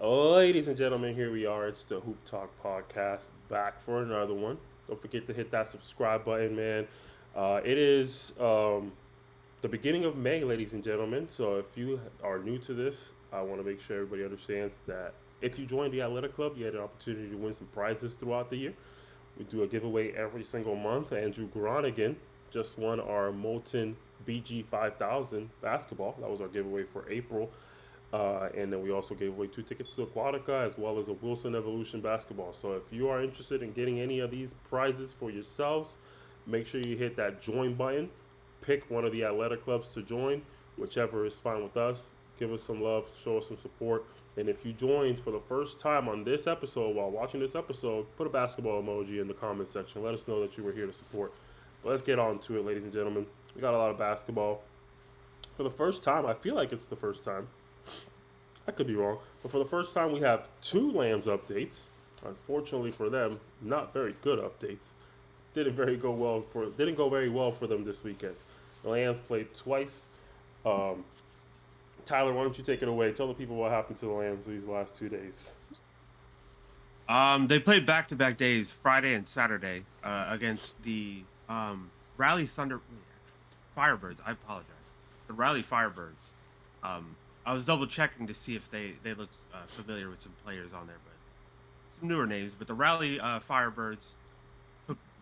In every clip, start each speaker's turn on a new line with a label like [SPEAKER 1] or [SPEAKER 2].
[SPEAKER 1] Ladies and gentlemen, here we are. It's the Hooptalk podcast, back for another one. Don't forget to hit that subscribe button, man. It is the beginning of May, ladies and gentlemen. So if you are new to this, I want to make sure everybody understands that if you join the Atleta Club, you had an opportunity to win some prizes throughout the year. We do a giveaway every single month. Andrew Gronigan just won our Molten BG 5000 basketball. That was our giveaway for April. And then we also gave away 2 tickets to Aquatica as well as a Wilson Evolution basketball. So if you are interested in getting any of these prizes for yourselves, make sure you hit that join button. Pick one of the Atleta clubs to join, whichever is fine with us. Give us some love, show us some support. And if you joined for the first time on this episode while watching this episode, put a basketball emoji in the comment section. Let us know that you were here to support. But let's get on to it, ladies and gentlemen. We got a lot of basketball. For the first time, I feel like it's the first time. I could be wrong, but for the first time, we have 2 Lambs updates. Unfortunately for them, not very good updates. Didn't go very well for them this weekend. The Lambs played twice. Tyler, why don't you take it away? Tell the people what happened to the Lambs these last 2 days.
[SPEAKER 2] They played back-to-back days, Friday and Saturday, against the Raleigh Thunder Firebirds. I apologize. The Raleigh Firebirds. I was double checking to see if they looked familiar with some players on there, but some newer names. But the Raleigh Firebirds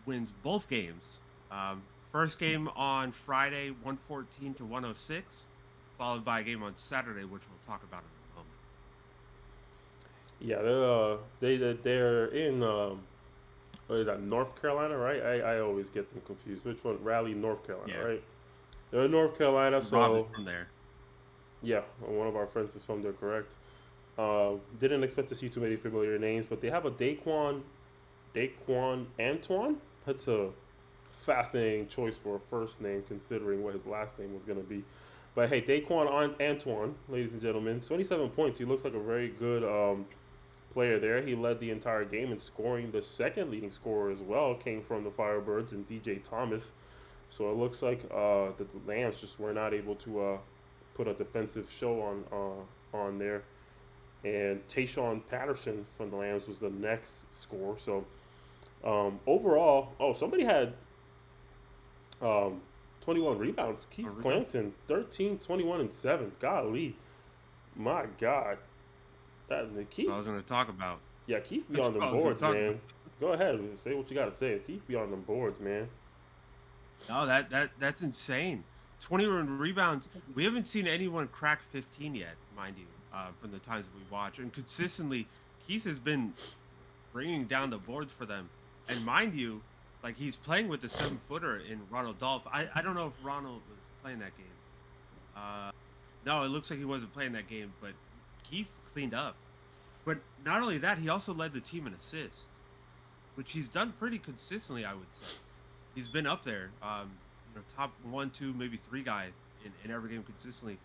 [SPEAKER 2] wins both games. First game on Friday, 114 to 106, followed by a game on Saturday, which we'll talk about in a moment.
[SPEAKER 1] Yeah, they're in what is that, North Carolina, right? I always get them confused. Which one? Raleigh, North Carolina,
[SPEAKER 2] Yeah,
[SPEAKER 1] right? They're in North Carolina,
[SPEAKER 2] Rob is
[SPEAKER 1] so
[SPEAKER 2] from there.
[SPEAKER 1] yeah, one of our friends is from there, correct? Didn't expect to see too many familiar names, but they have a Daquan Antoine. That's a fascinating choice for a first name, considering what his last name was going to be. But hey, Antoine, ladies and gentlemen, 27 points. He looks like a very good player there. He led the entire game in scoring. The second leading scorer as well came from the Firebirds and DJ Thomas. So it looks like the Lambs just were not able to put a defensive show on there. And Tayshawn Patterson from the Lambs was the next scorer. So overall, somebody had 21 rebounds. Keith Clampton, 13, 21, and 7. Golly. My God.
[SPEAKER 2] I was going to talk about.
[SPEAKER 1] Yeah, Keith be on them boards, man. Go ahead. Say what you got to say. Keith be on them boards, man.
[SPEAKER 2] No, that's insane. 21 rebounds. We haven't seen anyone crack 15 yet, mind you, from the times that we watch. And consistently, Keith has been bringing down the boards for them. And mind you, like, he's playing with the 7-footer in Ronald Dolph. I don't know if Ronald was playing that game. No, it looks like he wasn't playing that game, but Keith cleaned up. But not only that, he also led the team in assists, which he's done pretty consistently, I would say. He's been up there, top 1, 2, maybe 3 guy in every game consistently.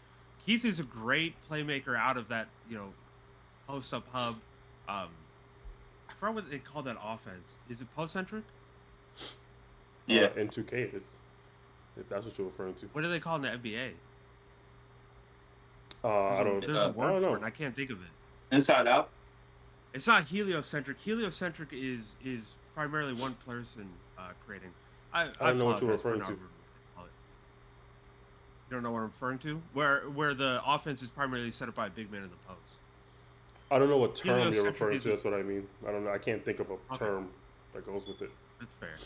[SPEAKER 2] Keith is a great playmaker out of that, post-up hub. I forgot what they call that offense. Is it post-centric?
[SPEAKER 1] Yeah, in 2K it is, if that's what you're referring to.
[SPEAKER 2] What do they call in the NBA?
[SPEAKER 1] There's
[SPEAKER 2] a word for it, and I can't think of it.
[SPEAKER 3] Inside out?
[SPEAKER 2] It's not heliocentric. Heliocentric is primarily one person creating. I
[SPEAKER 1] don't know what you're referring to.
[SPEAKER 2] You don't know what I'm referring to? Where the offense is primarily set up by a big man in the post.
[SPEAKER 1] I don't know what term you're referring to. That's what I mean. I don't know. I can't think of a term that goes with it.
[SPEAKER 2] That's fair.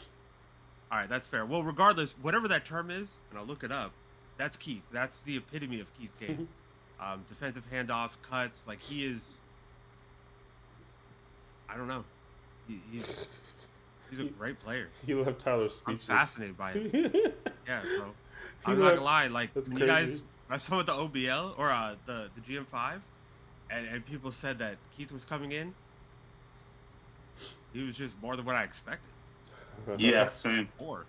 [SPEAKER 2] All right, that's fair. Well, regardless, whatever that term is, and I'll look it up, that's Keith. That's the epitome of Keith's game. Defensive handoffs, cuts. Like, he is... I don't know. He's a great player.
[SPEAKER 1] He left Tyler speechless.
[SPEAKER 2] I'm fascinated by it. Yeah, bro. I'm not gonna lie. Like, when you guys, I saw with the OBL or the GM5, and people said that Keith was coming in, he was just more than what I expected.
[SPEAKER 3] Yeah, same.
[SPEAKER 2] More.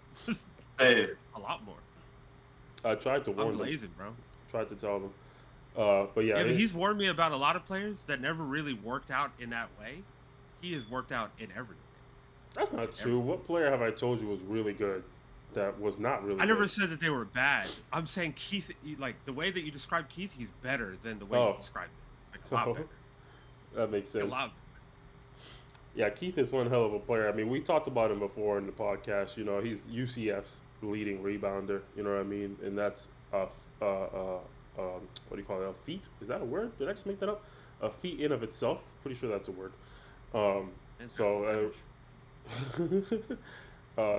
[SPEAKER 3] Hey.
[SPEAKER 2] A lot more.
[SPEAKER 1] I tried to warn them.
[SPEAKER 2] I'm blazing, bro.
[SPEAKER 1] Tried to tell them. But yeah.
[SPEAKER 2] Yeah, but he's warned me about a lot of players that never really worked out in that way. He has worked out in every way.
[SPEAKER 1] That's not true. What player have I told you was really good that was not really good?
[SPEAKER 2] I never said that they were bad. I'm saying Keith, like, the way that you describe Keith, he's better than the way you described him. Like, a lot better.
[SPEAKER 1] That makes
[SPEAKER 2] A
[SPEAKER 1] sense.
[SPEAKER 2] lot.
[SPEAKER 1] Yeah, Keith is one hell of a player. I mean, we talked about him before in the podcast. You know, he's UCF's leading rebounder. You know what I mean? And that's what do you call it? A feat? Is that a word? Did I just make that up? A feat in of itself. Pretty sure that's a word. Um,
[SPEAKER 2] It's got a
[SPEAKER 1] so
[SPEAKER 2] fetish.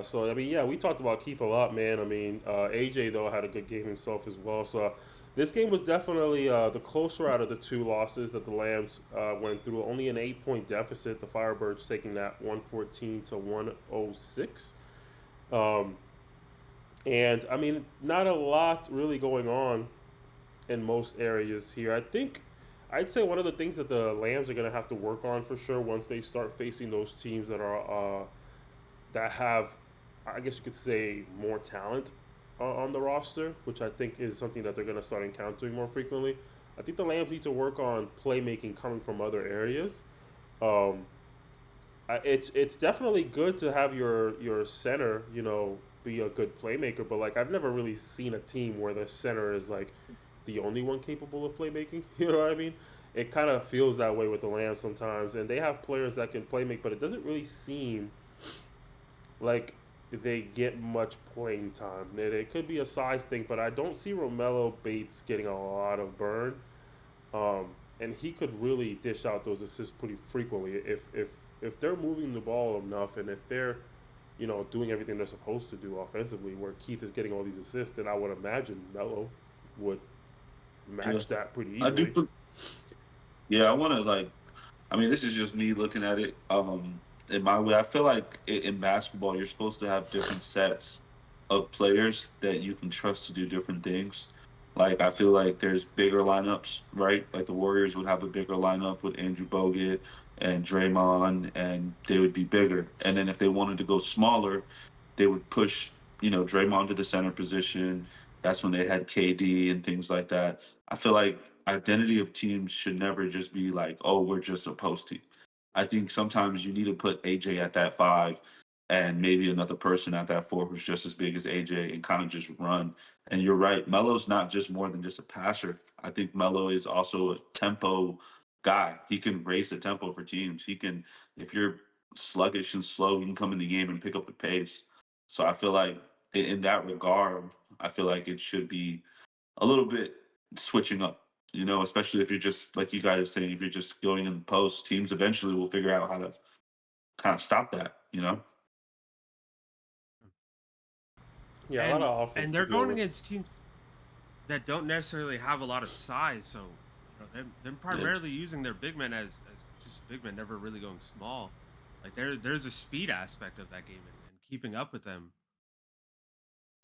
[SPEAKER 1] so I mean, yeah, we talked about Keith a lot, man. I mean, AJ though had a good game himself as well. So this game was definitely the closer out of the two losses that the Lambs went through. Only an 8 point deficit. The Firebirds taking that 114 to 106. Um, and I mean, not a lot really going on in most areas here. I think I'd say one of the things that the Lambs are going to have to work on for sure once they start facing those teams that have, I guess you could say, more talent on the roster, which I think is something that they're going to start encountering more frequently. I think the Lambs need to work on playmaking coming from other areas. Um, it's definitely good to have your center, be a good playmaker, but like I've never really seen a team where the center is like the only one capable of playmaking. You know what I mean? It kind of feels that way with the Lambs sometimes, and they have players that can play make, but it doesn't really seem like they get much playing time. It could be a size thing, but I don't see Romello Bates getting a lot of burn. Um, and he could really dish out those assists pretty frequently if they're moving the ball enough and if they're doing everything they're supposed to do offensively. Where Keith is getting all these assists, then I would imagine Melo would
[SPEAKER 3] Yeah,
[SPEAKER 1] match that pretty
[SPEAKER 3] I do.
[SPEAKER 1] easily.
[SPEAKER 3] Yeah, I want to like. I mean, this is just me looking at it. In my way, I feel like in basketball, you're supposed to have different sets of players that you can trust to do different things. Like I feel like there's bigger lineups, right? Like the Warriors would have a bigger lineup with Andrew Bogut and Draymond, and they would be bigger. And then if they wanted to go smaller, they would push, Draymond to the center position. That's when they had KD and things like that. I feel like identity of teams should never just be like, oh, we're just a post team. I think sometimes you need to put AJ at that five and maybe another person at that four who's just as big as AJ and kind of just run. And you're right, Melo's not just more than just a passer. I think Melo is also a tempo guy. He can raise the tempo for teams. He can, if you're sluggish and slow, he can come in the game and pick up the pace. So I feel like in that regard, I feel like it should be a little bit switching up, especially if you're just like you guys are saying, if you're just going in the post, teams eventually will figure out how to kind of stop that.
[SPEAKER 1] Yeah, a lot
[SPEAKER 2] and
[SPEAKER 1] of offense
[SPEAKER 2] and
[SPEAKER 1] to
[SPEAKER 2] they're
[SPEAKER 1] deal
[SPEAKER 2] going
[SPEAKER 1] with.
[SPEAKER 2] against teams that don't necessarily have a lot of size. So them
[SPEAKER 3] Yeah.
[SPEAKER 2] primarily using their big men as consistent big men, never really going small. Like there's a speed aspect of that game, and keeping up with them,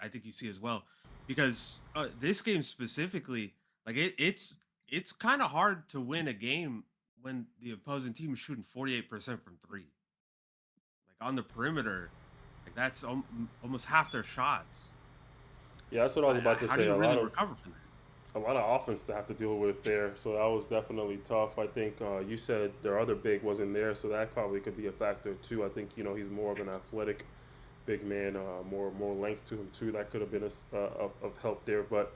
[SPEAKER 2] I think you see as well, because this game specifically, like it's kind of hard to win a game when the opposing team is shooting 48% from three, like on the perimeter, like that's almost half their shots.
[SPEAKER 1] Yeah, that's what I was about to
[SPEAKER 2] How do
[SPEAKER 1] say.
[SPEAKER 2] you really recover from that?
[SPEAKER 1] A lot of offense to have to deal with there. So that was definitely tough. I think you said their other big wasn't there, so that probably could be a factor too. I think he's more of an athletic big man, more length to him too. That could have been of help there, but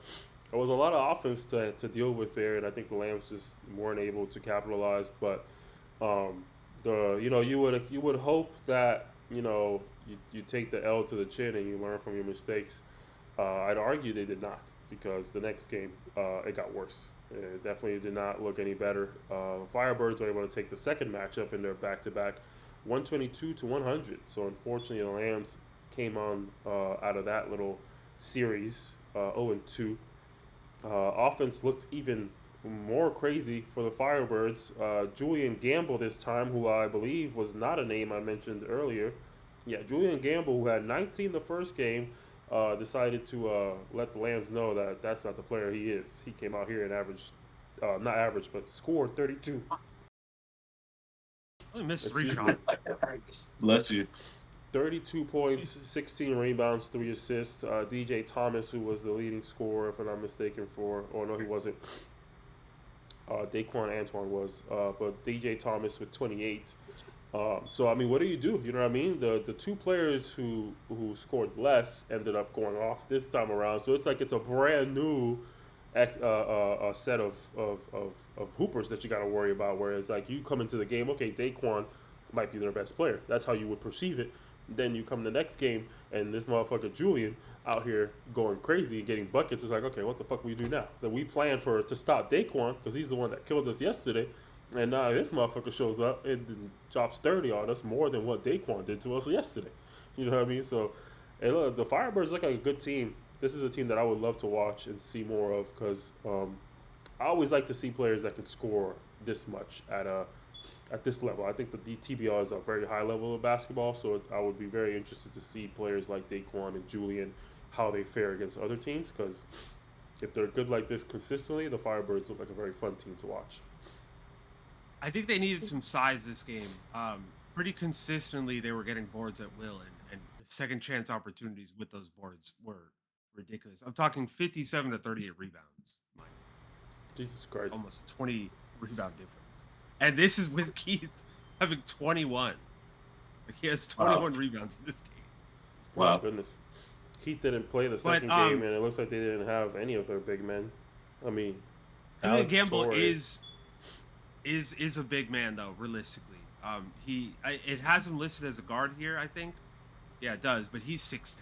[SPEAKER 1] it was a lot of offense to deal with there, and I think the Lambs just weren't able to capitalize. But um, you would hope that you take the L to the chin and you learn from your mistakes. I'd argue they did not because the next game it got worse. It definitely did not look any better. Firebirds were able to take the second matchup in their back-to-back, 122 to 100. So unfortunately, the Lambs came on out of that little series 0-2. Offense looked even more crazy for the Firebirds. Julian Gamble this time, who I believe was not a name I mentioned earlier. Yeah, Julian Gamble, who had 19 the first game, decided to let the Lambs know that that's not the player he is. He came out here and averaged, not average, but scored 32.
[SPEAKER 2] Only missed three
[SPEAKER 1] Excuse me.
[SPEAKER 2] shots.
[SPEAKER 3] Bless you.
[SPEAKER 1] 32 points, 16 rebounds, 3 assists. DJ Thomas, who was the leading scorer, if I'm not mistaken, or no, he wasn't. Daquan Antoine was, but DJ Thomas with 28. So I mean, what do? You know what I mean? The two players who scored less ended up going off this time around. So it's like it's a brand new a set of hoopers that you got to worry about. Whereas like you come into the game, okay, Daquan might be their best player. That's how you would perceive it. Then you come the next game, and this motherfucker Julian out here going crazy, getting buckets. It's like, okay, what the fuck we do now? That we planned for to stop Daquan because he's the one that killed us yesterday, and now this motherfucker shows up and drops 30 on us more than what Daquan did to us yesterday. You know what I mean? So, hey, look, the Firebirds look like a good team. This is a team that I would love to watch and see more of because I always like to see players that can score this much at this level. I think the TBL is a very high level of basketball, so I would be very interested to see players like Daquan and Julian how they fare against other teams because if they're good like this consistently, the Firebirds look like a very fun team to watch.
[SPEAKER 2] I think they needed some size this game. Pretty consistently, they were getting boards at will, and the second chance opportunities with those boards were ridiculous. I'm talking 57 to 38 rebounds, mind you.
[SPEAKER 1] Jesus Christ.
[SPEAKER 2] Almost a 20 rebound difference. And this is with Keith having 21. Like he has 21 rebounds in this game.
[SPEAKER 3] Wow.
[SPEAKER 1] Oh, goodness. Keith didn't play the second game, and it looks like they didn't have any of their big men. I mean,
[SPEAKER 2] Julian Gamble is a big man though, realistically. It has him listed as a guard here, I think. Yeah, it does, but he's 6'10".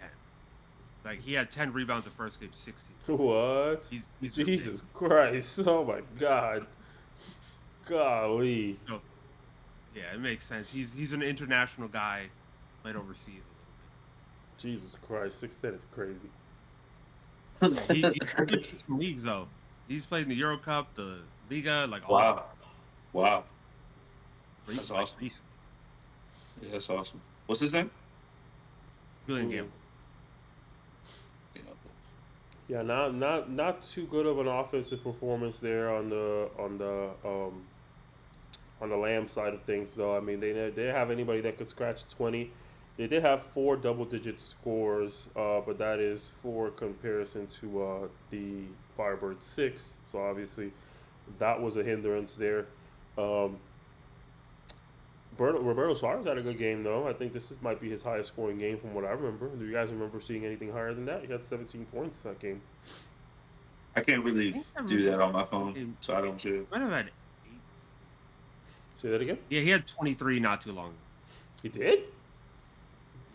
[SPEAKER 2] Like he had 10 rebounds the first game, 16.
[SPEAKER 1] What?
[SPEAKER 2] He's
[SPEAKER 1] Jesus Christ! Oh my God! Golly.
[SPEAKER 2] So, yeah, it makes sense. He's an international guy, played overseas a little bit.
[SPEAKER 1] Jesus Christ, 6'10" is crazy.
[SPEAKER 2] He played for some leagues though. He's played in the Euro Cup, the Liga, like all.
[SPEAKER 3] Wow.
[SPEAKER 2] That's awesome. Recently.
[SPEAKER 3] Yeah, that's awesome. What's his name?
[SPEAKER 2] Julian Gamble.
[SPEAKER 1] Yeah, not too good of an offensive performance there on the Lamb side of things. Though I mean, they didn't have anybody that could scratch 20. They did have 4 double-digit scores, but that is for comparison to the Firebird 6. So obviously, that was a hindrance there. Roberto Suarez had a good game, though. I think might be his highest scoring game from what I remember. Do you guys remember seeing anything higher than that? He had 17 points that game.
[SPEAKER 3] I can't really do that on my phone, so I don't see it.
[SPEAKER 2] Might have had 8.
[SPEAKER 1] Say that again?
[SPEAKER 2] Yeah, he had 23 not too long ago.
[SPEAKER 1] He did?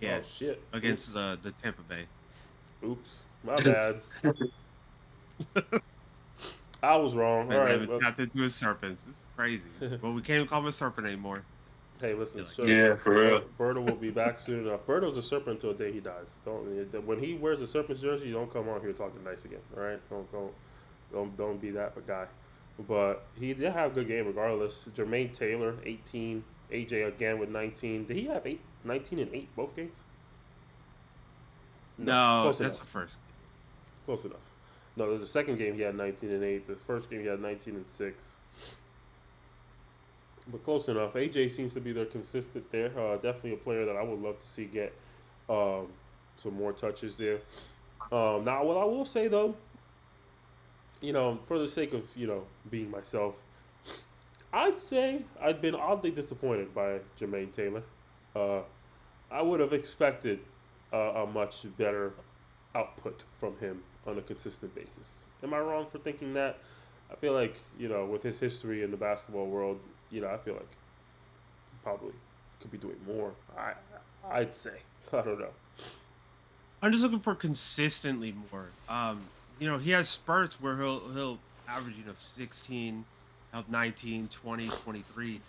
[SPEAKER 2] Yeah.
[SPEAKER 1] Oh, shit.
[SPEAKER 2] Against the Tampa Bay.
[SPEAKER 1] Oops. My bad. I was wrong. All right.
[SPEAKER 2] Got to do with serpents. This is crazy. But we can't even call him a serpent anymore.
[SPEAKER 1] Hey, listen.
[SPEAKER 3] Yeah, for real.
[SPEAKER 1] Berto will be back soon enough. Berto's a serpent until the day he dies. When he wears a serpent's jersey, don't come on here talking nice again. All right? Don't be that guy. But he did have a good game regardless. Jermaine Taylor, 18. AJ again with 19. Did he have 19 and 8 both games?
[SPEAKER 2] No, that's the first.
[SPEAKER 1] Close enough. No, the second game he had 19 and 8. The first game he had 19 and 6. But close enough. AJ seems to be their consistent there. Definitely a player that I would love to see get some more touches there. Now, what I will say, though, for the sake of, being myself, I'd say I've been oddly disappointed by Jermaine Taylor. I would have expected a much better output from him on a consistent basis. Am I wrong for thinking that? I feel like, with his history in the basketball world, I feel like he probably could be doing more. I'd say. I don't know.
[SPEAKER 2] I'm just looking for consistently more. He has spurts where he'll average, 16, help 19, 20, 23.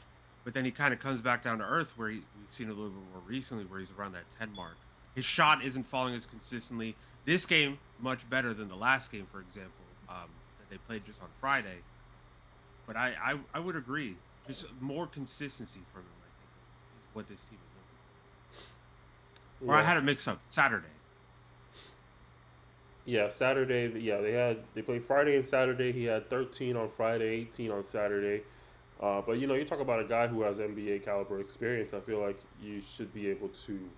[SPEAKER 2] But then he kind of comes back down to earth where we've seen a little bit more recently where he's around that 10 mark. His shot isn't falling as consistently. This game, much better than the last game, for example, that they played just on Friday. But I would agree. Just more consistency from him, I think, is what this team is looking for. Or I had it mixed up. Saturday.
[SPEAKER 1] Yeah, Saturday. Yeah, they played Friday and Saturday. He had 13 on Friday, 18 on Saturday. But you talk about a guy who has NBA caliber experience. I feel like you should be able to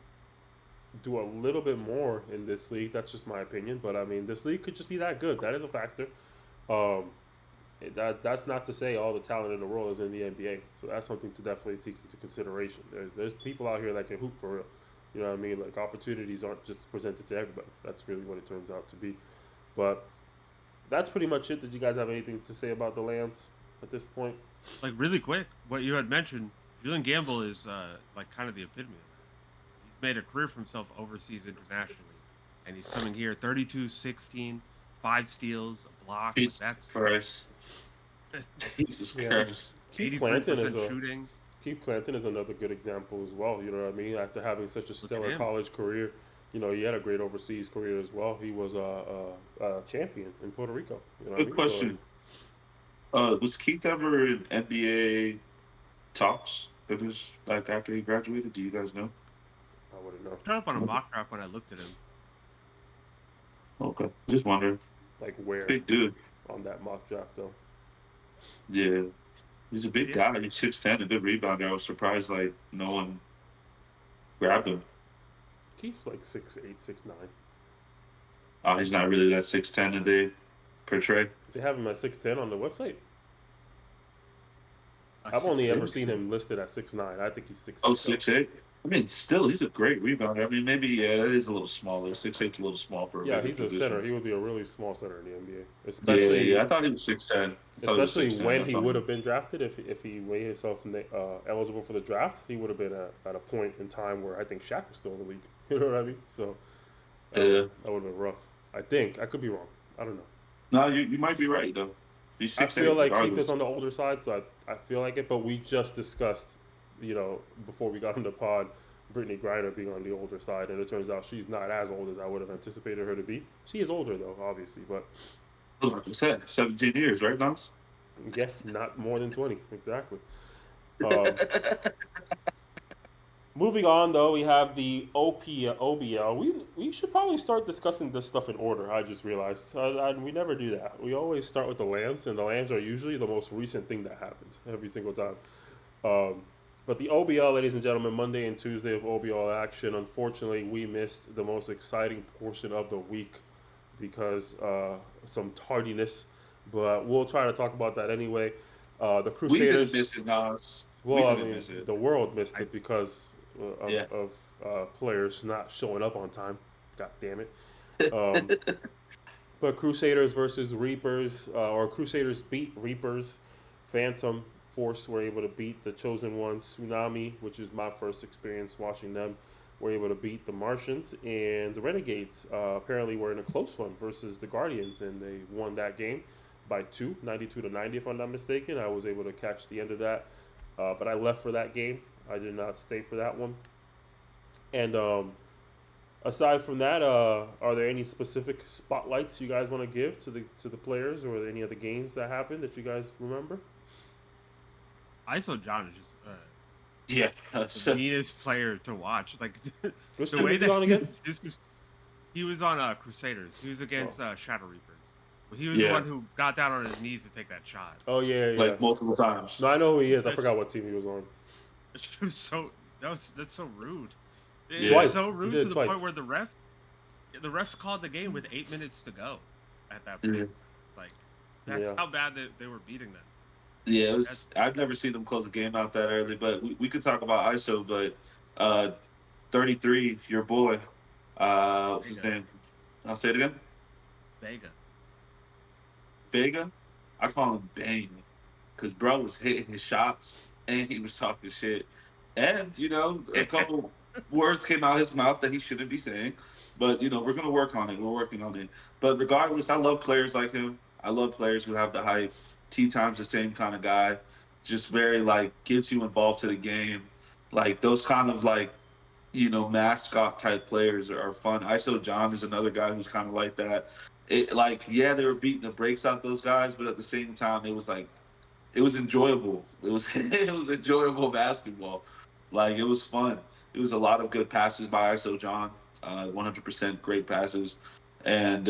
[SPEAKER 1] do a little bit more in this league. That's just my opinion. But I mean, this league could just be that good. That is a factor. That's not to say all the talent in the world is in the NBA. So that's something to definitely take into consideration. There's people out here that can hoop for real. You know what I mean? Like, opportunities aren't just presented to everybody. That's really what it turns out to be. But that's pretty much it. Did you guys have anything to say about the Lambs at this point?
[SPEAKER 2] Like really quick, what you had mentioned, Julian Gamble is like kind of the epitome of that. He's made a career for himself overseas internationally, and he's coming here 32-16, 5 steals, a block. Like
[SPEAKER 3] Jesus
[SPEAKER 2] that's
[SPEAKER 3] Christ. Jesus
[SPEAKER 1] Yeah.
[SPEAKER 3] Christ.
[SPEAKER 1] Keith
[SPEAKER 2] 83%
[SPEAKER 1] Clanton is
[SPEAKER 2] shooting.
[SPEAKER 1] Keith Clanton is another good example as well. You know what I mean? After having such a
[SPEAKER 2] Look at
[SPEAKER 1] stellar
[SPEAKER 2] him.
[SPEAKER 1] college career, you know, he had a great overseas career as well. He was a champion in Puerto Rico. You know what I
[SPEAKER 3] Good
[SPEAKER 1] mean?
[SPEAKER 3] question. Was Keith ever in NBA talks? It was like after he graduated. Do you guys know?
[SPEAKER 1] I wouldn't know.
[SPEAKER 2] Showed up on a mock draft when I looked at him.
[SPEAKER 3] Okay, just wondering.
[SPEAKER 1] Like where
[SPEAKER 3] Big dude.
[SPEAKER 1] on that mock draft though.
[SPEAKER 3] Yeah, he's a big
[SPEAKER 2] Yeah.
[SPEAKER 3] guy. He's 6'10", a good rebounder. I was surprised like no one grabbed him.
[SPEAKER 1] Keith's like 6'8", 6'9".
[SPEAKER 3] Oh, he's not really that 6'10" that they portray.
[SPEAKER 1] They have him at 6'10" on the website.
[SPEAKER 2] Uh,
[SPEAKER 1] I've only
[SPEAKER 2] 6'8".
[SPEAKER 1] ever seen him listed at 6'9". I think he's 6'8".
[SPEAKER 3] Oh, 6'8". I mean, still, he's a great rebounder. I mean, maybe it is a little smaller. 6'8's a little small for a
[SPEAKER 1] Yeah,
[SPEAKER 3] bigger
[SPEAKER 1] he's a
[SPEAKER 3] position.
[SPEAKER 1] center. He would be a really small center in the NBA,
[SPEAKER 3] Yeah,
[SPEAKER 1] especially
[SPEAKER 3] I thought he was 6'10".
[SPEAKER 1] especially when he would have been drafted. If he made himself eligible for the draft, he would have been at a point in time where I think Shaq was still in the league. You know what I mean? So
[SPEAKER 3] Yeah.
[SPEAKER 1] that would have been rough. I think I could be wrong. I don't know.
[SPEAKER 3] No, you might be right though. He's 6'8".
[SPEAKER 1] I feel like Keith
[SPEAKER 3] regardless.
[SPEAKER 1] is on the older side, so I feel like it. But we just discussed, you know, before we got on the pod, Brittany Griner being on the older side, and it turns out she's not as old as I would have anticipated her to be. She is older though, obviously, but
[SPEAKER 3] Like I said, 17 years, right, Nas?
[SPEAKER 1] yeah, not more than 20 exactly. Moving on, though, we have the OBL. We should probably start discussing this stuff in order. I just realized we never do that. We always start with the Lambs, and the Lambs are usually the most recent thing that happens every single time. But the OBL, ladies and gentlemen, Monday and Tuesday of OBL action. Unfortunately, we missed the most exciting portion of the week because some tardiness. But we'll try to talk about that anyway. The
[SPEAKER 3] We
[SPEAKER 1] Crusaders.
[SPEAKER 3] didn't miss it, Nas.
[SPEAKER 1] Well, I
[SPEAKER 3] didn't
[SPEAKER 1] mean,
[SPEAKER 3] miss it.
[SPEAKER 1] the world missed it because
[SPEAKER 3] Yeah.
[SPEAKER 1] of players not showing up on time. God damn it. But Crusaders versus Reapers, or Crusaders beat Reapers. Phantom Force were able to beat the Chosen Ones. Tsunami, which is my first experience watching them, were able to beat the Martians. And the Renegades apparently were in a close one versus the Guardians, and they won that game by 2, 92-90, if I'm not mistaken. I was able to catch the end of that. But I left for that game. I did not stay for that one. And aside from that, are there any specific spotlights you guys want to give to the players, or any other games that happened that you guys remember?
[SPEAKER 2] ISO John is just
[SPEAKER 3] Yeah.
[SPEAKER 2] the meanest player to watch. Like
[SPEAKER 1] Which
[SPEAKER 2] the
[SPEAKER 1] team
[SPEAKER 2] way
[SPEAKER 1] was he
[SPEAKER 2] that
[SPEAKER 1] on again?
[SPEAKER 2] he was on Crusaders. He was against Shadow Reapers. He was
[SPEAKER 3] Yeah.
[SPEAKER 2] the one who got down on his knees to take that shot.
[SPEAKER 1] Oh yeah, yeah.
[SPEAKER 3] Like multiple times.
[SPEAKER 1] No, I know who he is. I forgot what team he was on.
[SPEAKER 2] It was so that's so rude.
[SPEAKER 3] Yeah.
[SPEAKER 1] Twice.
[SPEAKER 2] It's so
[SPEAKER 1] He
[SPEAKER 2] rude
[SPEAKER 1] did
[SPEAKER 2] to
[SPEAKER 1] it
[SPEAKER 2] the
[SPEAKER 1] twice.
[SPEAKER 2] point where the refs called the game with 8 minutes to go at that point.
[SPEAKER 3] Yeah.
[SPEAKER 2] Like that's
[SPEAKER 1] Yeah.
[SPEAKER 2] how bad they were beating them.
[SPEAKER 3] Yeah, I've never seen them close a game out that early, but we could talk about ISO, but 33, your boy, what's his
[SPEAKER 2] Vega.
[SPEAKER 3] name? I'll say it again. Vega? I call him Bang, because bro was hitting his shots and he was talking shit. And, a couple words came out of his mouth that he shouldn't be saying. But, we're going to work on it. We're working on it. But regardless, I love players like him. I love players who have the hype. T-Time's the same kind of guy. Just very, gets you involved to the game. Those kind of, mascot type players are fun. ISO John is another guy who's kind of like that. They were beating the brakes out those guys, but at the same time, it was enjoyable. It was it was enjoyable basketball. It was fun. It was a lot of good passes by ISO John. 100% great passes, and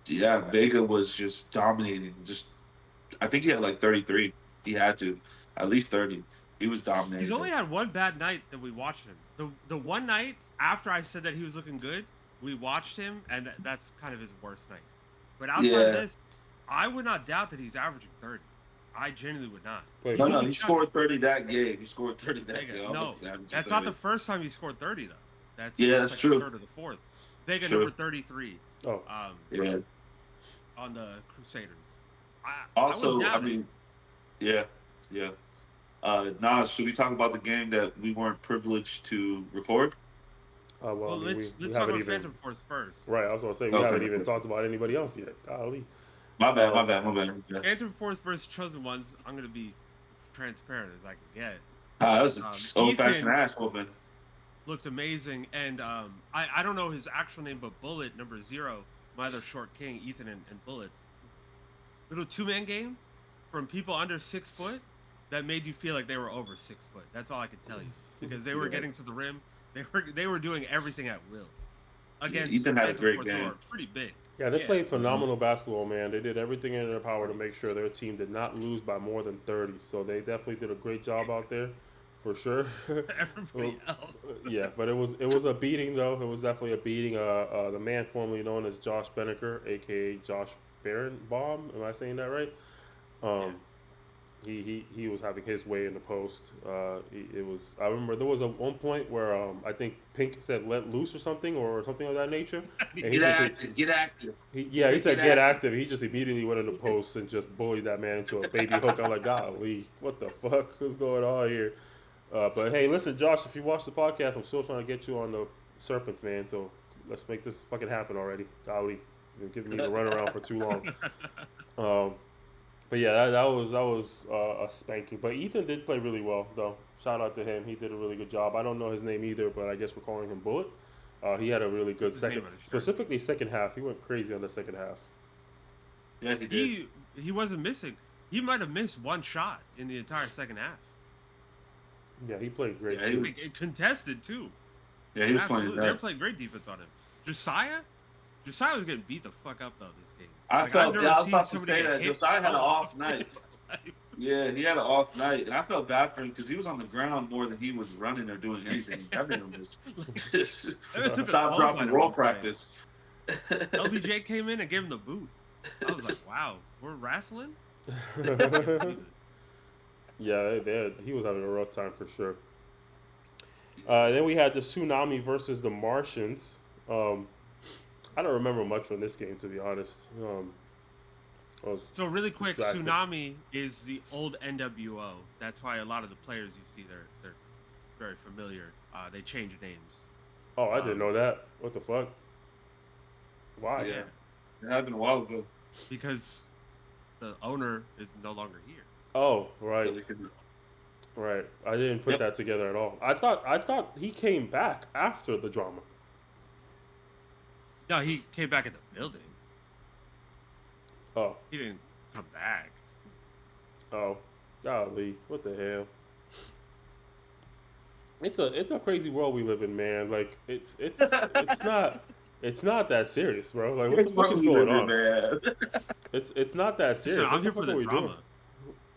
[SPEAKER 3] Vega was just dominating. I think he had 33. He had to at least 30. He was dominating.
[SPEAKER 2] He's only had one bad night that we watched him. The one night after I said that he was looking good, we watched him, and that's kind of his worst night. But outside of this, I would not doubt that he's averaging 30. I genuinely would not.
[SPEAKER 1] Wait,
[SPEAKER 3] No, he scored 30 that game. He scored 30 that
[SPEAKER 2] Vega,
[SPEAKER 3] game.
[SPEAKER 2] no, that's
[SPEAKER 3] 30.
[SPEAKER 2] not the first time he scored 30 though. That's
[SPEAKER 3] true.
[SPEAKER 2] The third or the fourth. Vega
[SPEAKER 3] True.
[SPEAKER 2] number 33.
[SPEAKER 1] Oh,
[SPEAKER 3] Yeah.
[SPEAKER 2] on the Crusaders. I
[SPEAKER 3] Also,
[SPEAKER 2] wouldn't
[SPEAKER 3] I
[SPEAKER 2] doubt it.
[SPEAKER 3] mean, yeah, yeah. Nas, should we talk about the game that we weren't privileged to record?
[SPEAKER 1] Well, I
[SPEAKER 2] Well,
[SPEAKER 1] mean, we
[SPEAKER 2] let's talk
[SPEAKER 1] haven't
[SPEAKER 2] about
[SPEAKER 1] even
[SPEAKER 2] Phantom Force first.
[SPEAKER 1] right. I was gonna say we
[SPEAKER 3] Okay.
[SPEAKER 1] haven't even talked about anybody else yet. Golly.
[SPEAKER 3] My bad, my
[SPEAKER 1] Um,
[SPEAKER 3] bad, my bad. My bad.
[SPEAKER 2] Phantom Force versus Chosen Ones. I'm gonna be transparent as I can get.
[SPEAKER 3] That was an old-fashioned
[SPEAKER 2] Ethan
[SPEAKER 3] ass whooping.
[SPEAKER 2] looked amazing, and I don't know his actual name, but Bullet number 0, my other short king, Ethan and Bullet. Little 2-man game from people under 6 foot that made you feel like they were over 6 foot. That's all I could tell you because they were
[SPEAKER 3] Yeah.
[SPEAKER 2] getting to the rim. They were doing everything at will against
[SPEAKER 3] Ethan had a
[SPEAKER 2] Phantom
[SPEAKER 3] great
[SPEAKER 2] Force, who
[SPEAKER 3] game.
[SPEAKER 2] are pretty big.
[SPEAKER 1] yeah, they played phenomenal basketball, man. They did everything in their power to make sure their team did not lose by more than 30. So they definitely did a great job out there, for sure.
[SPEAKER 2] Everybody else.
[SPEAKER 1] Yeah, but it was a beating though. It was definitely a beating. The man formerly known as Josh Beneker, aka Josh Barenbaum. Am I saying that right? He was having his way in the post. It was. I remember there was one point where I think Pink said "let loose" or something of that nature. And
[SPEAKER 3] Get active, get active.
[SPEAKER 1] he said get active. He just immediately went in the post and just bullied that man into a baby hook. I'm like, golly, what the fuck is going on here? But hey, listen, Josh, if you watch the podcast, I'm still trying to get you on the Serpents, man. So let's make this fucking happen already. Golly, you're giving me the runaround for too long. But yeah, that was a spanking. But Ethan did play really well, though. Shout out to him. He did a really good job. I don't know his name either, but I guess we're calling him Bullet. He had a really good second, specifically second half. He went crazy on the second half.
[SPEAKER 3] Yeah, he did.
[SPEAKER 2] He wasn't missing. He might have missed one shot in the entire second half.
[SPEAKER 1] Yeah, he played great.
[SPEAKER 3] Yeah,
[SPEAKER 1] too.
[SPEAKER 2] It contested too.
[SPEAKER 3] Yeah, he was
[SPEAKER 2] Absolutely.
[SPEAKER 3] playing.
[SPEAKER 2] They were playing great defense on him. Josiah was getting beat the fuck up though this game.
[SPEAKER 3] I
[SPEAKER 2] Like,
[SPEAKER 3] felt.
[SPEAKER 2] I've
[SPEAKER 3] Yeah,
[SPEAKER 2] never
[SPEAKER 3] I was
[SPEAKER 2] seen
[SPEAKER 3] about to
[SPEAKER 2] somebody
[SPEAKER 3] say
[SPEAKER 2] get
[SPEAKER 3] that
[SPEAKER 2] hit
[SPEAKER 3] Josiah had
[SPEAKER 2] so
[SPEAKER 3] an off
[SPEAKER 2] often.
[SPEAKER 3] night. Yeah, he had an off night, and I felt bad for him because he was on the ground more than he was running or doing anything. That man was stop, drop, and roll practice.
[SPEAKER 2] LBJ came in and gave him the boot. I was like, wow, we're wrestling?
[SPEAKER 1] Yeah, he was having a rough time for sure. Then we had the Tsunami versus the Martians. I don't remember much from this game, to be honest.
[SPEAKER 2] So really quick,
[SPEAKER 1] distracted.
[SPEAKER 2] Tsunami is the old NWO. That's why a lot of the players you see they're very familiar. They change names.
[SPEAKER 1] Oh, I didn't know that. What the fuck? Why?
[SPEAKER 3] Yeah, it happened a while ago.
[SPEAKER 2] Because the owner is no longer here.
[SPEAKER 1] Oh, right. Right. I didn't put that together at all. I thought he came back after the drama.
[SPEAKER 2] No, he came back in the building.
[SPEAKER 1] Oh.
[SPEAKER 2] He didn't come back.
[SPEAKER 1] Oh. Golly. What the hell? It's a crazy world we live in, man. Like it's not that serious, bro. Like what the fuck is going on?
[SPEAKER 3] Man.
[SPEAKER 1] It's not that serious.
[SPEAKER 2] Listen, I'm here for the drama.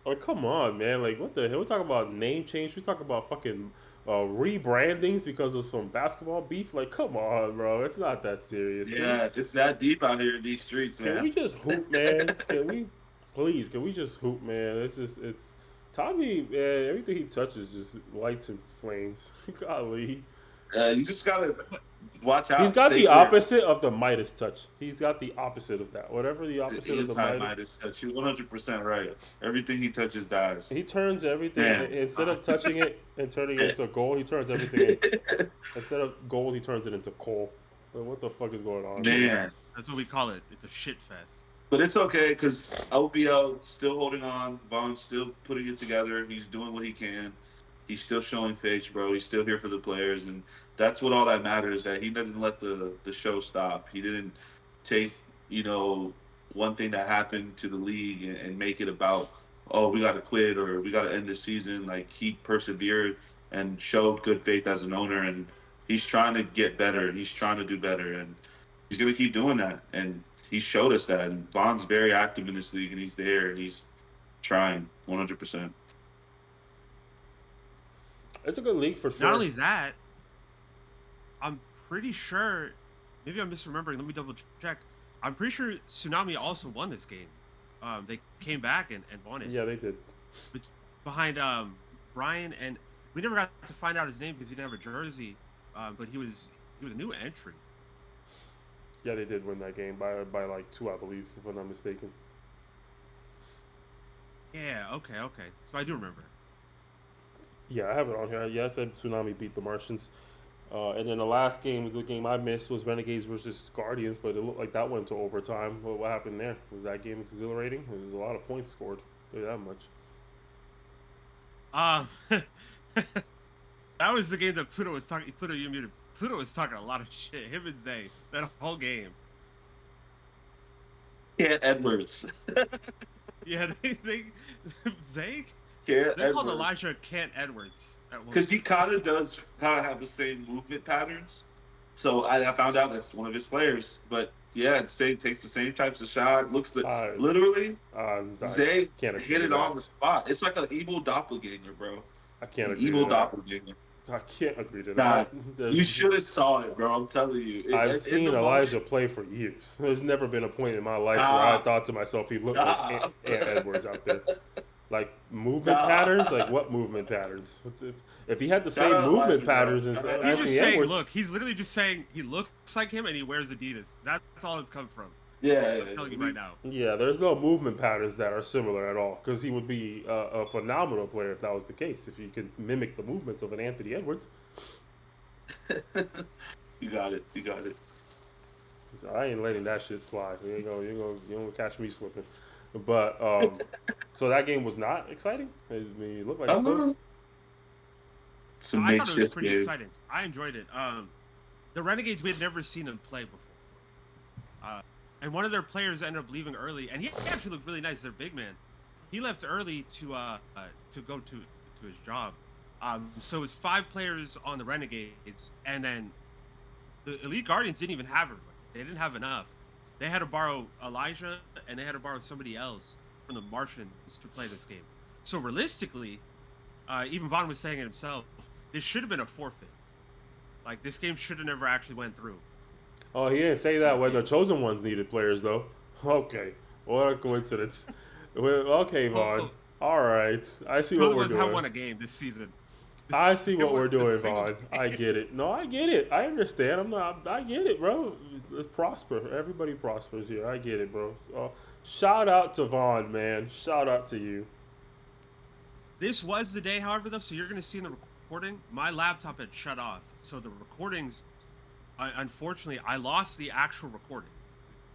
[SPEAKER 1] Like, come on, man. Like, what the hell? We talk about name change. We talk about fucking rebrandings because of some basketball beef. Like, come on, bro. It's not that serious.
[SPEAKER 3] Yeah, it's that deep out here in these streets, man.
[SPEAKER 1] Can we just hoop, man? Can we just hoop, man? It's Tommy, man. Everything he touches just lights and flames. Golly.
[SPEAKER 3] You just gotta watch out.
[SPEAKER 1] He's got the opposite of the Midas touch. He's got the opposite of that. Whatever the opposite of the
[SPEAKER 3] Midas touch. You're 100% right. Everything he touches dies.
[SPEAKER 1] He turns everything instead of touching it and turning it into gold. He turns everything instead of gold. He turns it into coal. Like, what the fuck is going on?
[SPEAKER 3] Man,
[SPEAKER 2] that's what we call it. It's a shit fest.
[SPEAKER 3] But it's okay because OBL still holding on. Vaughn's still putting it together. He's doing what he can. He's still showing face, bro. He's still here for the players, and that's what all that matters. That he didn't let the show stop. He didn't take one thing that happened to the league and make it about, oh, we got to quit or we got to end the season. Like, he persevered and showed good faith as an owner, and he's trying to get better and he's trying to do better, and he's gonna keep doing that. And he showed us that. And Vaughn's very active in this league, and he's there and he's trying 100%.
[SPEAKER 1] It's a good league for sure.
[SPEAKER 2] Not only that, I'm pretty sure, maybe I'm misremembering. Let me double check. I'm pretty sure Tsunami also won this game. They came back and won it.
[SPEAKER 1] Yeah, they did.
[SPEAKER 2] Behind Brian, and we never got to find out his name because he didn't have a jersey. But he was a new entry.
[SPEAKER 1] Yeah, they did win that game by like 2, I believe, if I'm not mistaken.
[SPEAKER 2] Yeah. Okay. Okay. So I do remember.
[SPEAKER 1] Yeah, I have it on here. Yeah, I said Tsunami beat the Martians. And then the last game, the game I missed, was Renegades versus Guardians, but it looked like that went to overtime. What happened there? Was that game exhilarating? There was a lot of points scored. Tell you that much.
[SPEAKER 2] Um, that was the game that Pluto was talking. Pluto, you muted. Pluto was talking a lot of shit. Him and Zay that whole game.
[SPEAKER 3] Can't Edwards.
[SPEAKER 2] Yeah, they Zay.
[SPEAKER 3] Can't
[SPEAKER 2] They called
[SPEAKER 3] Edwards.
[SPEAKER 2] Elijah Kent Edwards at one
[SPEAKER 3] Because he
[SPEAKER 2] point.
[SPEAKER 3] kind of does kind of have the same movement patterns. So I found out that's one of his players. But yeah, same takes the same types of shot. Looks like
[SPEAKER 1] I,
[SPEAKER 3] literally
[SPEAKER 1] I
[SPEAKER 3] Zay
[SPEAKER 1] can't agree
[SPEAKER 3] hit
[SPEAKER 1] to
[SPEAKER 3] it on
[SPEAKER 1] that.
[SPEAKER 3] the spot. It's like an evil doppelganger, bro.
[SPEAKER 1] I can't
[SPEAKER 3] An
[SPEAKER 1] agree
[SPEAKER 3] evil
[SPEAKER 1] to that.
[SPEAKER 3] doppelganger.
[SPEAKER 1] I can't agree to
[SPEAKER 3] Nah,
[SPEAKER 1] that.
[SPEAKER 3] you should have saw it, bro. I'm telling you.
[SPEAKER 1] I've seen
[SPEAKER 3] the
[SPEAKER 1] Elijah
[SPEAKER 3] moment,
[SPEAKER 1] play for years. There's never been a point in my life where I
[SPEAKER 3] nah,
[SPEAKER 1] thought to myself he looked like
[SPEAKER 3] nah.
[SPEAKER 1] Ant Edwards out there. Like movement
[SPEAKER 3] Nah.
[SPEAKER 1] patterns? Like what movement patterns? If he had the
[SPEAKER 3] Shout
[SPEAKER 1] same
[SPEAKER 3] out
[SPEAKER 1] movement
[SPEAKER 3] Elijah, bro.
[SPEAKER 1] patterns as
[SPEAKER 3] Shout out
[SPEAKER 2] He's
[SPEAKER 3] Elijah.
[SPEAKER 2] just
[SPEAKER 1] Anthony
[SPEAKER 2] saying,
[SPEAKER 1] Edwards,
[SPEAKER 2] look, he's literally just saying he looks like him and he wears Adidas. That's all it's come from.
[SPEAKER 3] Yeah,
[SPEAKER 2] I'm telling you right now.
[SPEAKER 1] yeah, there's no movement patterns that are similar at all. Because he would be a phenomenal player if that was the case. If he could mimic the movements of an Anthony Edwards.
[SPEAKER 3] You got it. You got it.
[SPEAKER 1] So I ain't letting that shit slide. You gonna catch me slipping. But so that game was not exciting. I mean, it looked like it close.
[SPEAKER 3] It's a
[SPEAKER 2] I thought it was
[SPEAKER 3] makeshift
[SPEAKER 2] pretty
[SPEAKER 3] game.
[SPEAKER 2] exciting. I enjoyed it. The Renegades, we had never seen them play before. And one of their players ended up leaving early, and he actually looked really nice. Their big man, he left early to go to his job. So it was 5 players on the Renegades, and then the Elite Guardians didn't even have everybody. They didn't have enough. They had to borrow Elijah, and they had to borrow somebody else from the Martians to play this game. So realistically, even Vaughn was saying it himself, this should have been a forfeit. Like this game should have never actually went through.
[SPEAKER 1] Oh, he didn't say that when the chosen ones needed players though. Okay, what a coincidence. Okay, Vaughn. All right, I see what we're
[SPEAKER 2] Chosen ones have won
[SPEAKER 1] doing.
[SPEAKER 2] a game this season.
[SPEAKER 1] I see
[SPEAKER 2] They
[SPEAKER 1] what we're
[SPEAKER 2] won a
[SPEAKER 1] doing,
[SPEAKER 2] single
[SPEAKER 1] Vaughn. I
[SPEAKER 2] game.
[SPEAKER 1] get it. No, I get it. I understand. I get it, bro. Let's prosper. Everybody prospers here. I get it, bro. So, shout out to Vaughn, man. Shout out to you.
[SPEAKER 2] This was the day, however, though. So you're going to see in the recording, my laptop had shut off. So the recordings, unfortunately, I lost the actual recordings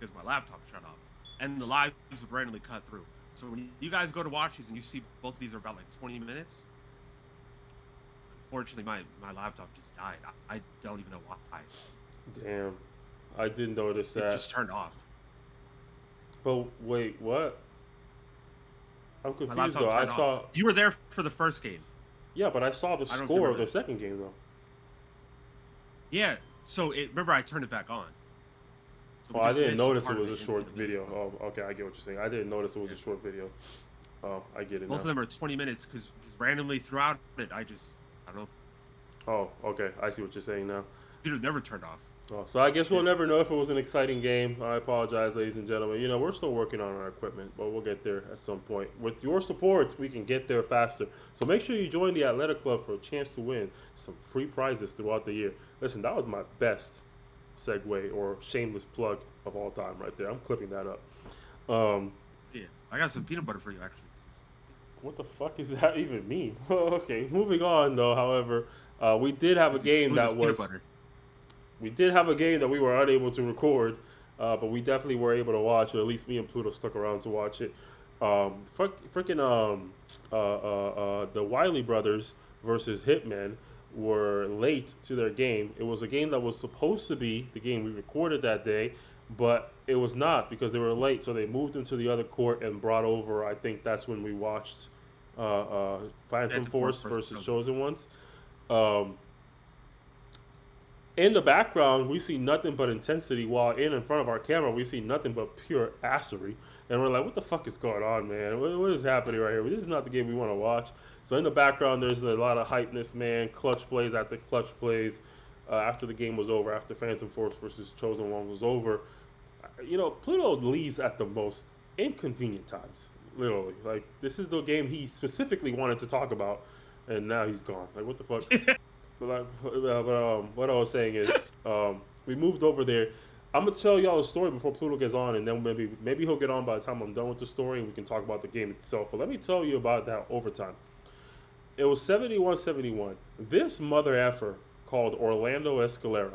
[SPEAKER 2] because my laptop shut off, and the lives would randomly cut through. So when you guys go to watch these and you see both of these are about like 20 minutes, unfortunately, my laptop just died. I don't even know why.
[SPEAKER 1] Damn, I didn't notice
[SPEAKER 2] It
[SPEAKER 1] that.
[SPEAKER 2] just turned off.
[SPEAKER 1] But wait, what? I'm
[SPEAKER 2] My
[SPEAKER 1] confused
[SPEAKER 2] laptop
[SPEAKER 1] though. I
[SPEAKER 2] turned
[SPEAKER 1] saw.
[SPEAKER 2] off. You were there for the first game.
[SPEAKER 1] Yeah, but I saw the
[SPEAKER 2] I don't know if you
[SPEAKER 1] score of
[SPEAKER 2] remember
[SPEAKER 1] the second game though.
[SPEAKER 2] Yeah. So remember, I turned it back on. So we
[SPEAKER 1] Oh, I
[SPEAKER 2] just
[SPEAKER 1] didn't
[SPEAKER 2] missed some
[SPEAKER 1] notice it
[SPEAKER 2] part of
[SPEAKER 1] was a
[SPEAKER 2] in
[SPEAKER 1] short
[SPEAKER 2] the middle.
[SPEAKER 1] video. Oh, okay, I get what you're saying. I didn't notice it was a
[SPEAKER 2] Yeah.
[SPEAKER 1] short video. Oh, I get it
[SPEAKER 2] Both of
[SPEAKER 1] now.
[SPEAKER 2] them are 20 minutes because randomly throughout it, I don't know.
[SPEAKER 1] Oh, okay, I see what you're saying now.
[SPEAKER 2] Computer never turned off.
[SPEAKER 1] Oh, so I guess we'll never know if it was an exciting game. I apologize, ladies and gentlemen. You know, we're still working on our equipment, but we'll get there at some point. With your support, we can get there faster. So make sure you join the Atleta Club for a chance to win some free prizes throughout the year. Listen, that was my best segue or shameless plug of all time right there. I'm clipping that up.
[SPEAKER 2] Yeah, I got some peanut butter for you actually.
[SPEAKER 1] What the fuck does that even mean? Okay, moving on though. However, we did have a
[SPEAKER 2] It's
[SPEAKER 1] game
[SPEAKER 2] smooth as
[SPEAKER 1] that
[SPEAKER 2] peanut
[SPEAKER 1] was.
[SPEAKER 2] butter.
[SPEAKER 1] We did have a game that we were unable to record, but we definitely were able to watch, or at least me and Pluto stuck around to watch it. The Wiley brothers versus Hitmen were late to their game. It was a game that was supposed to be the game we recorded that day, but it was not because they were late. So they moved them to the other court and brought over. I think that's when we watched Phantom Force versus Chosen Ones. In the background, we see nothing but intensity, while in front of our camera, we see nothing but pure assery. And we're like, what the fuck is going on, man? What is happening right here? This is not the game we want to watch. So in the background, there's a lot of hypeness, man. Clutch plays after clutch plays. After the game was over, after Phantom Force versus Chosen One was over, you know, Pluto leaves at the most inconvenient times. Literally. Like, this is the game he specifically wanted to talk about, and now he's gone. Like, what the fuck? What I was saying is, we moved over there. I'm gonna tell y'all a story before Pluto gets on, and then maybe he'll get on by the time I'm done with the story, and we can talk about the game itself. But let me tell you about that overtime. It was 71-71. This mother effer called Orlando Escalera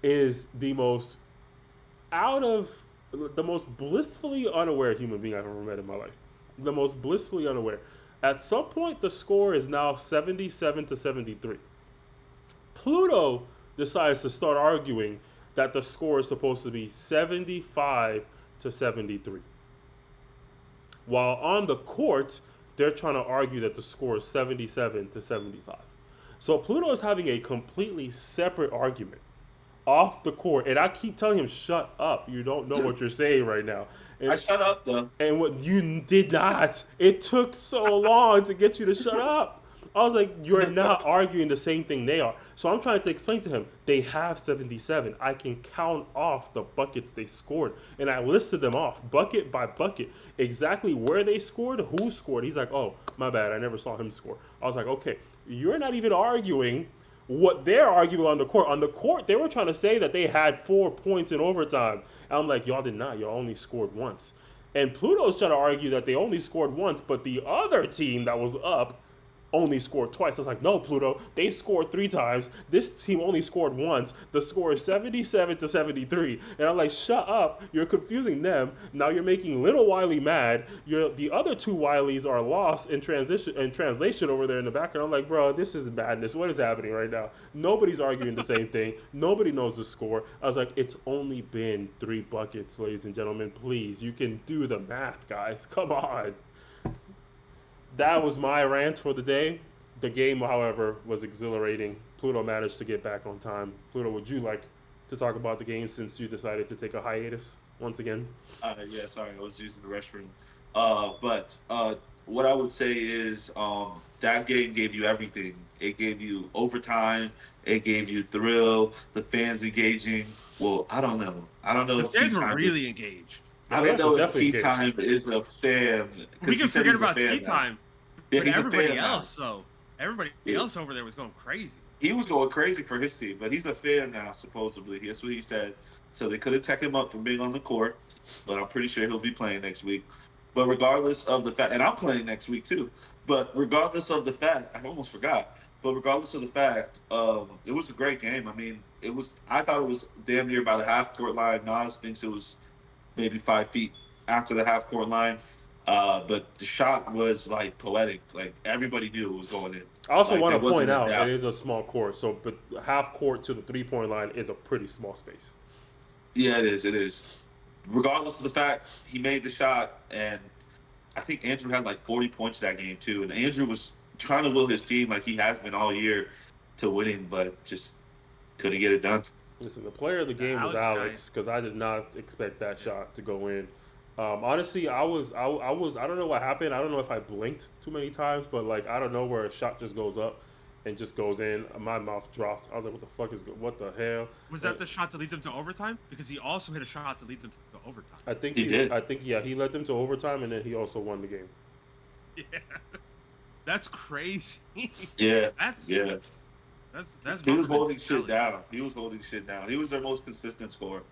[SPEAKER 1] is the most blissfully unaware human being I've ever met in my life. The most blissfully unaware. At some point, the score is now 77-73. Pluto decides to start arguing that the score is supposed to be 75-73. While on the court, they're trying to argue that the score is 77-75. So Pluto is having a completely separate argument off the court, and I keep telling him, "Shut up! You don't know what you're saying right now." And,
[SPEAKER 3] I shut up though.
[SPEAKER 1] And what you did not. It took so long to get you to shut up. I was like, "You're not arguing the same thing they are." So I'm trying to explain to him, they have 77. I can count off the buckets they scored, and I listed them off bucket by bucket, exactly where they scored, who scored. He's like, "Oh, my bad. I never saw him score." I was like, "Okay, you're not even arguing what they're arguing on the court." On the court, they were trying to say that they had 4 points in overtime. And I'm like, "Y'all did not. Y'all only scored once." And Pluto's trying to argue that they only scored once, but the other team that was up only scored twice. I was like, "No, Pluto, they scored 3 times. This team only scored once. The score is 77-73. And I'm like, "Shut up. You're confusing them. Now you're making little Wiley mad. The other 2 Wileys are lost in translation over there in the background." I'm like, "Bro, this is madness. What is happening right now?" Nobody's arguing the same thing. Nobody knows the score. I was like, "It's only been 3 buckets, ladies and gentlemen. Please, you can do the math, guys. Come on." That was my rant for the day. The game, however, was exhilarating. Pluto managed to get back on time. Pluto, would you like to talk about the game since you decided to take a hiatus once again?
[SPEAKER 3] Yeah, sorry, I was using the restroom. But what I would say is that game gave you everything. It gave you overtime. It gave you thrill. The fans engaging. Well, I don't know. I don't know
[SPEAKER 2] The
[SPEAKER 3] if
[SPEAKER 2] fans
[SPEAKER 3] Tea
[SPEAKER 2] were
[SPEAKER 3] Time
[SPEAKER 2] really
[SPEAKER 3] is.
[SPEAKER 2] engaged.
[SPEAKER 3] I don't know if Tea
[SPEAKER 1] Definitely
[SPEAKER 3] Time is a fan.
[SPEAKER 2] We can forget about
[SPEAKER 3] Tea
[SPEAKER 2] Tea Time,
[SPEAKER 3] Yeah,
[SPEAKER 2] but
[SPEAKER 3] he's a
[SPEAKER 2] everybody
[SPEAKER 3] fan now.
[SPEAKER 2] else, though, everybody
[SPEAKER 3] Yeah.
[SPEAKER 2] else over there was going crazy.
[SPEAKER 3] He was going crazy for his team, but he's a fan now, supposedly. That's what he said. So they could have taken him up for being on the court, but I'm pretty sure he'll be playing next week. But regardless of the fact, and I'm playing next week too, but regardless of the fact, I almost forgot, but regardless of the fact, it was a great game. I mean, I thought it was damn near by the half court line. Nas thinks it was maybe 5 feet after the half court line. But the shot was like poetic. Like everybody knew it was going in.
[SPEAKER 1] I also
[SPEAKER 3] Like,
[SPEAKER 1] want
[SPEAKER 3] there
[SPEAKER 1] to point
[SPEAKER 3] wasn't a
[SPEAKER 1] out
[SPEAKER 3] doubt.
[SPEAKER 1] it is a small court, but half court to the 3-point line is a pretty small space.
[SPEAKER 3] Yeah, it is. It is. Regardless of the fact he made the shot, and I think Andrew had like 40 points that game too. And Andrew was trying to will his team like he has been all year to winning, but just couldn't get it done.
[SPEAKER 1] Listen, the player of the game was Alex because I did not expect that shot to go in. Honestly, I don't know what happened. I don't know if I blinked too many times, but like out of nowhere, a shot just goes up and just goes in. My mouth dropped. I was like, "What the fuck is good? What the hell?"
[SPEAKER 2] Was that the shot to lead them to overtime? Because he also hit a shot to lead them to overtime.
[SPEAKER 1] I think
[SPEAKER 3] he did.
[SPEAKER 1] I think he led them to overtime, and then he also won the game.
[SPEAKER 2] Yeah, that's crazy.
[SPEAKER 3] Yeah,
[SPEAKER 2] That's
[SPEAKER 3] yeah.
[SPEAKER 2] That's.
[SPEAKER 3] He was holding shit down. He was holding shit down. He was their most consistent scorer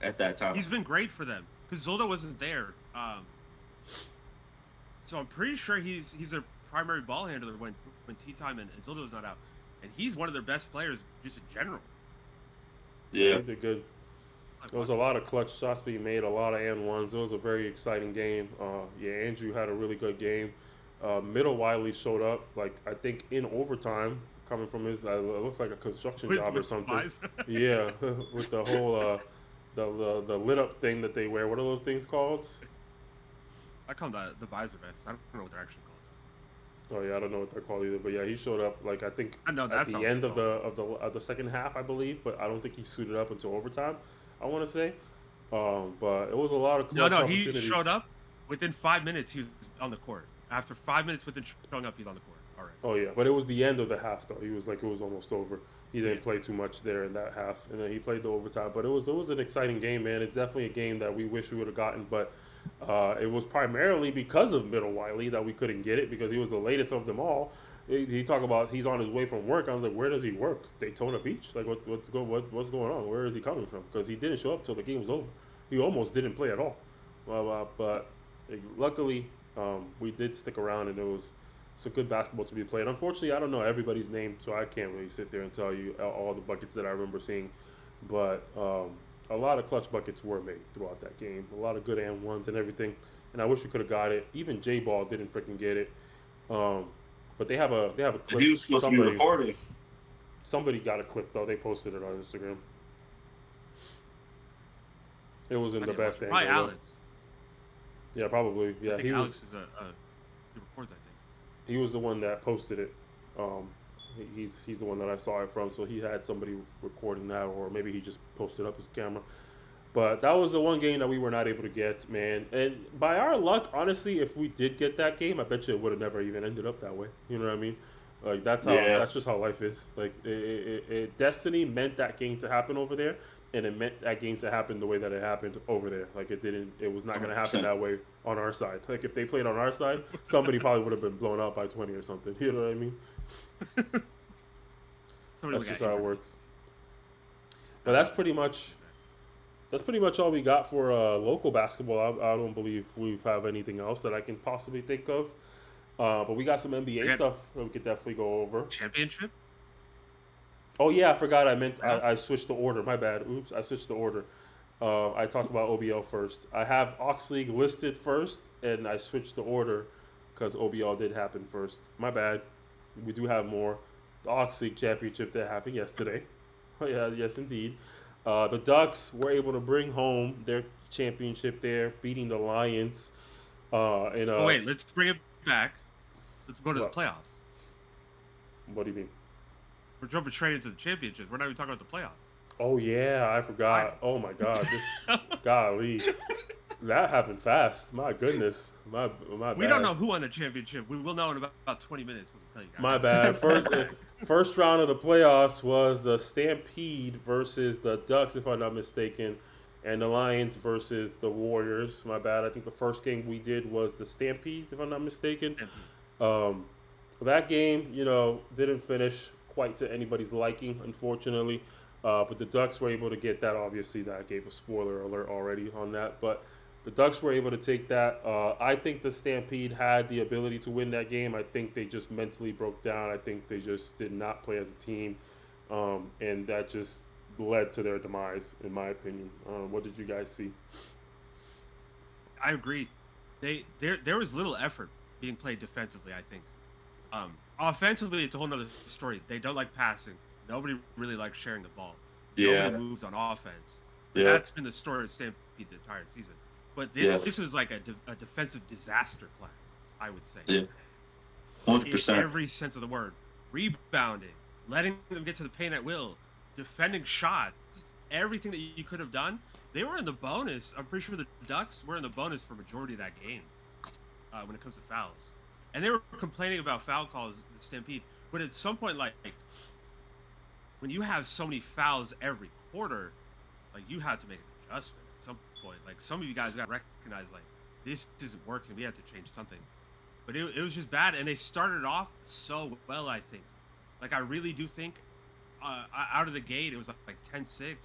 [SPEAKER 3] at that time.
[SPEAKER 2] He's been great for them because Zolda wasn't there. So I'm pretty sure he's their primary ball handler when Tea Time and Zolda was not out, and he's one of their best players just in general.
[SPEAKER 3] Yeah,
[SPEAKER 1] They did good. There was a lot of clutch shots being made, a lot of and ones. It was a very exciting game. Andrew had a really good game. Middle Wiley showed up, like I think in overtime, coming from his it looks like a construction job or something. Yeah, with the whole the lit up thing that they wear. What are those things called?
[SPEAKER 2] I call them the visor vests. I don't know what they're actually called.
[SPEAKER 1] Oh yeah, I don't know what they're called either. But yeah, he showed up like I think
[SPEAKER 2] I know
[SPEAKER 1] at
[SPEAKER 2] that's
[SPEAKER 1] the end of the second half, I believe. But I don't think he suited up until overtime. I want to say, but it was a lot of clutch opportunities.
[SPEAKER 2] He showed up within 5 minutes. He was on the court. After 5 minutes within showing up, he's on the court. All right.
[SPEAKER 1] Oh yeah, but it was the end of the half though. He was like it was almost over. He didn't play too much there in that half, and then he played the overtime. But it was an exciting game, man. It's definitely a game that we wish we would have gotten, but it was primarily because of Middle Wiley that we couldn't get it because he was the latest of them all. He talk about he's on his way from work. I was like, where does he work? Daytona Beach? Like what's going on? Where is he coming from? Because he didn't show up till the game was over. He almost didn't play at all. But luckily, we did stick around, and it was some good basketball to be played. Unfortunately, I don't know everybody's name, so I can't really sit there and tell you all the buckets that I remember seeing. But a lot of clutch buckets were made throughout that game. A lot of good and ones and everything. And I wish we could have got it. Even J Ball didn't freaking get it. But they have a
[SPEAKER 3] And
[SPEAKER 1] clip.
[SPEAKER 3] he was supposed to be recording.
[SPEAKER 1] Somebody got a clip though. They posted it on Instagram. It wasn't the best angle.
[SPEAKER 2] Probably Alex.
[SPEAKER 1] Yeah, probably. Yeah,
[SPEAKER 2] I think Alex is he records. I think
[SPEAKER 1] he was the one that posted it. He's the one that I saw it from. So he had somebody recording that, or maybe he just posted up his camera. But that was the one game that we were not able to get, man. And by our luck, honestly, if we did get that game, I bet you it would have never even ended up that way. You know what I mean? Like that's just how life is. Like destiny meant that game to happen over there, and it meant that game to happen the way that it happened over there. Like it was not going to happen that way on our side. Like if they played on our side, somebody probably would have been blown out by 20 or something. You know what I mean? That's just how it works. But that's pretty much all we got for local basketball. I don't believe we have anything else that I can possibly think of. But we got some NBA stuff that we could definitely go over.
[SPEAKER 2] Championship?
[SPEAKER 1] Oh, yeah, I forgot. I switched the order. My bad. Oops, I switched the order. I talked about OBL first. I have Oxleague listed first, and I switched the order because OBL did happen first. My bad. We do have more. The Oxleague championship that happened yesterday. Oh, yeah, yes, indeed. The Ducks were able to bring home their championship there, beating the Lions.
[SPEAKER 2] Wait, let's bring it back. Let's go to the playoffs.
[SPEAKER 1] What do you mean?
[SPEAKER 2] We're jumping straight into the championships. We're not even talking about the playoffs.
[SPEAKER 1] Oh, yeah, I forgot. Oh, my God. Golly. That happened fast. My goodness. My bad.
[SPEAKER 2] We don't know who won the championship. We will know in about 20 minutes. We'll tell you guys.
[SPEAKER 1] My bad. First round of the playoffs was the Stampede versus the Ducks, if I'm not mistaken, and the Lions versus the Warriors. My bad. I think the first game we did was the Stampede, if I'm not mistaken. That game, didn't finish quite to anybody's liking, unfortunately. But the Ducks were able to get that. Obviously, that gave a spoiler alert already on that. But the Ducks were able to take that. I think the Stampede had the ability to win that game. I think they just mentally broke down. I think they just did not play as a team. And that just led to their demise, in my opinion. What did you guys see?
[SPEAKER 2] I agree. There was little effort being played defensively, I think. Offensively, it's a whole nother story. They don't like passing. Nobody really likes sharing the ball. Nobody moves on offense. Yeah. That's been the story of Stampede the entire season. But this was like a defensive disaster class, I would say.
[SPEAKER 3] Yeah, 100%.
[SPEAKER 2] In every sense of the word. Rebounding, letting them get to the paint at will, defending shots, everything that you could have done. They were in the bonus. I'm pretty sure the Ducks were in the bonus for majority of that game when it comes to fouls. And they were complaining about foul calls, the Stampede. But at some point, like when you have so many fouls every quarter, like you have to make an adjustment at some point. Like some of you guys got to recognize, like, this isn't working. We have to change something. But it was just bad. And they started off so well, I think. Like, I really do think out of the gate, it was like 10-6.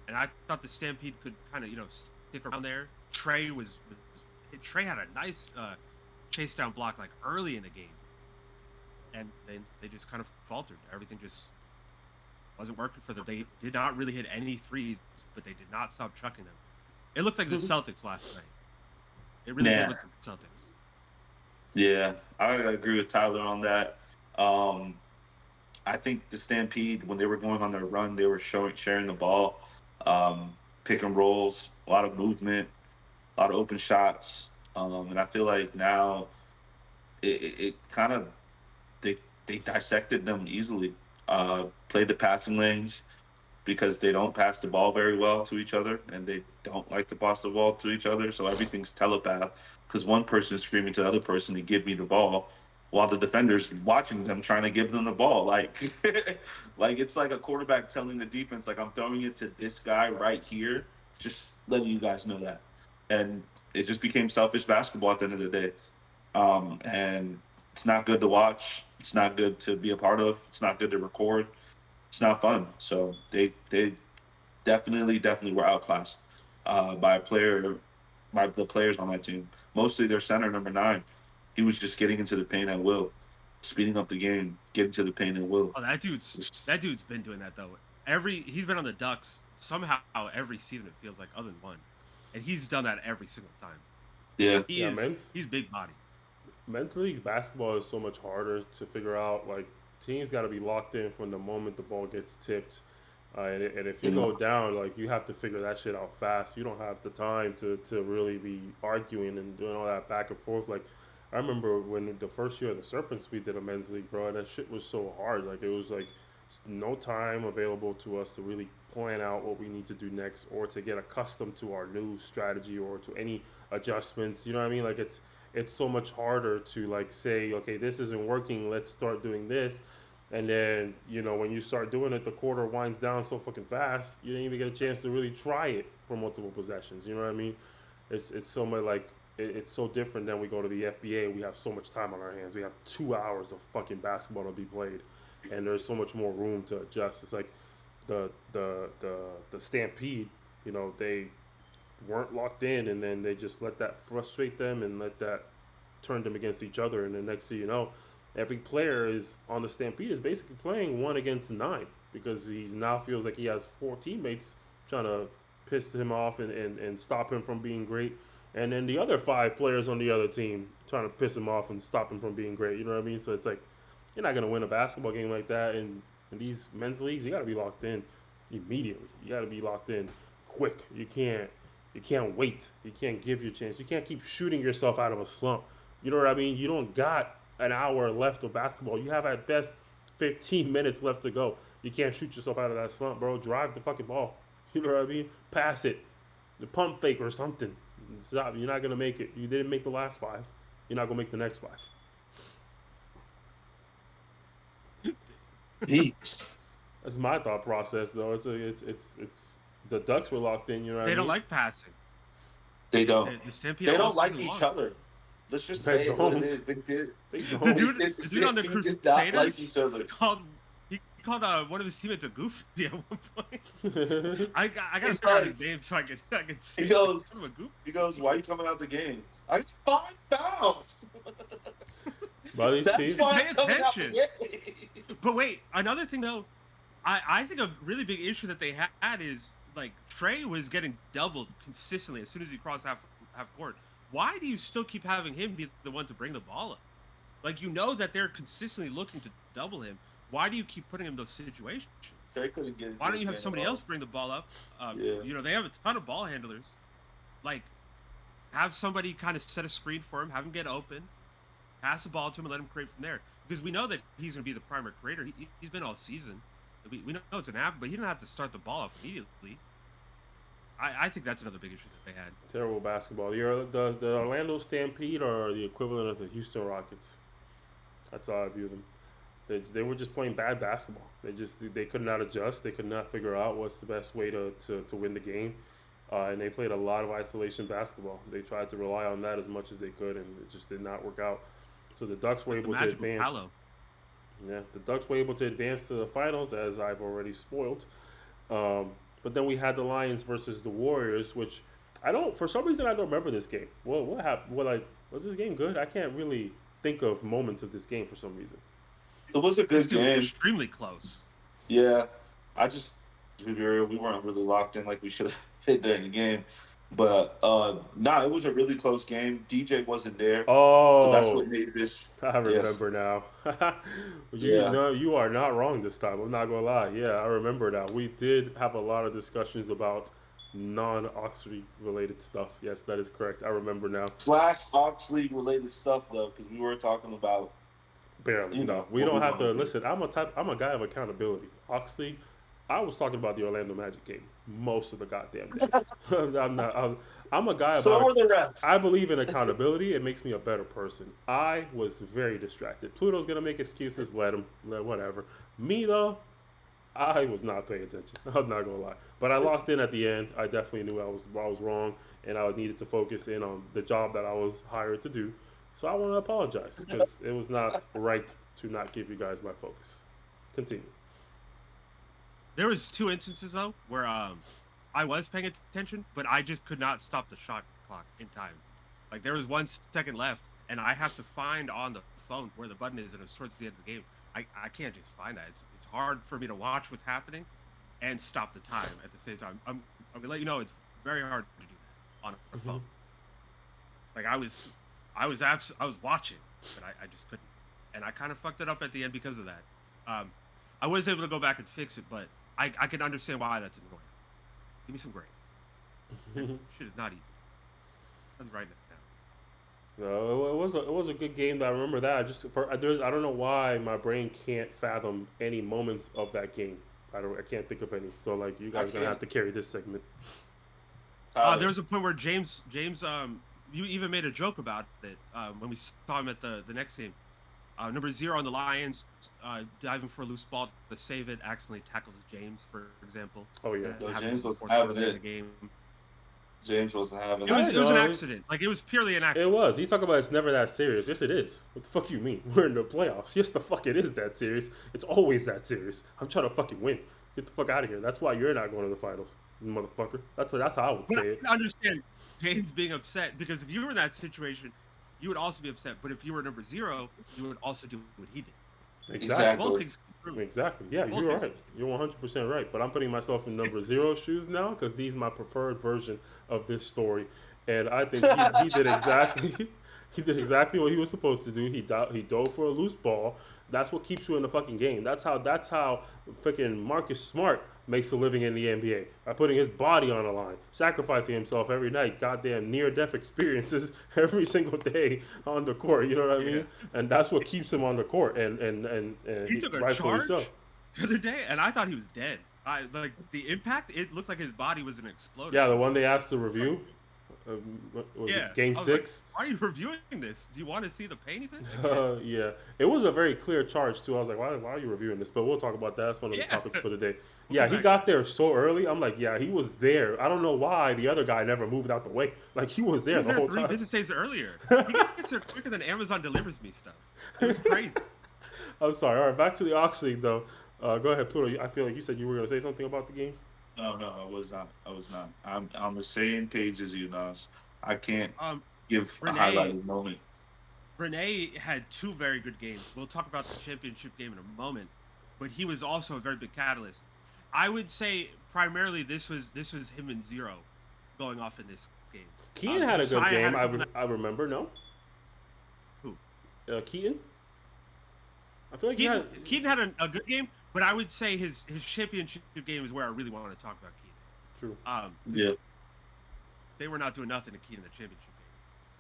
[SPEAKER 2] And I thought the Stampede could kind of, stick around there. Trey had a nice chase down block like early in the game, and then they just kind of faltered. Everything just wasn't working for them. They did not really hit any threes, but they did not stop chucking them. It looked like the Celtics last night. It really did look like the Celtics. Yeah,
[SPEAKER 3] I agree with Tyler on that. I think the Stampede, when they were going on their run, they were sharing the ball, pick and rolls, a lot of movement, a lot of open shots. And I feel like now it kind of they dissected them easily. Played the passing lanes because they don't pass the ball very well to each other, and they don't like to pass the ball to each other. So everything's telepath because one person is screaming to the other person to give me the ball, while the defender's watching them trying to give them the ball. Like, like it's like a quarterback telling the defense, like, I'm throwing it to this guy right here, just letting you guys know that. And it just became selfish basketball at the end of the day. And It's not good to watch. It's not good to be a part of. It's not good to record. It's not fun. So they definitely were outclassed by a player, by the players on that team. Mostly their center, number 9. He was just getting into the paint at will, speeding up the game, getting to the paint at will.
[SPEAKER 2] Oh, that dude's been doing that though. He's been on the Ducks somehow every season, it feels like, other than one, and he's done that every single time.
[SPEAKER 3] Yeah,
[SPEAKER 2] He's big body.
[SPEAKER 1] Men's league basketball is so much harder to figure out. Like, teams got to be locked in from the moment the ball gets tipped. And if you go down, like, you have to figure that shit out fast. You don't have the time to really be arguing and doing all that back and forth. Like, I remember when the first year of the Serpents, we did a men's league, bro. That shit was so hard. Like, it was like no time available to us to really plan out what we need to do next, or to get accustomed to our new strategy, or to any adjustments. You know what I mean? Like, it's so much harder to, like, say, okay, this isn't working, let's start doing this. And then, when you start doing it, the quarter winds down so fucking fast, you didn't even get a chance to really try it for multiple possessions. You know what I mean? It's so much like, it's so different than we go to the FBA. We have so much time on our hands. We have 2 hours of fucking basketball to be played, and there's so much more room to adjust. It's like the Stampede. They weren't locked in, and then they just let that frustrate them and let that turn them against each other. And the next thing you know, every player is on the Stampede is basically playing 1 against 9, because he now feels like he has 4 teammates trying to piss him off and stop him from being great. And then the other 5 players on the other team trying to piss him off and stop him from being great. You know what I mean? So it's like, you're not going to win a basketball game like that. And in these men's leagues, you got to be locked in immediately. You got to be locked in quick. You can't wait. You can't give your chance. You can't keep shooting yourself out of a slump. You know what I mean? You don't got an hour left of basketball. You have at best 15 minutes left to go. You can't shoot yourself out of that slump, bro. Drive the fucking ball. You know what I mean? Pass it. The pump fake or something. Stop. You're not going to make it. You didn't make the last 5. You're not going to make the next 5.
[SPEAKER 3] Jeez.
[SPEAKER 1] That's my thought process, though. It's the Ducks were locked in. You know what I mean?
[SPEAKER 2] They don't like passing.
[SPEAKER 3] They don't.
[SPEAKER 2] The Stampede
[SPEAKER 3] They don't
[SPEAKER 2] all
[SPEAKER 3] like
[SPEAKER 2] season
[SPEAKER 3] each
[SPEAKER 2] long.
[SPEAKER 3] other. Let's just
[SPEAKER 1] They
[SPEAKER 3] say what
[SPEAKER 1] don't.
[SPEAKER 3] it is. They
[SPEAKER 1] They
[SPEAKER 2] The
[SPEAKER 1] don't.
[SPEAKER 2] dude on the
[SPEAKER 3] They did not like
[SPEAKER 2] Crusaders
[SPEAKER 3] each other.
[SPEAKER 2] called one of his teammates a goofy at one point. I gotta
[SPEAKER 3] He's
[SPEAKER 2] figure out
[SPEAKER 3] like-
[SPEAKER 2] his name so I can see.
[SPEAKER 3] He goes-
[SPEAKER 2] Son of a goofy.
[SPEAKER 3] He goes, "Why are you coming out the game?" I said, 5 fouls.
[SPEAKER 1] By these
[SPEAKER 3] That's
[SPEAKER 1] teams,
[SPEAKER 3] why
[SPEAKER 2] Pay
[SPEAKER 3] I'm coming out the
[SPEAKER 2] attention.
[SPEAKER 3] game.
[SPEAKER 2] But wait, another thing though, I think a really big issue that they had is, like, Trey was getting doubled consistently as soon as he crossed half court. Why do you still keep having him be the one to bring the ball up? Like, that they're consistently looking to double him. Why do you keep putting him in those situations?
[SPEAKER 3] Trey couldn't get into
[SPEAKER 2] Why don't
[SPEAKER 3] his
[SPEAKER 2] you have
[SPEAKER 3] game
[SPEAKER 2] somebody
[SPEAKER 3] at all.
[SPEAKER 2] else bring the ball up?
[SPEAKER 3] Yeah.
[SPEAKER 2] They have a ton of ball handlers. Like, have somebody kind of set a screen for him, have him get open, pass the ball to him, and let him create from there. Because we know that he's going to be the primary creator. He's been all season. We know it's going to happen, but he didn't have to start the ball off immediately. I think that's another big issue that they had.
[SPEAKER 1] terrible basketball. The Orlando Stampede are the equivalent of the Houston Rockets. That's how I view them. They were just playing bad basketball. They could not adjust. They could not figure out what's the best way to win the game. And they played a lot of isolation basketball. They tried to rely on that as much as they could, and it just did not work out. So the Ducks were able to advance.
[SPEAKER 2] Palo.
[SPEAKER 1] Yeah, the Ducks were able to advance to the finals, as I've already spoiled. But then we had the Lions versus the Warriors, which for some reason I don't remember this game. Well, what happened? Was this game good? I can't really think of moments of this game for some reason.
[SPEAKER 3] It was a
[SPEAKER 2] This
[SPEAKER 3] good
[SPEAKER 2] game was
[SPEAKER 3] game.
[SPEAKER 2] extremely close.
[SPEAKER 3] Yeah, we weren't really locked in like we should have hit during the game. But it was a really close game. DJ wasn't there. So that's
[SPEAKER 1] Oh,
[SPEAKER 3] what made this.
[SPEAKER 1] I remember now.
[SPEAKER 3] Yeah.
[SPEAKER 1] You are not wrong this time. I'm not gonna lie. Yeah, I remember now. We did have a lot of discussions about non-Oxleague related stuff. Yes, that is correct. I remember now.
[SPEAKER 3] / Oxleague related stuff though, because we were talking about.
[SPEAKER 1] Barely.
[SPEAKER 3] You
[SPEAKER 1] No,
[SPEAKER 3] know,
[SPEAKER 1] we
[SPEAKER 3] what
[SPEAKER 1] don't
[SPEAKER 3] we
[SPEAKER 1] have to
[SPEAKER 3] wanna do.
[SPEAKER 1] listen. I'm a guy of accountability. Oxleague. I was talking about the Orlando Magic game most of the goddamn day. I'm a guy
[SPEAKER 3] So
[SPEAKER 1] about.
[SPEAKER 3] were the refs.
[SPEAKER 1] I believe in accountability. It makes me a better person. I was very distracted. Pluto's gonna make excuses. Let him. Whatever. Me though, I was not paying attention. I'm not gonna lie. But I locked in at the end. I definitely knew I was wrong, and I needed to focus in on the job that I was hired to do. So I want to apologize because it was not right to not give you guys my focus. Continue.
[SPEAKER 2] There was 2 instances though where I was paying attention, but I just could not stop the shot clock in time. Like there was 1 second left, and I have to find on the phone where the button is, and it's towards the end of the game. I can't just find that. It's hard for me to watch what's happening and stop the time at the same time. I'm gonna let you know it's very hard to do that on a phone. Like I was watching, but I just couldn't, and I kind of fucked it up at the end because of that. I was able to go back and fix it, but I can understand why that's annoying. Give me some grace. Shit is not easy. I'm right now.
[SPEAKER 1] No, it was a good game. I remember that. I don't know why my brain can't fathom any moments of that game. I can't think of any. So like you guys are gonna have to carry this segment.
[SPEAKER 2] There was a point where James you even made a joke about it when we saw him at the next game. Number 0 on the Lions, diving for a loose ball to save it, accidentally tackles James, for example.
[SPEAKER 1] Oh yeah,
[SPEAKER 3] James was having it. James wasn't having it.
[SPEAKER 2] It was an accident. Like it was purely an accident.
[SPEAKER 1] It was. He's talking about it's never that serious. Yes, it is. What the fuck you mean? We're in the playoffs. Yes, the fuck it is that serious. It's always that serious. I'm trying to fucking win. Get the fuck out of here. That's why you're not going to the finals, motherfucker. That's how I would say it.
[SPEAKER 2] I understand James being upset because if you were in that situation, you would also be upset. But if you were number 0, you would also do what he did.
[SPEAKER 1] Exactly.
[SPEAKER 2] Both things
[SPEAKER 1] exactly. Yeah, you're right. You're 100% right. But I'm putting myself in number 0's shoes now because he's my preferred version of this story, and I think he did exactly. He did exactly what he was supposed to do. He dove for a loose ball. That's what keeps you in the fucking game. That's how freaking Marcus Smart makes a living in the NBA by putting his body on the line, sacrificing himself every night, goddamn near-death experiences every single day on the court. You know what I mean? And that's what keeps him on the court. And
[SPEAKER 2] he took a charge the other day, and I thought he was dead. Like the impact, it looked like his body was an explosion.
[SPEAKER 1] Yeah, the one they asked to review. Was it Game 6?
[SPEAKER 2] Like, why are you reviewing this? Do you want to see the pain he's in?
[SPEAKER 1] Yeah. It was a very clear charge, too. I was like, why are you reviewing this? But we'll talk about that. That's one of the topics for the day. Yeah, he got there so early. I'm like, yeah, he was there. I don't know why the other guy never moved out the way. Like, he was there the whole time.
[SPEAKER 2] 3 business days earlier. He gets there quicker than Amazon delivers me stuff. It was crazy.
[SPEAKER 1] I'm sorry. All right, back to the Oxleague, though. Go ahead, Pluto. I feel like you said you were going to say something about the game.
[SPEAKER 3] No, I was not. I'm on the same page as you, Nas. I can't give a highlighted moment.
[SPEAKER 2] Renee had 2 very good games. We'll talk about the championship game in a moment, but he was also a very big catalyst. I would say primarily this was him and 0 going off in this game.
[SPEAKER 1] Keaton had a good game. I remember. No.
[SPEAKER 2] Who?
[SPEAKER 1] Keaton. I feel like
[SPEAKER 2] Keaton had a good game, but I would say his championship game is where I really want to talk about Keaton.
[SPEAKER 1] True.
[SPEAKER 3] Yeah.
[SPEAKER 2] They were not doing nothing to Keaton in the championship game.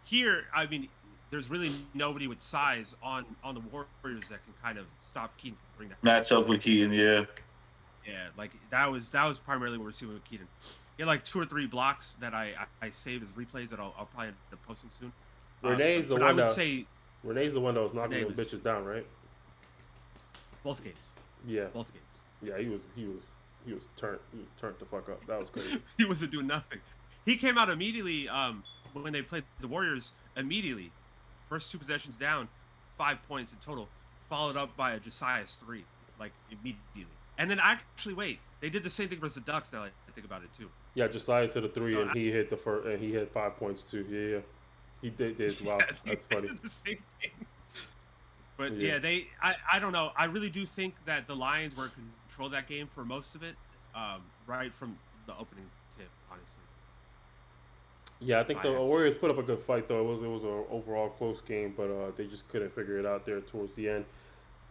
[SPEAKER 2] Here, I mean, there's really nobody with size on the Warriors that can kind of stop Keaton from bringing that.
[SPEAKER 3] Match up with Keaton, yeah.
[SPEAKER 2] Yeah, like that was primarily what we're seeing with Keaton. He had like 2 or 3 blocks that I save as replays that I'll probably end up posting soon.
[SPEAKER 1] Renee's the one that was knocking them bitches down, right?
[SPEAKER 2] Both games.
[SPEAKER 1] Yeah.
[SPEAKER 2] Both games.
[SPEAKER 1] Yeah, he was turned the fuck up. That was crazy.
[SPEAKER 2] He wasn't doing nothing. He came out immediately when they played the Warriors. Immediately, first 2 possessions down, 5 points in total, followed up by a Josiah's 3, like immediately. And then they did the same thing versus the Ducks. Now I think about it too.
[SPEAKER 1] Yeah, Josiah hit a 3 and he hit the first, and he hit 5 points too. Yeah, he did. Wow, that's funny.
[SPEAKER 2] Did the same thing. But yeah, I don't know. I really do think that the Lions were in control of that game for most of it, right from the opening tip, honestly.
[SPEAKER 1] Yeah, I think the Warriors put up a good fight though. It was an overall close game, but they just couldn't figure it out there towards the end.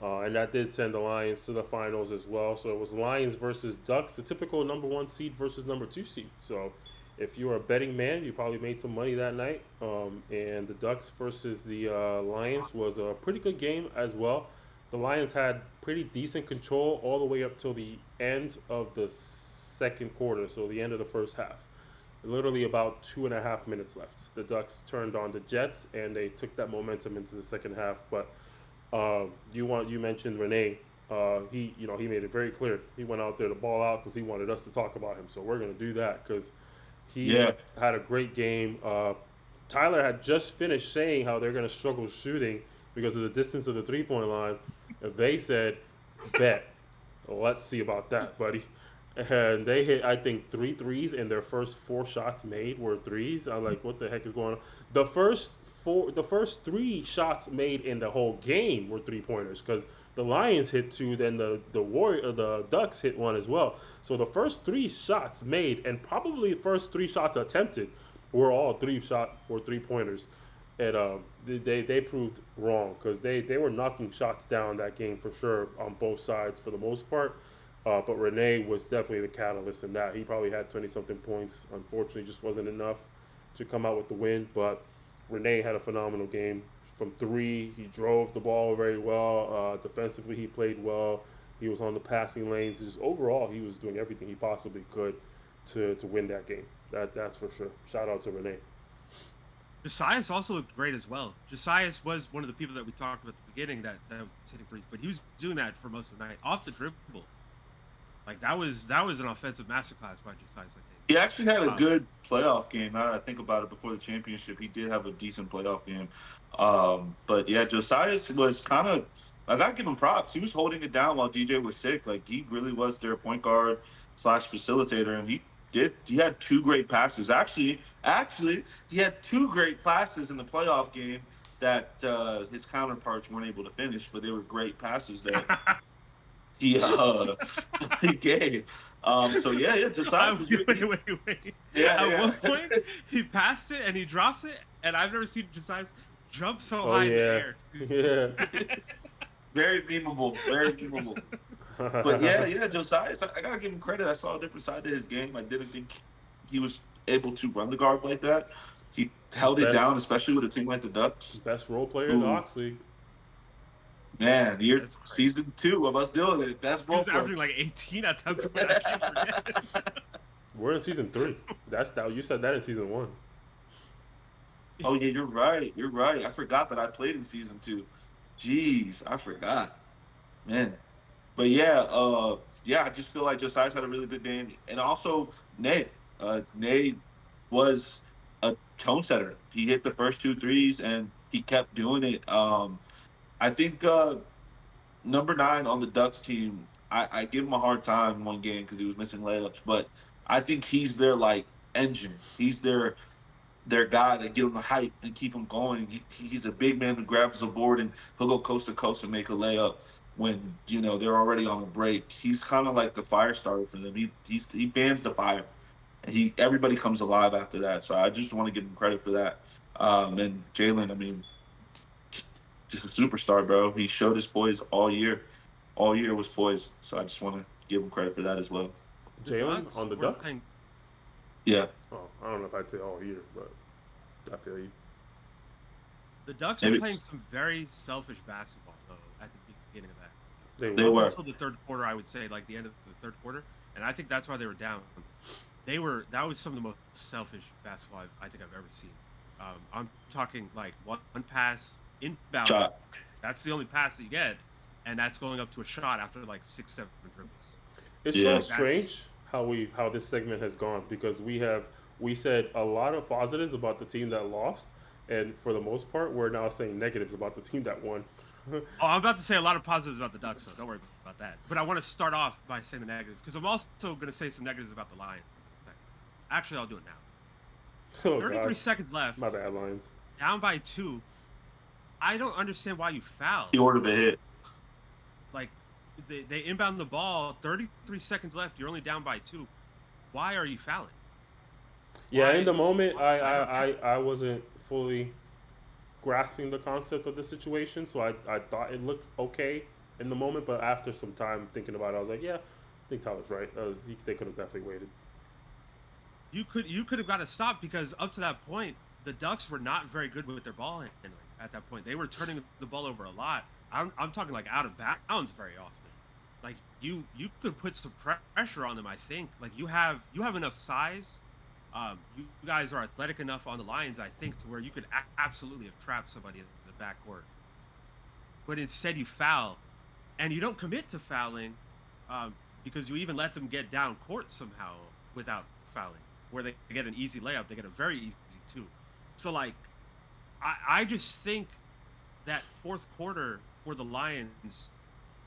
[SPEAKER 1] And that did send the Lions to the finals as well. So it was Lions versus Ducks, the typical number 1 seed versus number 2 seed. So if you were a betting man, you probably made some money that night. And the Ducks versus the Lions was a pretty good game as well. The Lions had pretty decent control all the way up till the end of the second quarter, so the end of the first half. Literally about 2.5 minutes left. The Ducks turned on the Jets, and they took that momentum into the second half. But you mentioned Renee. He made it very clear. He went out there to ball out because he wanted us to talk about him. So we're gonna do that because he had a great game. Tyler had just finished saying how they're going to struggle shooting because of the distance of the 3 point line. And they said, bet. Let's see about that, buddy. And they hit, I think, three threes, and their first 4 shots made were threes. I'm like, what the heck is going on? The first 3 shots made in the whole game were 3 pointers because the Lions hit 2, then the Ducks hit 1 as well. So the first 3 shots made, and probably the first 3 shots attempted, were all 3 shot for 3 pointers. And they proved wrong because they were knocking shots down that game for sure on both sides for the most part. But Rene was definitely the catalyst in that. He probably had 20 something points. Unfortunately, just wasn't enough to come out with the win. But Rene had a phenomenal game from 3. He drove the ball very well. Defensively, he played well. He was on the passing lanes. Just overall, he was doing everything he possibly could to win that game. That's for sure. Shout out to Rene.
[SPEAKER 2] Josias also looked great as well. Josias was one of the people that we talked about at the beginning that was hitting threes, but he was doing that for most of the night off the dribble. Like that was an offensive masterclass by Josias. I think
[SPEAKER 3] He actually had a good playoff game. Now that I think about it, before the championship, he did have a decent playoff game. But yeah, Josias was kind of. I gotta give him props. He was holding it down while DJ was sick. Like he really was their point guard / facilitator, and he had 2 great passes. Actually, he had 2 great passes in the playoff game that his counterparts weren't able to finish, but they were great passes that he he gave. So yeah, Josias was
[SPEAKER 2] wait. At one point, he passed it and he drops it, and I've never seen Josias jump so high in the air.
[SPEAKER 1] Yeah.
[SPEAKER 3] Very memeable, very memeable. But yeah, Josias, I gotta give him credit. I saw a different side to his game. I didn't think he was able to run the guard like that. He held it down, especially with a team like the Ducks.
[SPEAKER 1] Best role player in the Oxleague.
[SPEAKER 3] Man, season 2 of us doing it. Best role player.
[SPEAKER 2] He was averaging like 18 at that point. I can't forget.
[SPEAKER 1] We're in season 3. You said that in season 1.
[SPEAKER 3] Oh yeah, you're right. I forgot that I played in season 2. Jeez, I forgot. Man. But yeah, I just feel like Josias had a really good game. And also Nate. Nate was a tone setter. He hit the first 2 threes and he kept doing it. I think number 9 on the Ducks team, I give him a hard time one game because he was missing layups, but I think he's their like engine. He's their guy that give him the hype and keep him going. He's a big man who grabs the board and he'll go coast to coast and make a layup when they're already on a break. He's kind of like the fire starter for them. He fans the fire, and everybody comes alive after that. So I just want to give him credit for that. And Jalen, I mean, just a superstar, bro. He showed his poise all year. All year was poised. So I just want to give him credit for that as well.
[SPEAKER 1] Jalen on the Ducks?
[SPEAKER 3] Yeah.
[SPEAKER 1] Oh, I don't know if I'd say all year, but I feel you.
[SPEAKER 2] The Ducks were playing some very selfish basketball, though, at the beginning of that.
[SPEAKER 3] They were.
[SPEAKER 2] Until the third quarter, I would say, like the end of the third quarter. And I think that's why they were down. That was some of the most selfish basketball I think I've ever seen. I'm talking like one pass inbound.
[SPEAKER 3] Shot.
[SPEAKER 2] That's the only pass that you get. And that's going up to a shot after like 6-7 dribbles.
[SPEAKER 1] It's so strange how this segment has gone because we said a lot of positives about the team that lost, and for the most part, we're now saying negatives about the team that won.
[SPEAKER 2] I'm about to say a lot of positives about the Ducks, so don't worry about that. But I want to start off by saying the negatives because I'm also going to say some negatives about the Lions. Actually, I'll do it now. 33 seconds left.
[SPEAKER 1] My bad, Lions.
[SPEAKER 2] Down by 2. I don't understand why you fouled.
[SPEAKER 3] He ordered a hit.
[SPEAKER 2] Like, they inbound the ball. 33 seconds left. You're only down by 2. Why are you fouling?
[SPEAKER 1] Yeah, in the moment, I wasn't fully grasping the concept of the situation, so I thought it looked okay in the moment, but after some time thinking about it, I was like, yeah, I think Tyler's right. They could have definitely waited.
[SPEAKER 2] You could have got a stop because up to that point, the Ducks were not very good with their ball handling at that point. They were turning the ball over a lot. I'm talking like out of bounds very often. Like you could put some pressure on them. I think like you have enough size. You guys are athletic enough on the Lions, I think, to where you could absolutely have trapped somebody in the backcourt. But instead, you foul, and you don't commit to fouling because you even let them get down court somehow without fouling, where they get an easy layup. They get a very easy 2. So like, I just think that fourth quarter for the Lions,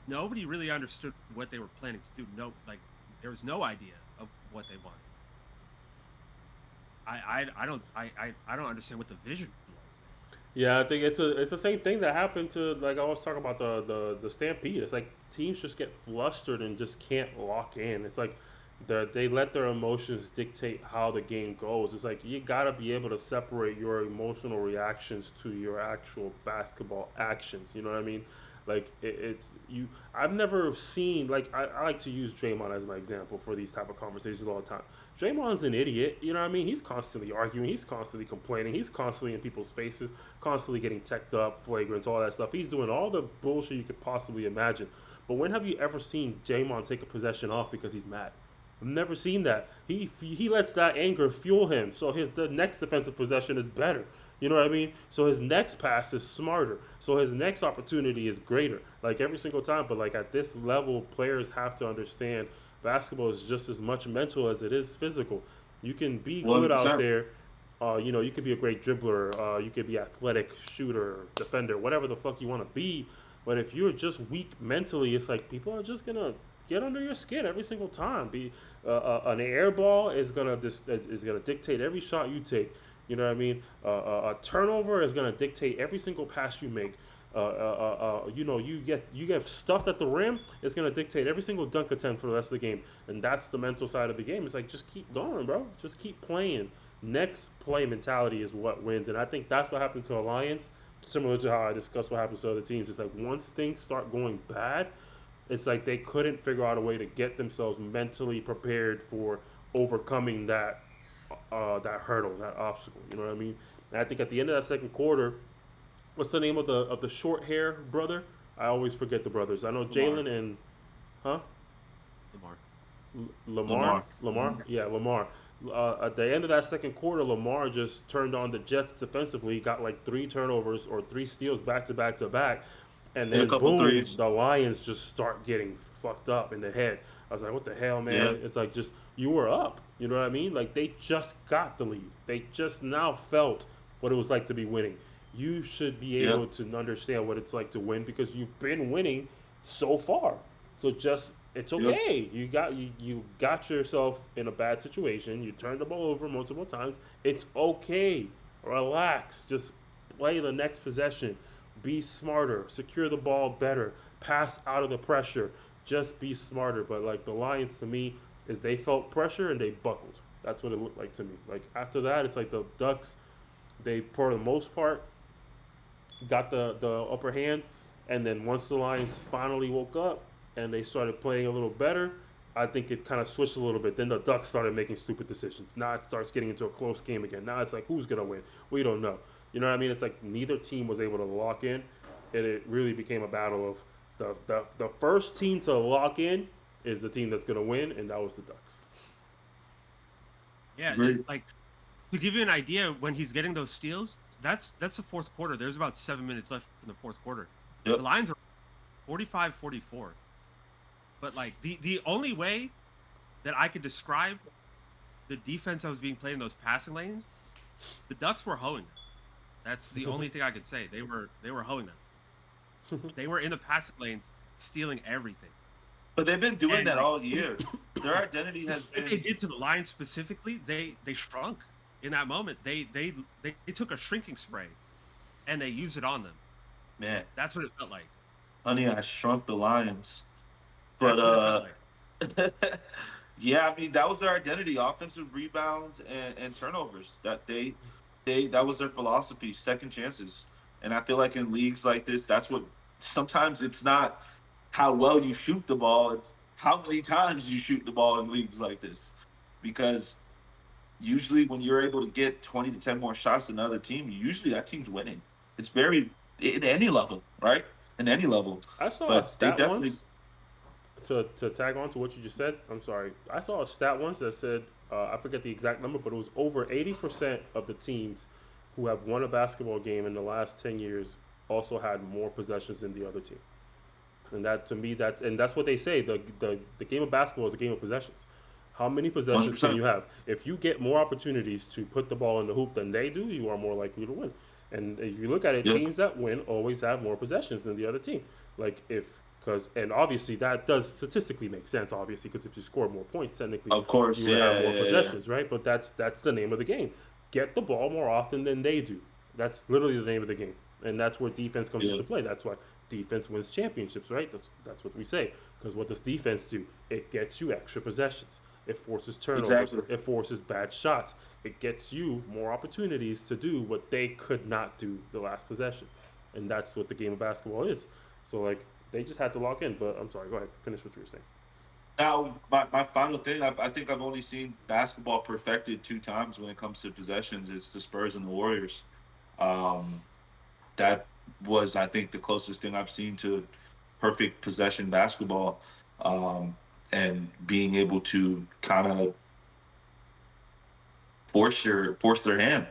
[SPEAKER 2] nobody really understood what they were planning to do. No, like there was no idea of what they wanted. I don't understand what the vision was.
[SPEAKER 1] Yeah, I think it's the same thing that happened to, like I was talking about the Stampede. It's like teams just get flustered and just can't lock in. It's like they let their emotions dictate how the game goes. It's like you gotta be able to separate your emotional reactions to your actual basketball actions. You know what I mean? Like it's you. I've never seen, like I like to use Draymond as my example for these type of conversations all the time. Draymond's an idiot. You know what I mean? He's constantly arguing. He's constantly complaining. He's constantly in people's faces. Constantly getting teched up, flagrants, all that stuff. He's doing all the bullshit you could possibly imagine. But when have you ever seen Draymond take a possession off because he's mad? I've never seen that. He lets that anger fuel him. So the next defensive possession is better. You know what I mean? So his next pass is smarter. So his next opportunity is greater. Like every single time. But like at this level, players have to understand basketball is just as much mental as it is physical. You can be good out
[SPEAKER 3] 100%.
[SPEAKER 1] there. You could be a great dribbler. You could be athletic, shooter, defender, whatever the fuck you want to be. But if you're just weak mentally, it's like people are just gonna get under your skin every single time. Be an air ball is gonna dictate every shot you take. You know what I mean? A turnover is gonna dictate every single pass you make. You get stuffed at the rim. It's gonna dictate every single dunk attempt for the rest of the game, and that's the mental side of the game. It's like just keep going, bro. Just keep playing. Next play mentality is what wins, and I think that's what happened to Alliance. Similar to how I discussed what happens to other teams. It's like once things start going bad, it's like they couldn't figure out a way to get themselves mentally prepared for overcoming that hurdle, that obstacle. You know what I mean? And I think at the end of that second quarter, what's the name of the short hair brother? I always forget the brothers. I know
[SPEAKER 2] Lamar.
[SPEAKER 1] Jalen and huh
[SPEAKER 2] Lamar.
[SPEAKER 1] Lamar.
[SPEAKER 3] Lamar.
[SPEAKER 1] Lamar, yeah, Lamar. At the end of that second quarter, Lamar just turned on the Jets defensively, got like three turnovers or three steals back to back to back, and
[SPEAKER 3] Hit a
[SPEAKER 1] then
[SPEAKER 3] couple
[SPEAKER 1] boom,
[SPEAKER 3] threes.
[SPEAKER 1] the Lions just start getting fucked up in the head. I was like, what the hell,
[SPEAKER 3] Yeah.
[SPEAKER 1] man? It's like just you were up. You know what I mean? Like they just got the lead. They just now felt what it was like to be winning. You should be
[SPEAKER 3] Yeah.
[SPEAKER 1] able to understand what it's like to win because you've been winning so far. So just it's
[SPEAKER 3] Yep.
[SPEAKER 1] okay. You got yourself in a bad situation. You turned the ball over multiple times. It's okay. Relax. Just play the next possession. Be smarter. Secure the ball better. Pass out of the pressure. Just be smarter. But like the Lions to me is they felt pressure and they buckled. That's what it looked like to me. Like after that, it's like the Ducks. They for the most part got the upper hand, and then once the Lions finally woke up and they started playing a little better, I think it kind of switched a little bit. Then the Ducks started making stupid decisions. Now it starts getting into a close game again. Now it's like who's gonna win? We don't know. You know what I mean? It's like neither team was able to lock in, and it really became a battle of the first team to lock in is the team that's gonna win, and that was the Ducks.
[SPEAKER 2] Yeah,
[SPEAKER 3] Great.
[SPEAKER 2] like to give you an idea, when he's getting those steals, that's the fourth quarter. There's about 7 minutes left in the fourth quarter. The
[SPEAKER 3] Yep.
[SPEAKER 2] Lions are 45-44. But like the only way that I could describe the defense that was being played in those passing lanes, the Ducks were hoeing them. That's the only thing I could say. They were hoeing them. They were in the passing lanes stealing everything.
[SPEAKER 3] But they've been doing
[SPEAKER 2] And
[SPEAKER 3] that
[SPEAKER 2] like
[SPEAKER 3] all year. Their identity has
[SPEAKER 2] what they
[SPEAKER 3] been.
[SPEAKER 2] did to the Lions specifically, they shrunk in that moment. They took a shrinking spray and they used it on them.
[SPEAKER 3] Man,
[SPEAKER 2] That's what it felt like.
[SPEAKER 3] honey, I shrunk the Lions. But
[SPEAKER 2] That's what it felt like.
[SPEAKER 3] yeah, I mean that was their identity: offensive rebounds and turnovers. They that was their philosophy: second chances. And I feel like in leagues like this, that's what sometimes it's not how well you shoot the ball; it's how many times you shoot the ball in leagues like this. Because usually, when you're able to get 20 to 10 more shots than another team, usually that team's winning. It's very in any level, right? In any level,
[SPEAKER 1] I saw a
[SPEAKER 3] but they
[SPEAKER 1] stat
[SPEAKER 3] definitely.
[SPEAKER 1] once to tag on to what you just said. I'm sorry. I saw a stat once that said I forget the exact number, but it was over 80% of the teams who have won a basketball game in the last 10 years also had more possessions than the other team. And that to me that's what they say the game of basketball is a game of possessions. How many possessions can
[SPEAKER 3] 100%.
[SPEAKER 1] you have? If you get more opportunities to put the ball in the hoop than they do, you are more likely to win. And if you look at it,
[SPEAKER 3] Yeah.
[SPEAKER 1] teams that win always have more possessions than the other team. Like and obviously that does statistically make sense, obviously, because if you score more points, technically
[SPEAKER 3] Of course.
[SPEAKER 1] you would
[SPEAKER 3] Yeah.
[SPEAKER 1] have more
[SPEAKER 3] Yeah. Yeah.
[SPEAKER 1] possessions, right? But that's the name of the game. Get the ball more often than they do. That's literally the name of the game, and that's where defense comes
[SPEAKER 3] Yeah.
[SPEAKER 1] into play. That's why defense wins championships, right? That's what we say. Because what does defense do? It gets you extra possessions. It forces turnovers.
[SPEAKER 3] Exactly.
[SPEAKER 1] It forces bad shots. It gets you more opportunities to do what they could not do the last possession, and that's what the game of basketball is. So like they just had to lock in. But I'm sorry. Go ahead. Finish what you were saying.
[SPEAKER 3] Now, my final thing, I think I've only seen basketball perfected 2 times when it comes to possessions. It's the Spurs and the Warriors. Um, that was, I think, the closest thing I've seen to perfect possession basketball, and being able to kind of force their hand.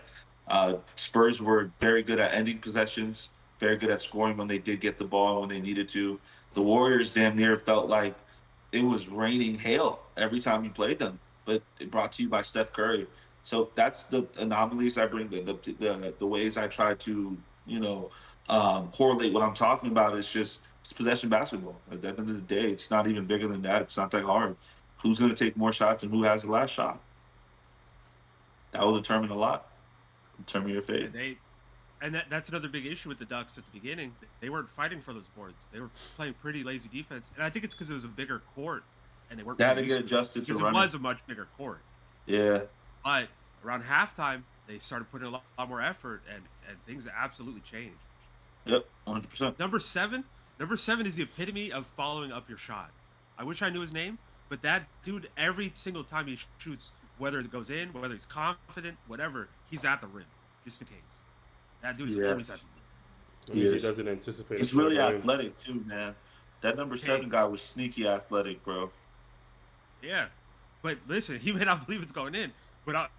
[SPEAKER 3] Spurs were very good at ending possessions, very good at scoring when they did get the ball when they needed to. The Warriors damn near felt like it was raining hail every time you played them, but it brought to you by Steph Curry. So that's the anomalies I bring, the ways I try to correlate what I'm talking about. Is just it's possession basketball. At the end of the day, it's not even bigger than that. It's not that hard. Who's going to take more shots and who has the last shot? That will determine a lot. Determine your fate.
[SPEAKER 2] That's another big issue with the Ducks at the beginning. They weren't fighting for those boards. They were playing pretty lazy defense, and I think it's because it was a bigger court, and they weren't.
[SPEAKER 3] They had to get adjusted to
[SPEAKER 2] because
[SPEAKER 3] running.
[SPEAKER 2] it was a much bigger court.
[SPEAKER 3] Yeah.
[SPEAKER 2] But around halftime, they started putting a lot more effort, and things absolutely changed.
[SPEAKER 3] Yep, 100%.
[SPEAKER 2] Number seven is the epitome of following up your shot. I wish I knew his name, but that dude, every single time he shoots, whether it goes in, whether he's confident, whatever, he's at the rim, just in case. That dude is always at the rim.
[SPEAKER 1] He doesn't anticipate.
[SPEAKER 3] He's really athletic too, man. That number 7 guy was sneaky athletic, bro.
[SPEAKER 2] Yeah, but listen, he may not believe it's going in, but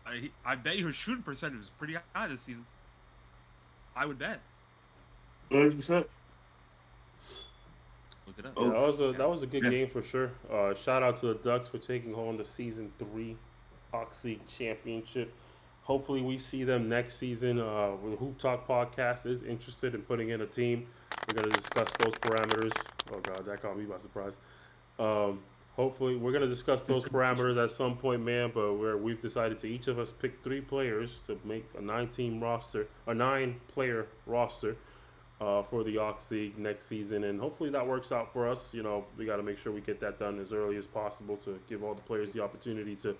[SPEAKER 2] I bet you his shooting percentage is pretty high this season. I would bet.
[SPEAKER 3] 100%.
[SPEAKER 2] Look it up.
[SPEAKER 1] Yeah, that was a good game for sure. Shout out to the Ducks for taking home the season 3 Oxleague championship. Hopefully we see them next season. The Hooptalk podcast is interested in putting in a team. We're going to discuss those parameters. Oh, God, that caught me by surprise. Hopefully we're going to discuss those parameters at some point, man, but we've decided to each of us pick 3 players to make a 9-player roster for the Oxleague next season, and hopefully that works out for us. You know, we got to make sure we get that done as early as possible to give all the players the opportunity to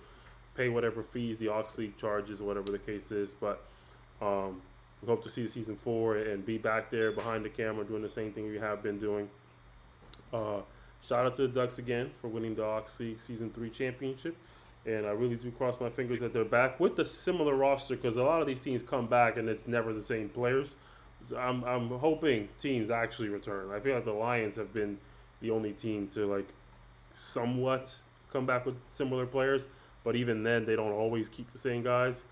[SPEAKER 1] pay whatever fees the Oxleague charges or whatever the case is. But we hope to see the season 4 and be back there behind the camera doing the same thing we have been doing. Shout out to the Ducks again for winning the Oxleague season 3 championship. And I really do cross my fingers that they're back with a similar roster, because a lot of these teams come back and it's never the same players. So I'm hoping teams actually return. I feel like the Lions have been the only team to like somewhat come back with similar players, but even then they don't always keep the same guys.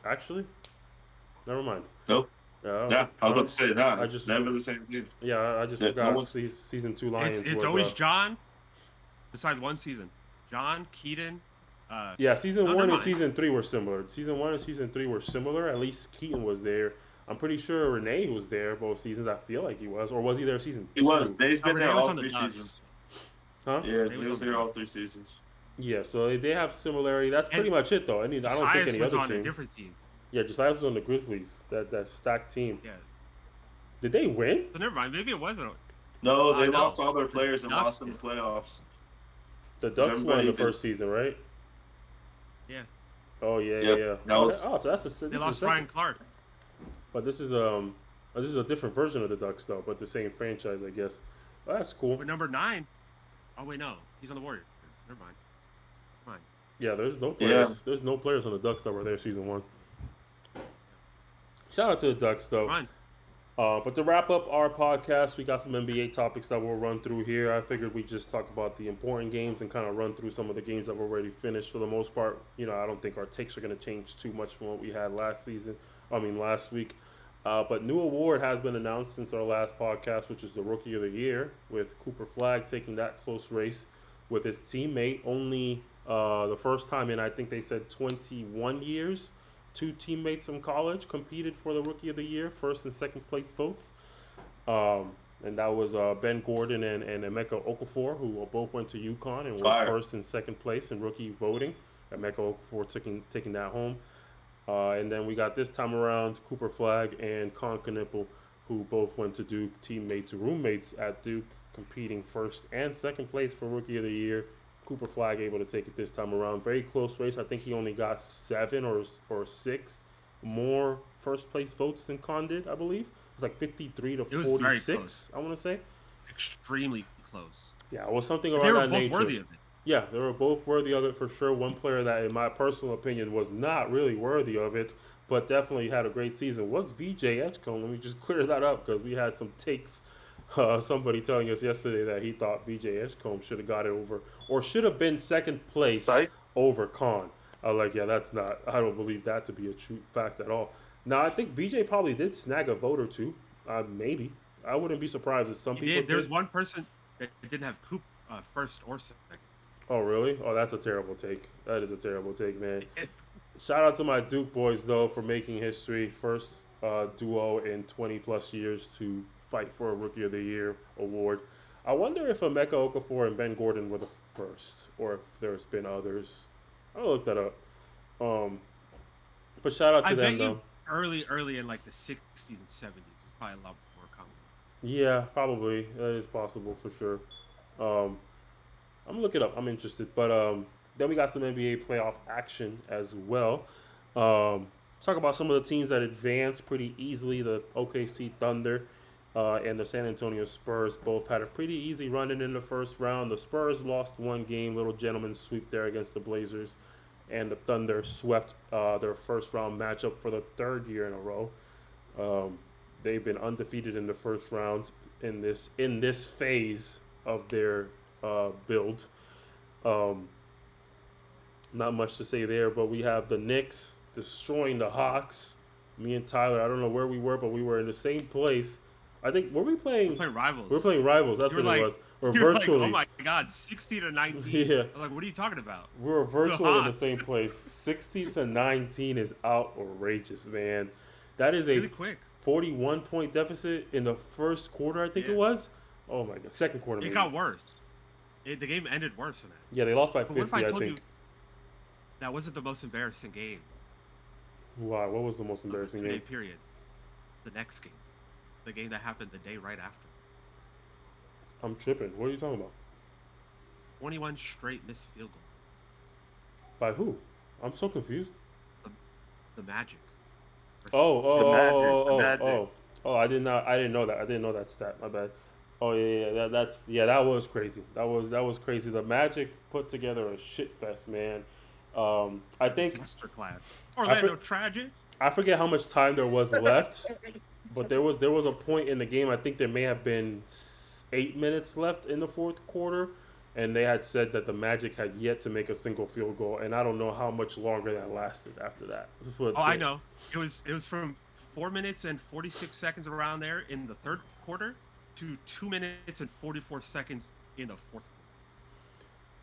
[SPEAKER 1] Actually, never mind.
[SPEAKER 3] Nope. Yeah, I was about to say that.
[SPEAKER 1] I just
[SPEAKER 3] never the same team.
[SPEAKER 1] Yeah, I just forgot season 2 Lions.
[SPEAKER 2] It's always John. Besides one season, John, Keaton.
[SPEAKER 1] Season 1 and season 3 were similar. Season 1 and season 3 were similar. At least Keaton was there. I'm pretty sure Renee was there both seasons. I feel like he was, or was he there season 2?
[SPEAKER 3] He was. He's been there all 3 seasons.
[SPEAKER 1] Huh?
[SPEAKER 3] Yeah, he was there all 3 seasons.
[SPEAKER 1] Yeah, so they have similarity. That's pretty much it, though. I don't think any other
[SPEAKER 2] on
[SPEAKER 1] team.
[SPEAKER 2] A different team.
[SPEAKER 1] Yeah, Josiah was on the Grizzlies. That stacked team.
[SPEAKER 2] Yeah.
[SPEAKER 1] Did they win?
[SPEAKER 2] So never mind. Maybe it wasn't.
[SPEAKER 3] No, they lost all their players and lost in the playoffs.
[SPEAKER 1] The Ducks won the first season, right?
[SPEAKER 2] Yeah.
[SPEAKER 1] Oh yeah. So that's
[SPEAKER 2] they lost Ryan Clark.
[SPEAKER 1] But this is a different version of the Ducks though, but the same franchise, I guess. Well, that's cool.
[SPEAKER 2] But number 9. Oh wait, no, he's on the Warriors. Never mind. Come on.
[SPEAKER 1] Yeah, there's no players. Yeah. There's no players on the Ducks that were there season 1. Shout out to the Ducks though.
[SPEAKER 2] Come on.
[SPEAKER 1] But to wrap up our podcast, we got some NBA topics that we'll run through here. I figured we'd just talk about the important games and kind of run through some of the games that were already finished for the most part. You know, I don't think our takes are going to change too much from what we had last week. But new award has been announced since our last podcast, which is the Rookie of the Year, with Cooper Flagg taking that close race. with his teammate. Only the first time in, I think they said 21 years, two teammates in college competed for the Rookie of the Year, first and second place votes. Um, and that was Ben Gordon and Emeka Okafor, who both went to UConn and were
[SPEAKER 3] Fire.
[SPEAKER 1] first and second place in rookie voting. Emeka Okafor taking that home. And then we got this time around Cooper Flag and Con Knipple, who both went to Duke, teammates, roommates at Duke, competing first and second place for Rookie of the Year. Cooper Flag able to take it this time around. Very close race. I think he only got 7 or 6 more first place votes than Con did, I believe. It was like 53 to
[SPEAKER 2] It was very
[SPEAKER 1] 46,
[SPEAKER 2] close.
[SPEAKER 1] I want to say.
[SPEAKER 2] Extremely close.
[SPEAKER 1] Yeah, it was something
[SPEAKER 2] But
[SPEAKER 1] around
[SPEAKER 2] they were
[SPEAKER 1] that
[SPEAKER 2] both
[SPEAKER 1] nature.
[SPEAKER 2] worthy of it.
[SPEAKER 1] Yeah, they were both worthy of it for sure. One player that, in my personal opinion, was not really worthy of it, but definitely had a great season was VJ Edgecombe. Let me just clear that up because we had some takes. Somebody telling us yesterday that he thought VJ Edgecombe should have got it over or should have been second place
[SPEAKER 3] Right?
[SPEAKER 1] over Khan. I was like, yeah, that's not. I don't believe that to be a true fact at all. Now, I think VJ probably did snag a vote or two. Maybe. I wouldn't be surprised if some
[SPEAKER 2] He
[SPEAKER 1] people
[SPEAKER 2] did. There's one person that didn't have Coop first or second.
[SPEAKER 1] Oh, really? Oh, that's a terrible take. That is a terrible take, man. Shout out to my Duke boys, though, for making history. First duo in 20-plus years to fight for a Rookie of the Year award. I wonder if Emeka Okafor and Ben Gordon were the first, or if there's been others. I'll look that up. But shout out to
[SPEAKER 2] I
[SPEAKER 1] them,
[SPEAKER 2] bet
[SPEAKER 1] though.
[SPEAKER 2] you early in like the 60s and 70s was probably a lot more common.
[SPEAKER 1] Yeah, probably. That is possible for sure. I'm gonna look it up. I'm interested. But then we got some NBA playoff action as well. Talk about some of the teams that advanced pretty easily. The OKC Thunder and the San Antonio Spurs both had a pretty easy run in the first round. The Spurs lost one game, little gentleman's sweep there against the Blazers, and the Thunder swept their first round matchup for the third year in a row. They've been undefeated in the first round in this phase of their build. Not much to say there, but we have the Knicks destroying the Hawks. Me and Tyler, I don't know where we were, but we were in the same place. I think
[SPEAKER 2] We're playing rivals.
[SPEAKER 1] We were playing rivals. That's
[SPEAKER 2] You were
[SPEAKER 1] what it
[SPEAKER 2] like-
[SPEAKER 1] was. Or
[SPEAKER 2] You were
[SPEAKER 1] virtually.
[SPEAKER 2] like, oh my God, 60-19.
[SPEAKER 1] Yeah.
[SPEAKER 2] I'm like, what are you talking about?
[SPEAKER 1] We were virtually in the
[SPEAKER 2] Hawks.
[SPEAKER 1] same place. 60-19 is outrageous, man. That is a
[SPEAKER 2] Really quick.
[SPEAKER 1] 41-point deficit in the first quarter, I think it
[SPEAKER 2] Yeah.
[SPEAKER 1] was. Oh my god, second quarter.
[SPEAKER 2] It
[SPEAKER 1] maybe.
[SPEAKER 2] got worse. The game ended worse than that.
[SPEAKER 1] Yeah, they lost by
[SPEAKER 2] But what if
[SPEAKER 1] 50,
[SPEAKER 2] I
[SPEAKER 1] I
[SPEAKER 2] told
[SPEAKER 1] think.
[SPEAKER 2] you that wasn't the most embarrassing game?
[SPEAKER 1] Why? What was the most
[SPEAKER 2] of the
[SPEAKER 1] embarrassing
[SPEAKER 2] three-day
[SPEAKER 1] game?
[SPEAKER 2] period. The next game. The game that happened the day right after.
[SPEAKER 1] I'm tripping. What are you talking about?
[SPEAKER 2] 21 straight missed field goals.
[SPEAKER 1] By who? I'm so confused.
[SPEAKER 2] The Magic.
[SPEAKER 1] Oh,
[SPEAKER 3] Magic.
[SPEAKER 1] I didn't know that. I didn't know that stat. My bad. Oh yeah. That was crazy. That was crazy. The Magic put together a shit fest, man. I think
[SPEAKER 2] Masterclass. Orlando Tragic.
[SPEAKER 1] I forget how much time there was left, but there was a point in the game. I think there may have been 8 minutes left in the fourth quarter, and they had said that the Magic had yet to make a single field goal, and I don't know how much longer that lasted after that.
[SPEAKER 2] I know. It was from 4 minutes and 46 seconds around there in the third quarter to 2 minutes and 44 seconds in the fourth quarter.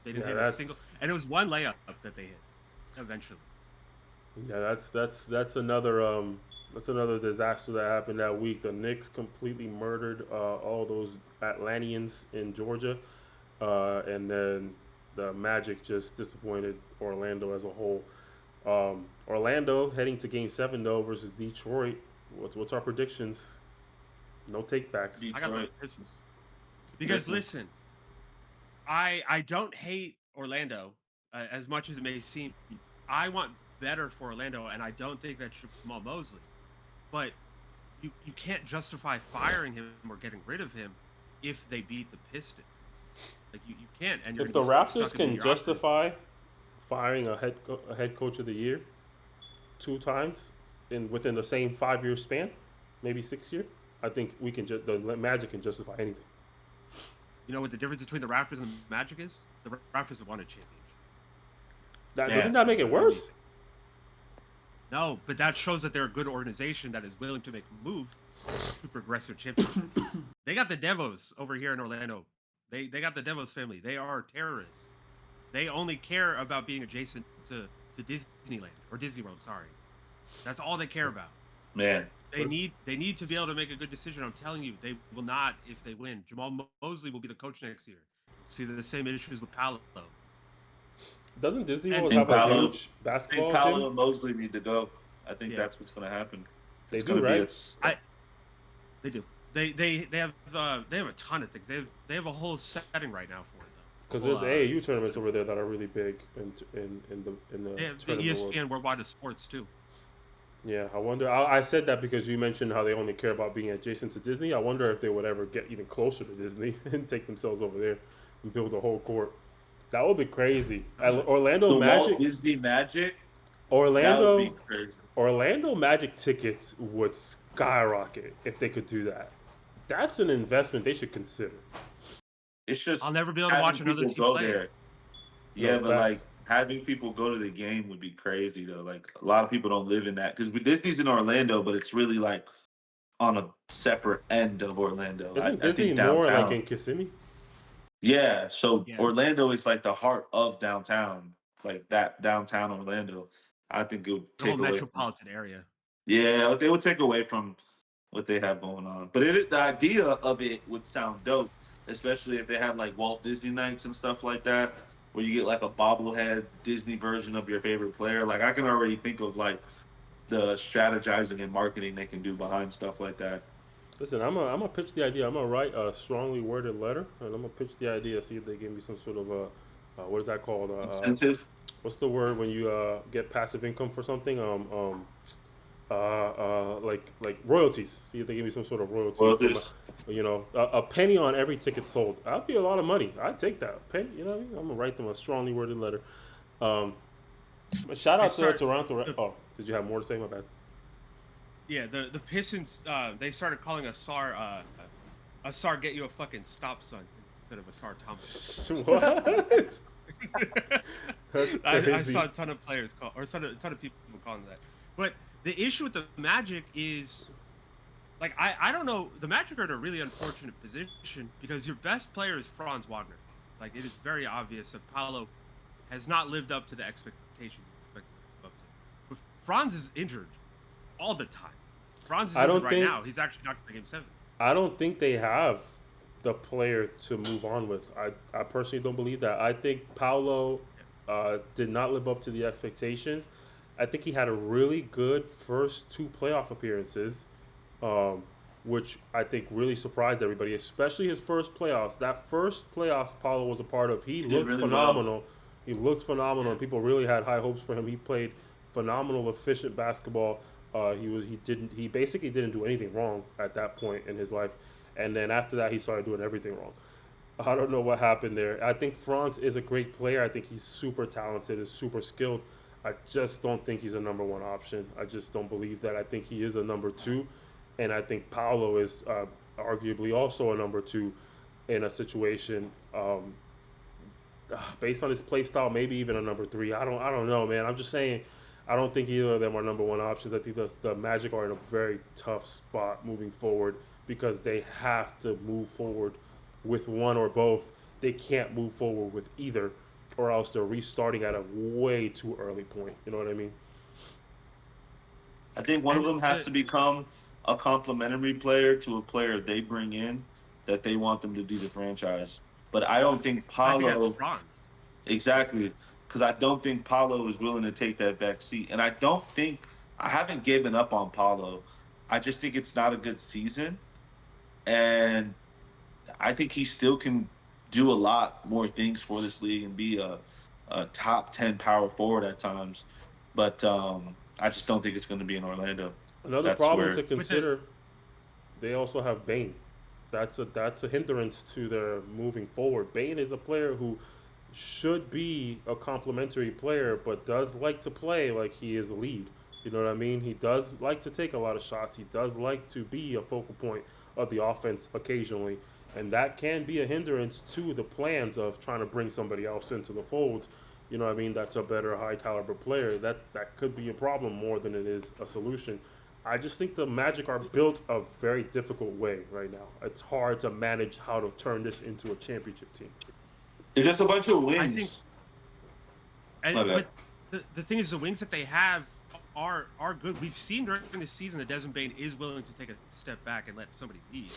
[SPEAKER 2] They didn't hit a single, and it was one layup that they hit eventually.
[SPEAKER 1] Yeah, that's another disaster that happened that week. The Knicks completely murdered all those Atlanteans in Georgia, and then the Magic just disappointed Orlando as a whole. Orlando heading to Game 7 though versus Detroit. What's our predictions? No takebacks.
[SPEAKER 2] I got the Pistons. Because listen, I don't hate Orlando as much as it may seem. I want better for Orlando, and I don't think that's Jamal Mosley. But you can't justify firing him or getting rid of him if they beat the Pistons. Like you can't. And
[SPEAKER 1] if the Raptors can justify firing a head coach of the year 2 times within the same 5-year span, maybe 6 year, I think we can. The Magic can justify anything.
[SPEAKER 2] You know what the difference between the Raptors and the Magic is? The Raptors have won a championship.
[SPEAKER 1] Doesn't that make it worse?
[SPEAKER 2] No, but that shows that they're a good organization that is willing to make moves to progress their championship. They got the Devos over here in Orlando They got the Devos family. They are terrorists. They only care about being adjacent to Disneyland or Disney World. Sorry, that's all they care about.
[SPEAKER 3] Man,
[SPEAKER 2] They need to be able to make a good decision. I'm telling you, they will not if they win. Jamal Mosley will be the coach next year. See the same issues with Paolo.
[SPEAKER 1] Doesn't Disney
[SPEAKER 2] And
[SPEAKER 1] World
[SPEAKER 3] think
[SPEAKER 1] have a
[SPEAKER 3] Paolo,
[SPEAKER 1] huge
[SPEAKER 3] I think
[SPEAKER 1] basketball
[SPEAKER 3] Paolo
[SPEAKER 1] gym?
[SPEAKER 3] and Mosley need to go. I think
[SPEAKER 2] Yeah.
[SPEAKER 3] that's what's going to happen.
[SPEAKER 1] They
[SPEAKER 3] It's
[SPEAKER 1] do,
[SPEAKER 3] going to be
[SPEAKER 1] right?
[SPEAKER 2] They do. They have a ton of things. They have a whole setting right now for it though.
[SPEAKER 1] Because
[SPEAKER 2] Well,
[SPEAKER 1] there's AAU tournaments over there that are really big in the
[SPEAKER 2] they have the
[SPEAKER 1] tournament world.
[SPEAKER 2] ESPN Worldwide of Sports too.
[SPEAKER 1] Yeah, I wonder. I said that because you mentioned how they only care about being adjacent to Disney. I wonder if they would ever get even closer to Disney and take themselves over there and build a whole court. That would be crazy. Orlando
[SPEAKER 3] the
[SPEAKER 1] Magic.
[SPEAKER 3] Walt Disney Magic. That would
[SPEAKER 1] Orlando.
[SPEAKER 3] be crazy.
[SPEAKER 1] Orlando Magic tickets would skyrocket if they could do that. That's an investment they should consider.
[SPEAKER 3] It's just
[SPEAKER 2] I'll never be able to watch
[SPEAKER 3] having
[SPEAKER 2] another
[SPEAKER 3] people
[SPEAKER 2] team
[SPEAKER 3] go
[SPEAKER 2] play.
[SPEAKER 3] there. Yeah,
[SPEAKER 1] No,
[SPEAKER 3] but like
[SPEAKER 1] facts.
[SPEAKER 3] having people go to the game would be crazy though. Like a lot of people don't live in that because Disney's in Orlando, but it's really like on a separate end of Orlando.
[SPEAKER 1] Isn't
[SPEAKER 3] I
[SPEAKER 1] Disney
[SPEAKER 3] think
[SPEAKER 1] more like
[SPEAKER 3] downtown.
[SPEAKER 1] in Kissimmee?
[SPEAKER 3] Yeah, so
[SPEAKER 2] Yeah.
[SPEAKER 3] Orlando is like the heart of downtown, like that downtown Orlando. I think it would
[SPEAKER 2] The whole
[SPEAKER 3] take away from,
[SPEAKER 2] metropolitan area.
[SPEAKER 3] yeah, they would take away from what they have going on. But the idea of it would sound dope, especially if they had like Walt Disney nights and stuff like that, where you get like a bobblehead Disney version of your favorite player. Like I can already think of like the strategizing and marketing they can do behind stuff like that.
[SPEAKER 1] Listen, I'm gonna pitch the idea. I'm gonna write a strongly worded letter, and I'm gonna pitch the idea. See if they give me some sort of what is that called?
[SPEAKER 3] Incentive.
[SPEAKER 1] What's the word when you get passive income for something? Like royalties. See if they give me some sort of royalties.
[SPEAKER 3] Well,
[SPEAKER 1] From
[SPEAKER 3] this
[SPEAKER 1] a penny on every ticket sold. That'd be a lot of money. I'd take that penny. You know what I mean? I'm gonna write them a strongly worded letter. Shout out to Toronto. Oh, did you have more to say? My bad.
[SPEAKER 2] Yeah, the Pistons they started calling Asar get you a fucking stop sign instead of Asar Thompson.
[SPEAKER 1] What? That's
[SPEAKER 2] I
[SPEAKER 1] crazy.
[SPEAKER 2] saw a ton of players call or a ton of people calling that. But the issue with the Magic is like I don't know, the Magic are in a really unfortunate position because your best player is Franz Wagner. Like it is very obvious that Paolo has not lived up to the expectations expected up to. But Franz is injured all the time. Franz is
[SPEAKER 1] I don't
[SPEAKER 2] injured right
[SPEAKER 1] think-
[SPEAKER 2] now. He's actually not going to Game 7.
[SPEAKER 1] I don't think they have the player to move on with. I personally don't believe that. I think Paolo did not live up to the expectations. I think he had a really good first two playoff appearances, which I think really surprised everybody, especially his first playoffs. That first playoffs Paolo was a part of, he
[SPEAKER 3] did
[SPEAKER 1] looked
[SPEAKER 3] really
[SPEAKER 1] phenomenal.
[SPEAKER 3] well.
[SPEAKER 1] He looked phenomenal, and people really had high hopes for him. He played phenomenal, efficient basketball. He basically didn't do anything wrong at that point in his life, and then after that he started doing everything wrong. I don't know what happened there. I think Franz is a great player. I think he's super talented and super skilled. I just don't think he's a number one option. I just don't believe that. I think he is a number two, and I think Paolo is arguably also a number two in a situation based on his play style, maybe even a number three. I don't know, man. I'm just saying. I don't think either of them are number one options. I think the Magic are in a very tough spot moving forward because they have to move forward with one or both. They can't move forward with either, or else they're restarting at a way too early point. You know what I mean?
[SPEAKER 3] I think one of them has to become a complementary player to a player they bring in that they want them to be the franchise. But I don't think
[SPEAKER 2] I think
[SPEAKER 3] Paolo
[SPEAKER 2] that's Franz.
[SPEAKER 3] exactly because I don't think Paolo is willing to take that back seat, and I haven't given up on Paolo. I just think it's not a good season, and I think he still can do a lot more things for this league and be a top 10 power forward at times. But I just don't think it's going to be in Orlando.
[SPEAKER 1] Another
[SPEAKER 3] That's
[SPEAKER 1] problem
[SPEAKER 3] where-
[SPEAKER 1] to consider, they also have Bane. That's a hindrance to their moving forward. Bane is a player who should be a complementary player, but does like to play like he is a lead. You know what I mean? He does like to take a lot of shots. He does like to be a focal point of the offense occasionally, and that can be a hindrance to the plans of trying to bring somebody else into the fold. You know what I mean? That's a better high caliber player. That could be a problem more than it is a solution. I just think the Magic are built a very difficult way right now. It's hard to manage how to turn this into a championship team.
[SPEAKER 3] It's just a bunch of
[SPEAKER 2] I think,
[SPEAKER 3] wings. My bad.
[SPEAKER 2] but the thing is, the wings that they have are good. We've seen during the season that Desmond Bane is willing to take a step back and let somebody lead.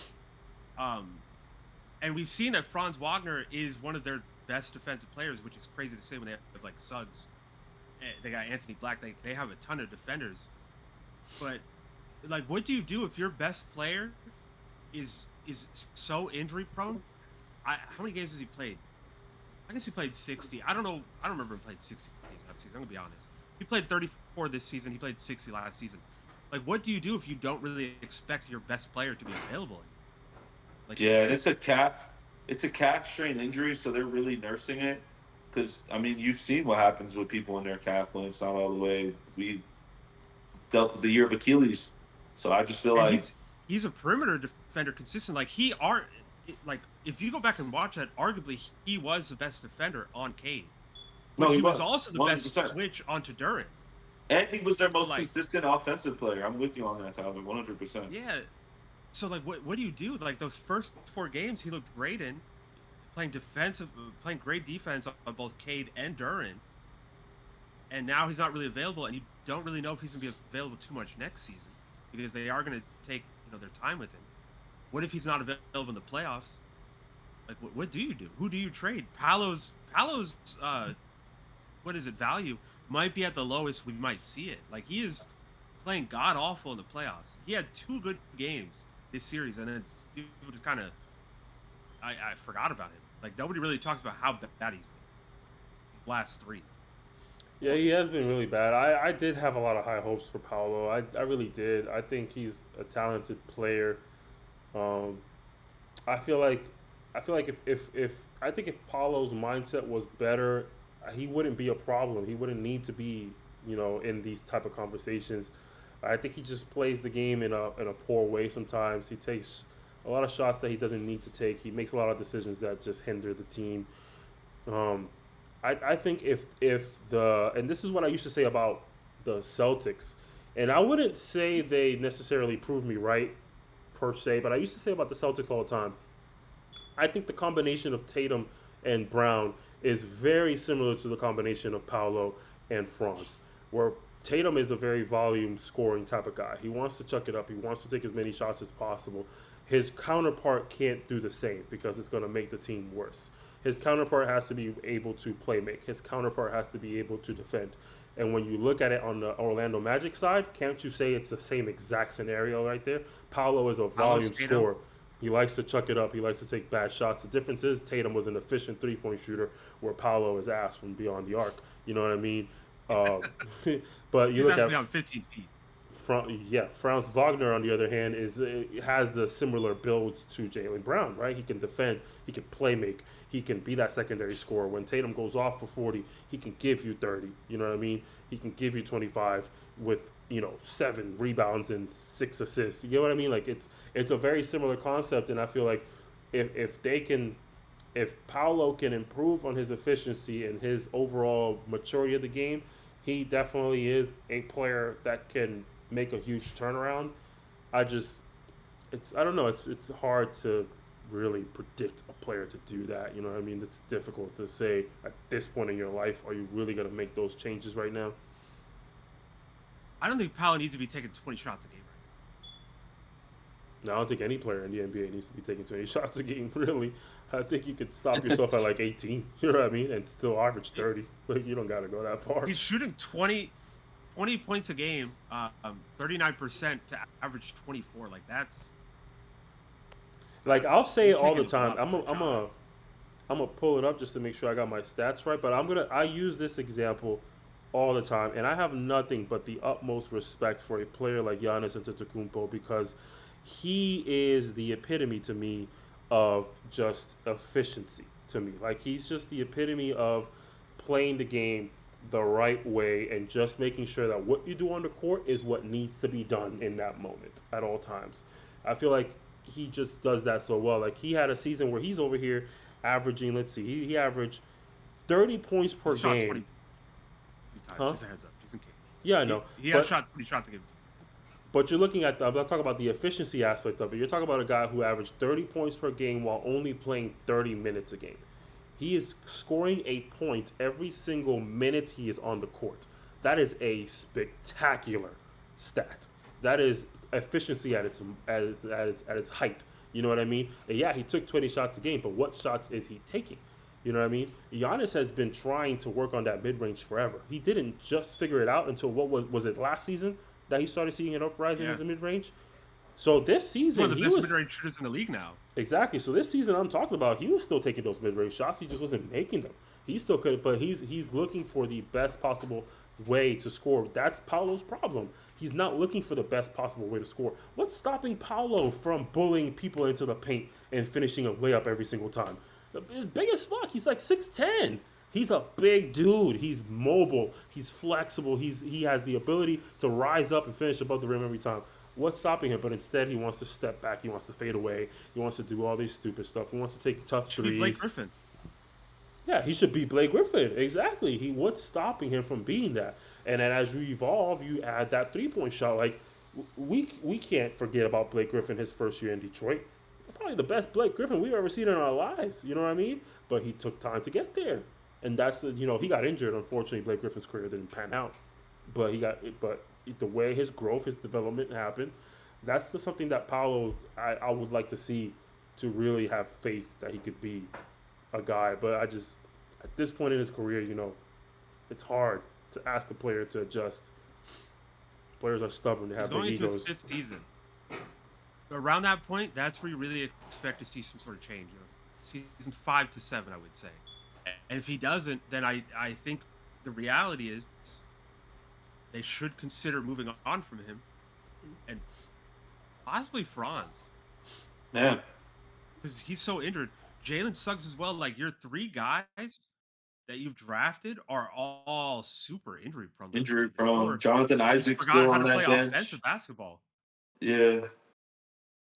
[SPEAKER 2] And we've seen that Franz Wagner is one of their best defensive players, which is crazy to say when they have like Suggs. They got Anthony Black. They have a ton of defenders. But like, what do you do if your best player is so injury prone? How many games has he played? I guess he played 60. I don't know. I don't remember him playing 60 games last season. I'm gonna be honest. He played 34 this season. He played 60 last season. Like, what do you do if you don't really expect your best player to be available?
[SPEAKER 3] Like, yeah, it's a calf strain injury, so they're really nursing it. Because I mean, you've seen what happens with people in their calf when it's not all the way. We dealt with the year of Achilles, so I just feel like
[SPEAKER 2] he's a perimeter defender consistent. Like if you go back and watch that, arguably he was the best defender on Cade. But he was also the 100%. Best switch onto Duran.
[SPEAKER 3] And he was their most consistent offensive player. I'm with you on that, Tyler, 100%.
[SPEAKER 2] Yeah. So like, what do you do? Like those first 4 games, he looked great in playing great defense on both Cade and Duran. And now he's not really available, and you don't really know if he's gonna be available too much next season because they are gonna take their time with him. What if he's not available in the playoffs? Like, what do you do? Who do you trade? Paolo's what is it, value might be at the lowest we might see it. Like, he is playing god awful in the playoffs. He had 2 good games this series, and then people just kind of I forgot about him. Like, nobody really talks about how bad he's been these last 3.
[SPEAKER 1] Yeah, he has been really bad. I did have a lot of high hopes for Paolo. I really did. I think he's a talented player. I feel like if Paolo's mindset was better, he wouldn't be a problem. He wouldn't need to be, in these type of conversations. I think he just plays the game in a poor way sometimes. He takes a lot of shots that he doesn't need to take. He makes a lot of decisions that just hinder the team. I think if and this is what I used to say about the Celtics, and I wouldn't say they necessarily proved me right per se, but I used to say about the Celtics all the time. I think the combination of Tatum and Brown is very similar to the combination of Paolo and Franz, where Tatum is a very volume scoring type of guy. He wants to chuck it up. He wants to take as many shots as possible. His counterpart can't do the same because it's going to make the team worse. His counterpart has to be able to play make. His counterpart has to be able to defend. And when you look at it on the Orlando Magic side, can't you say it's the same exact scenario right there? Paolo is a volume scorer. He likes to chuck it up. He likes to take bad shots. The difference is Tatum was an efficient three-point shooter where Paolo is ass from beyond the arc. You know what I mean? But you look at
[SPEAKER 2] beyond 15 feet.
[SPEAKER 1] Franz Wagner, on the other hand, has the similar builds to Jaylen Brown, right? He can defend, he can play make, he can be that secondary scorer. When Tatum goes off for 40, he can give you 30. You know what I mean? He can give you 25 with 7 rebounds and 6 assists. You know what I mean? Like it's a very similar concept, and I feel like if Paolo can improve on his efficiency and his overall maturity of the game, he definitely is a player that can make a huge turnaround. I don't know. It's hard to really predict a player to do that. You know what I mean? It's difficult to say at this point in your life, are you really going to make those changes right now?
[SPEAKER 2] I don't think Paolo needs to be taking 20 shots a game right
[SPEAKER 1] now. No, I don't think any player in the NBA needs to be taking 20 shots a game, really. I think you could stop yourself at like 18, you know what I mean, and still average 30. Like, you don't got to go that far.
[SPEAKER 2] He's shooting 20 points a game, 39% to average 24. Like, that's...
[SPEAKER 1] Like, I'll say it all the time. I'm gonna pull it up just to make sure I got my stats right, but I use this example all the time, and I have nothing but the utmost respect for a player like Giannis Antetokounmpo because he is the epitome to me of just efficiency to me. Like, he's just the epitome of playing the game the right way and just making sure that what you do on the court is what needs to be done in that moment at all times. I feel like he just does that so well. Like, he had a season where he's over here averaging, let's see, he averaged 30 points per game.
[SPEAKER 2] Just a heads up, just in case.
[SPEAKER 1] Yeah, I know.
[SPEAKER 2] He has shot 20 shots a game.
[SPEAKER 1] But you're looking at I'm not talking about the efficiency aspect of it. You're talking about a guy who averaged 30 points per game while only playing 30 minutes a game. He is scoring a point every single minute he is on the court. That is a spectacular stat. That is efficiency at its height. You know what I mean? And yeah, he took 20 shots a game, but what shots is he taking? You know what I mean? Giannis has been trying to work on that mid range forever. He didn't just figure it out until what was it last season that he started seeing an uprising as a mid range. So this
[SPEAKER 2] He's one
[SPEAKER 1] season
[SPEAKER 2] of the
[SPEAKER 1] he
[SPEAKER 2] best
[SPEAKER 1] was
[SPEAKER 2] mid-range shooters in the league now.
[SPEAKER 1] exactly. So this season I'm talking about, he was still taking those mid range shots. He just wasn't making them. He still could, but he's looking for the best possible way to score. That's Paolo's problem. He's not looking for the best possible way to score. What's stopping Paolo from bullying people into the paint and finishing a layup every single time? Big as fuck. He's like 6'10". He's a big dude. He's mobile. He's flexible. He has the ability to rise up and finish above the rim every time. What's stopping him? But instead, he wants to step back. He wants to fade away. He wants to do all these stupid stuff. He wants to take tough
[SPEAKER 2] Should
[SPEAKER 1] threes.
[SPEAKER 2] be Blake Griffin.
[SPEAKER 1] Yeah, he should be Blake Griffin. Exactly. What's stopping him from being that? And then as you evolve, you add that 3-point shot. Like we can't forget about Blake Griffin his first year in Detroit. Probably the best Blake Griffin we've ever seen in our lives. You know what I mean? But he took time to get there, and that's he got injured. Unfortunately, Blake Griffin's career didn't pan out. But the way his growth, his development happened, that's just something that Paolo I would like to see to really have faith that he could be a guy. But I just at this point in his career, it's hard to ask the player to adjust. Players are stubborn. They have big egos.
[SPEAKER 2] He's going into his 5th season. Around that point, that's where you really expect to see some sort of change. Season 5 to 7, I would say. And if he doesn't, then I think the reality is they should consider moving on from him and possibly Franz.
[SPEAKER 3] Yeah.
[SPEAKER 2] Because he's so injured. Jalen Suggs as well. Like, your 3 guys that you've drafted are all super injury prone.
[SPEAKER 3] Injury prone. Jonathan Isaac still on that bench.
[SPEAKER 2] Offensive basketball.
[SPEAKER 3] Yeah.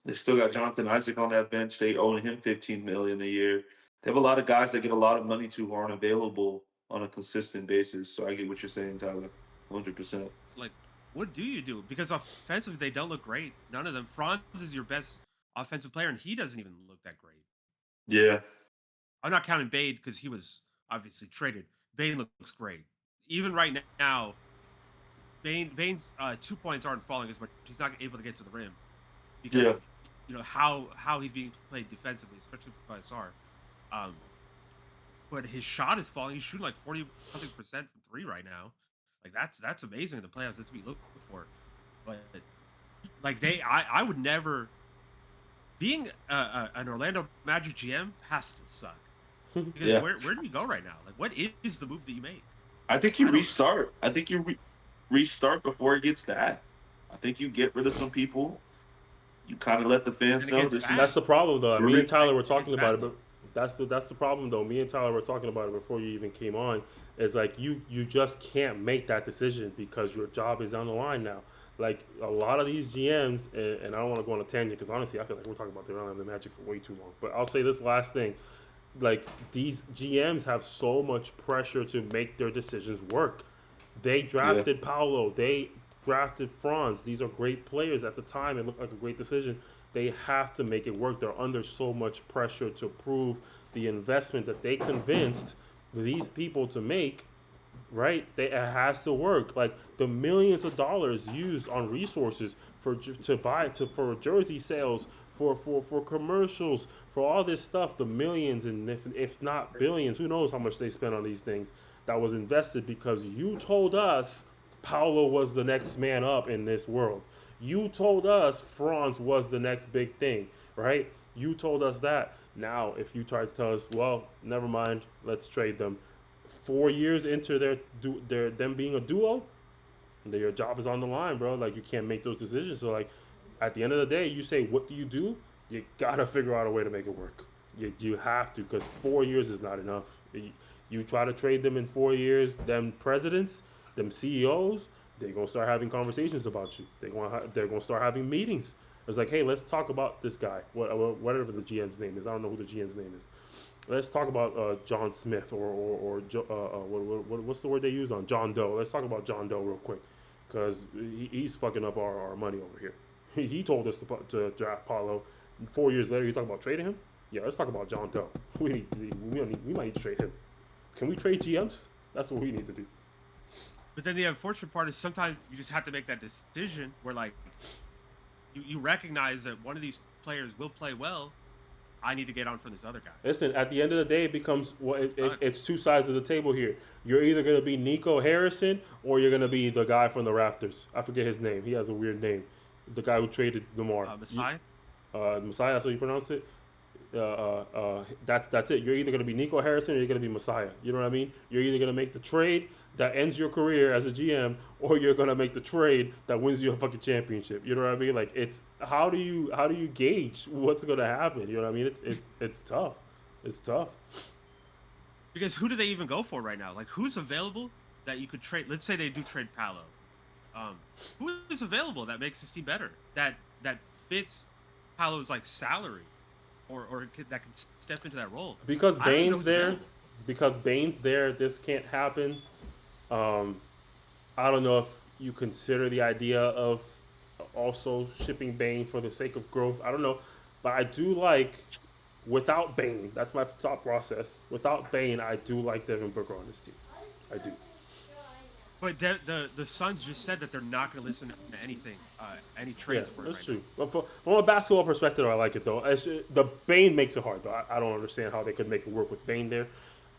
[SPEAKER 3] They still got Jonathan Isaac on that bench. They owe him $15 million a year. They have a lot of guys that get a lot of money to who aren't available on a consistent basis. So I get what you're saying, Tyler. 100%.
[SPEAKER 2] Like, what do you do? Because offensively, they don't look great. None of them. Franz is your best offensive player, and he doesn't even look that great.
[SPEAKER 3] Yeah.
[SPEAKER 2] I'm not counting Bade because he was obviously traded. Bane looks great. Even right now, Bane's 2 points aren't falling as much. He's not able to get to the rim because of, how he's being played defensively, especially by SR. But his shot is falling. He's shooting like 40-something% from 3 right now. Like that's amazing in the playoffs. That's what we look for. But like I would never. Being an Orlando Magic GM has to suck. Because where do you go right now? Like, what is the move that you make?
[SPEAKER 3] I think you restart. I think you restart before it gets bad. I think you get rid of some people. You kind of let the fans know this.
[SPEAKER 1] That's the problem, though. Me and Tyler were talking about it, but that's the problem, though. Me and Tyler were talking about it before you even came on. Is like you just can't make that decision because your job is on the line now. Like a lot of these GMs, and I don't want to go on a tangent because honestly, I feel like we're talking about the Orlando Magic for way too long. But I'll say this last thing. Like these GMs have so much pressure to make their decisions work. They drafted Paolo. They drafted Franz. These are great players at the time. It looked like a great decision. They have to make it work. They're under so much pressure to prove the investment that they convinced these people to make. Right? It has to work. Like the millions of dollars used on resources for jersey sales, for commercials, for all this stuff, the millions and if not billions, who knows how much they spent on these things that was invested because you told us Paolo was the next man up in this world. You told us Franz was the next big thing, right? You told us that. Now, if you try to tell us, well, never mind, let's trade them. 4 years into them being a duo, your job is on the line, bro. Like you can't make those decisions. So like at the end of the day, you say, what do? You gotta figure out a way to make it work. You have to, because 4 years is not enough. You try to trade them in 4 years, them presidents, them CEOs, they're gonna start having conversations about you. They're gonna start having meetings. It's like, hey, let's talk about this guy, whatever the GM's name is. I don't know who the GM's name is. Let's talk about John Smith or what's the word they use on John Doe? Let's talk about John Doe real quick. because he's fucking up our money over here. He told us to draft Paulo. 4 years later, you talk about trading him? Yeah, let's talk about John Doe. We might need to trade him. Can we trade GMs? That's what we need to do.
[SPEAKER 2] But then the unfortunate part is sometimes you just have to make that decision where like you recognize that one of these players will play well. I need to get on for this other guy.
[SPEAKER 1] Listen, at the end of the day, it becomes it's two sides of the table here. You're either going to be Nico Harrison or you're going to be the guy from the Raptors. I forget his name. He has a weird name. The guy who traded DeMar.
[SPEAKER 2] Masai?
[SPEAKER 1] Messiah, that's how you pronounce it? That's it. You're either going to be Nico Harrison or you're going to be Messiah. You know what I mean? You're either going to make the trade that ends your career as a GM, or you're going to make the trade that wins you a fucking championship. You know what I mean? Like it's how do you gauge what's going to happen? You know what I mean? It's tough. It's tough.
[SPEAKER 2] Because who do they even go for right now? Like who's available that you could trade? Let's say they do trade Paolo. Who is available that makes this team better? That fits Paolo's like salary. Or that can step into that role.
[SPEAKER 1] Because Bane's there. Because Bane's there, this can't happen. I don't know if you consider the idea of also shipping Bane for the sake of growth. I don't know. But I do like, without Bane, that's my thought process. Without Bane, I do like Devin Booker on this team. I do.
[SPEAKER 2] But the Suns just said that they're not going to listen to anything, any trades for it.
[SPEAKER 1] That's true. But from a basketball perspective, I like it though. The Bane makes it hard though. I don't understand how they could make it work with Bane there.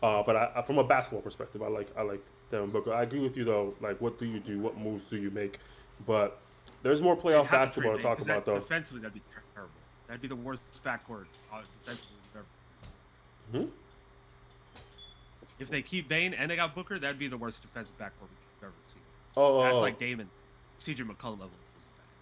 [SPEAKER 1] But from a basketball perspective, I like Devin Booker. I agree with you though. Like, what do you do? What moves do you make? But there's more playoff basketball to talk about though.
[SPEAKER 2] Defensively, that'd be terrible. That'd be the worst backcourt defensively we've ever seen. If they keep Bane and they got Booker, that'd be the worst defensive backcourt we've ever seen. That's like Damon, CJ McCollum level.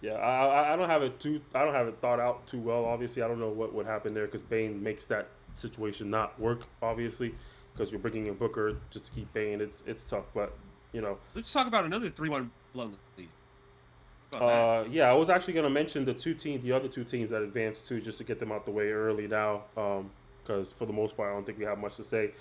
[SPEAKER 1] Yeah, I don't have it thought out too well. Obviously, I don't know what would happen there because Bane makes that situation not work. Obviously, because you're bringing in Booker just to keep Bane. It's tough, but you know.
[SPEAKER 2] Let's talk about another 3-1 blown lead.
[SPEAKER 1] Yeah, I was actually going to mention the other two teams that advanced too, just to get them out the way early now. Because for the most part, I don't think we have much to say.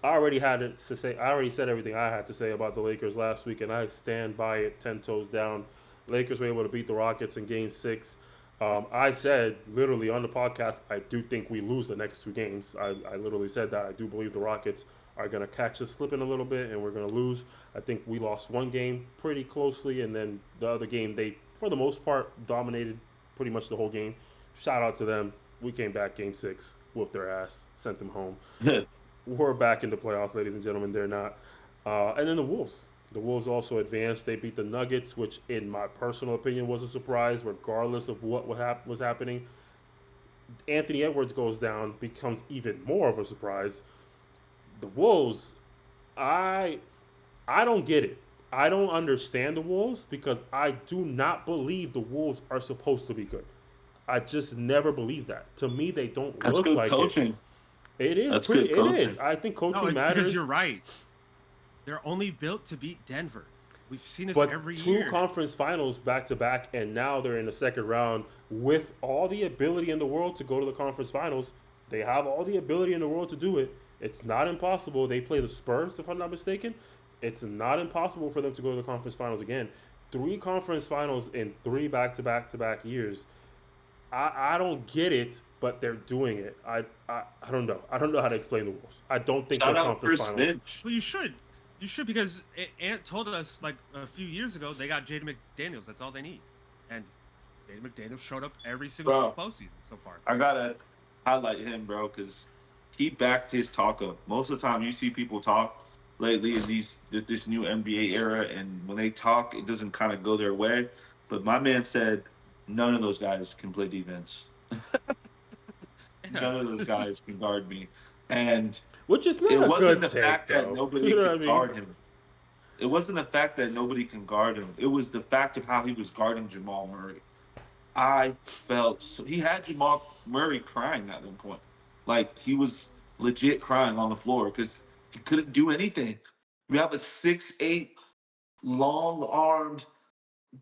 [SPEAKER 1] I already said everything I had to say about the Lakers last week, and I stand by it 10 toes down. Lakers were able to beat the Rockets in Game 6. I said, literally, on the podcast, I do think we lose the next two games. I literally said that. I do believe the Rockets are going to catch us slipping a little bit, and we're going to lose. I think we lost one game pretty closely, and then the other game, they, for the most part, dominated pretty much the whole game. Shout out to them. We came back Game 6, whooped their ass, sent them home. We're back in the playoffs, ladies and gentlemen. They're not. And then the Wolves. The Wolves also advanced. They beat the Nuggets, which, in my personal opinion, was a surprise, regardless of what was happening. Anthony Edwards goes down, becomes even more of a surprise. The Wolves, I don't get it. I don't understand the Wolves because I do not believe the Wolves are supposed to be good. I just never believe that. To me, they don't look like
[SPEAKER 3] coaching.
[SPEAKER 1] It is.
[SPEAKER 3] That's
[SPEAKER 1] pretty,
[SPEAKER 3] good coaching.
[SPEAKER 1] It is. I think coaching matters.
[SPEAKER 2] Because you're right. They're only built to beat Denver. We've seen this every
[SPEAKER 1] But
[SPEAKER 2] year.
[SPEAKER 1] 2 conference finals back to back, and now they're in the second round with all the ability in the world to go to the conference finals. They have all the ability in the world to do it. It's not impossible. They play the Spurs, if I'm not mistaken. It's not impossible for them to go to the conference finals again. 3 conference finals in 3 back-to-back years. I don't get it, but they're doing it. I don't know. I don't know how to explain the Wolves. I don't think they're conference finals.
[SPEAKER 2] Well, you should. You should, because Ant told us like a few years ago they got Jaden McDaniels. That's all they need. And Jaden McDaniels showed up every single postseason so far.
[SPEAKER 3] I got to highlight him, bro, because he backed his talk up. Most of the time you see people talk lately in this new NBA era, and when they talk, it doesn't kind of go their way. But my man said none of those guys can play defense. None of those guys can guard me. And
[SPEAKER 1] which is not a good take,
[SPEAKER 3] fact
[SPEAKER 1] though.
[SPEAKER 3] that nobody can guard him. It wasn't the fact that nobody can guard him. It was the fact of how he was guarding Jamal Murray. I felt he had Jamal Murray crying at one point. Like, he was legit crying on the floor because he couldn't do anything. You have a 6'8", long-armed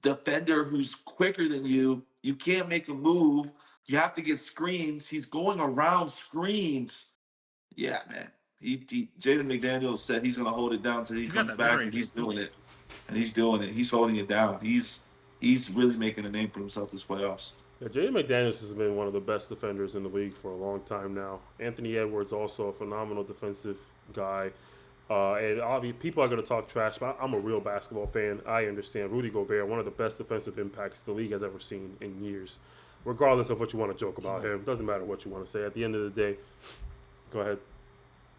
[SPEAKER 3] defender who's quicker than you. You can't make a move. You have to get screens. He's going around screens. Yeah, man. Jaden McDaniels said he's going to hold it down until he comes back, and he's doing it. and he's doing it. He's holding it down. He's really making a name for himself this playoffs.
[SPEAKER 1] Yeah, Jaden McDaniels has been one of the best defenders in the league for a long time now. Anthony Edwards also a phenomenal defensive guy. And obviously, people are going to talk trash, but I'm a real basketball fan. I understand Rudy Gobert, one of the best defensive impacts the league has ever seen in years. Regardless of what you want to joke about him, doesn't matter what you want to say. At the end of the day, go ahead.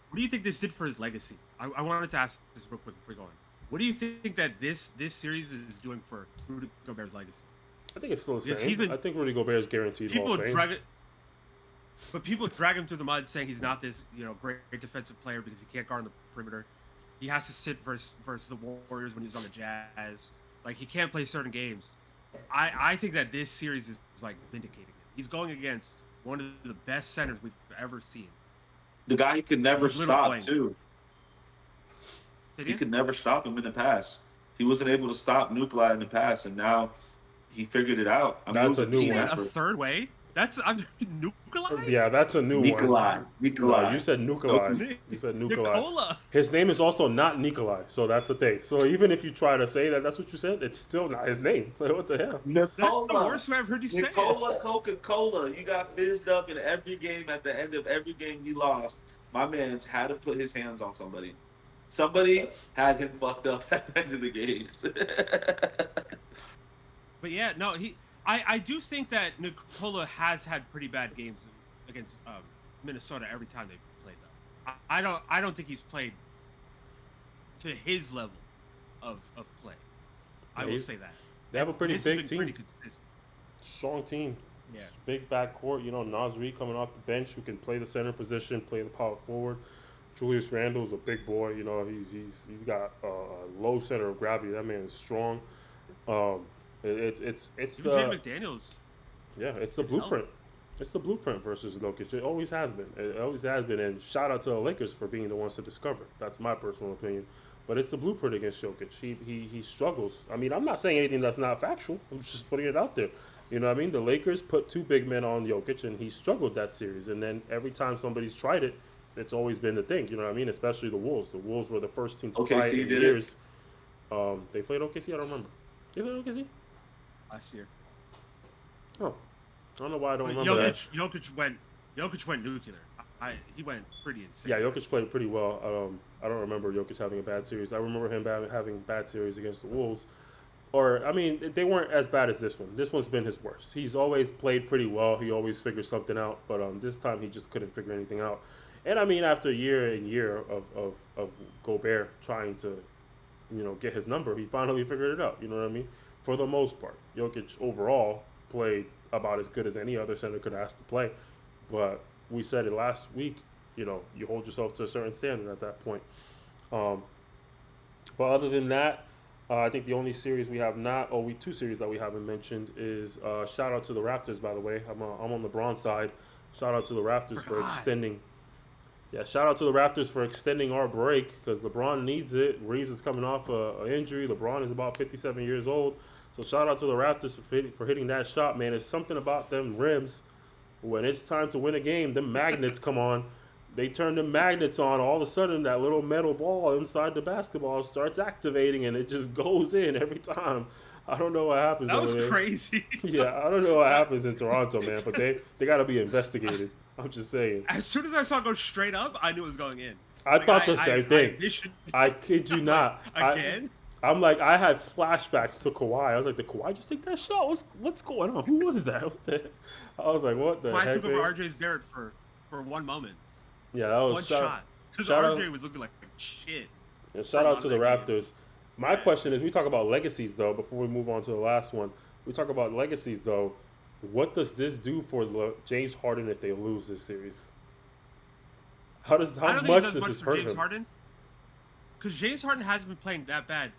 [SPEAKER 2] What do you think this did for his legacy? I wanted to ask this real quick before we go on. What do you think that this series is doing for Rudy Gobert's legacy?
[SPEAKER 1] I think it's still the
[SPEAKER 2] Yes,
[SPEAKER 1] same. I think Rudy Gobert is guaranteed Hall
[SPEAKER 2] People
[SPEAKER 1] of Fame.
[SPEAKER 2] drag it, but people drag him through the mud, saying he's not this great defensive player because he can't guard on the perimeter. He has to sit versus the Warriors when he's on the Jazz. Like, he can't play certain games. I think that this series is like vindicating him. He's going against one of the best centers we've ever seen.
[SPEAKER 3] The guy he could never stop too.
[SPEAKER 2] Say
[SPEAKER 3] He could never stop him in the past. He wasn't able to stop Nuclei in the past, and now he figured it out. I mean,
[SPEAKER 1] That's a new one.
[SPEAKER 2] A third way? That's Nuclei?
[SPEAKER 1] Yeah, that's a new one.
[SPEAKER 3] Nikolai.
[SPEAKER 1] No, you said Nuclei. You said Nuclei.
[SPEAKER 2] Nicola.
[SPEAKER 1] His name is also not Nikolai, so that's the thing. So even if you try to say that that's what you said, it's still not his name. Like, what the hell?
[SPEAKER 2] That's the worst way I've heard you say it.
[SPEAKER 3] Nicola Coca-Cola. You got fizzed up in every game. At the end of every game he lost, my man's had to put his hands on somebody. Somebody had him fucked up at the end of the games.
[SPEAKER 2] But yeah, no, I do think that Nicola has had pretty bad games against Minnesota every time they played though. I don't think he's played to his level of play. I will say that.
[SPEAKER 1] They have a pretty big team.
[SPEAKER 2] Pretty consistent.
[SPEAKER 1] Strong team.
[SPEAKER 2] Yeah.
[SPEAKER 1] Big backcourt. Nasri coming off the bench who can play the center position, play the power forward. Julius Randle's a big boy. He's got a low center of gravity. That man is strong. It's
[SPEAKER 2] Even Jay McDaniels.
[SPEAKER 1] Yeah, it's the blueprint. It's the blueprint versus Jokic. It always has been. It always has been. And shout out to the Lakers for being the ones to discover it. That's my personal opinion. But it's the blueprint against Jokic. He struggles. I mean, I'm not saying anything that's not factual. I'm just putting it out there. You know what I mean? The Lakers put two big men on Jokic, and he struggled that series. And then every time somebody's tried it, it's always been the thing. You know what I mean? Especially the Wolves. The Wolves were the first team to try it in years. They played OKC? I don't remember. They played OKC?
[SPEAKER 2] Last year.
[SPEAKER 1] Oh. I don't know why I don't remember that.
[SPEAKER 2] Jokic went nuclear. He went pretty insane.
[SPEAKER 1] Yeah, Jokic played pretty well. I don't remember Jokic having a bad series. I remember him having bad series against the Wolves. Or, I mean, they weren't as bad as this one. This one's been his worst. He's always played pretty well. He always figures something out. But this time he just couldn't figure anything out. And, I mean, after year and year of Gobert trying to, get his number, he finally figured it out. You know what I mean? For the most part. Jokic overall played about as good as any other center could ask to play. But we said it last week, you hold yourself to a certain standard at that point. But other than that, I think the only series we have two series that we haven't mentioned is shout out to the Raptors, by the way. I'm on LeBron's side. Shout out to the Raptors for extending. Yeah, shout out to the Raptors for extending our break because LeBron needs it. Reeves is coming off an injury. LeBron is about 57 years old. So shout out to the Raptors for hitting that shot, man. It's something about them rims. When it's time to win a game, them magnets come on. They turn the magnets on. All of a sudden, that little metal ball inside the basketball starts activating, and it just goes in every time. I don't know what happens.
[SPEAKER 2] That was
[SPEAKER 1] there.
[SPEAKER 2] crazy.
[SPEAKER 1] Yeah, I don't know what happens in Toronto, man, but they got to be investigated. I'm just saying.
[SPEAKER 2] As soon as I saw it go straight up, I knew it was going in.
[SPEAKER 1] I thought the same thing. I kid you not.
[SPEAKER 2] Again?
[SPEAKER 1] I'm like, I had flashbacks to Kawhi. I was like, did Kawhi just take that shot? What's going on? Who was that? I was like, what the heck?
[SPEAKER 2] Kawhi took over RJ's Barrett for 1 moment.
[SPEAKER 1] Yeah, that was
[SPEAKER 2] one shot. Because RJ was looking like shit.
[SPEAKER 1] Yeah, shout out to the Raptors. My question is, we talk about legacies, though, before we move on to the last one. We talk about legacies, though. What does this do for James Harden if they lose this series? How much does this hurt him? Harden?
[SPEAKER 2] Because James Harden hasn't been playing that bad.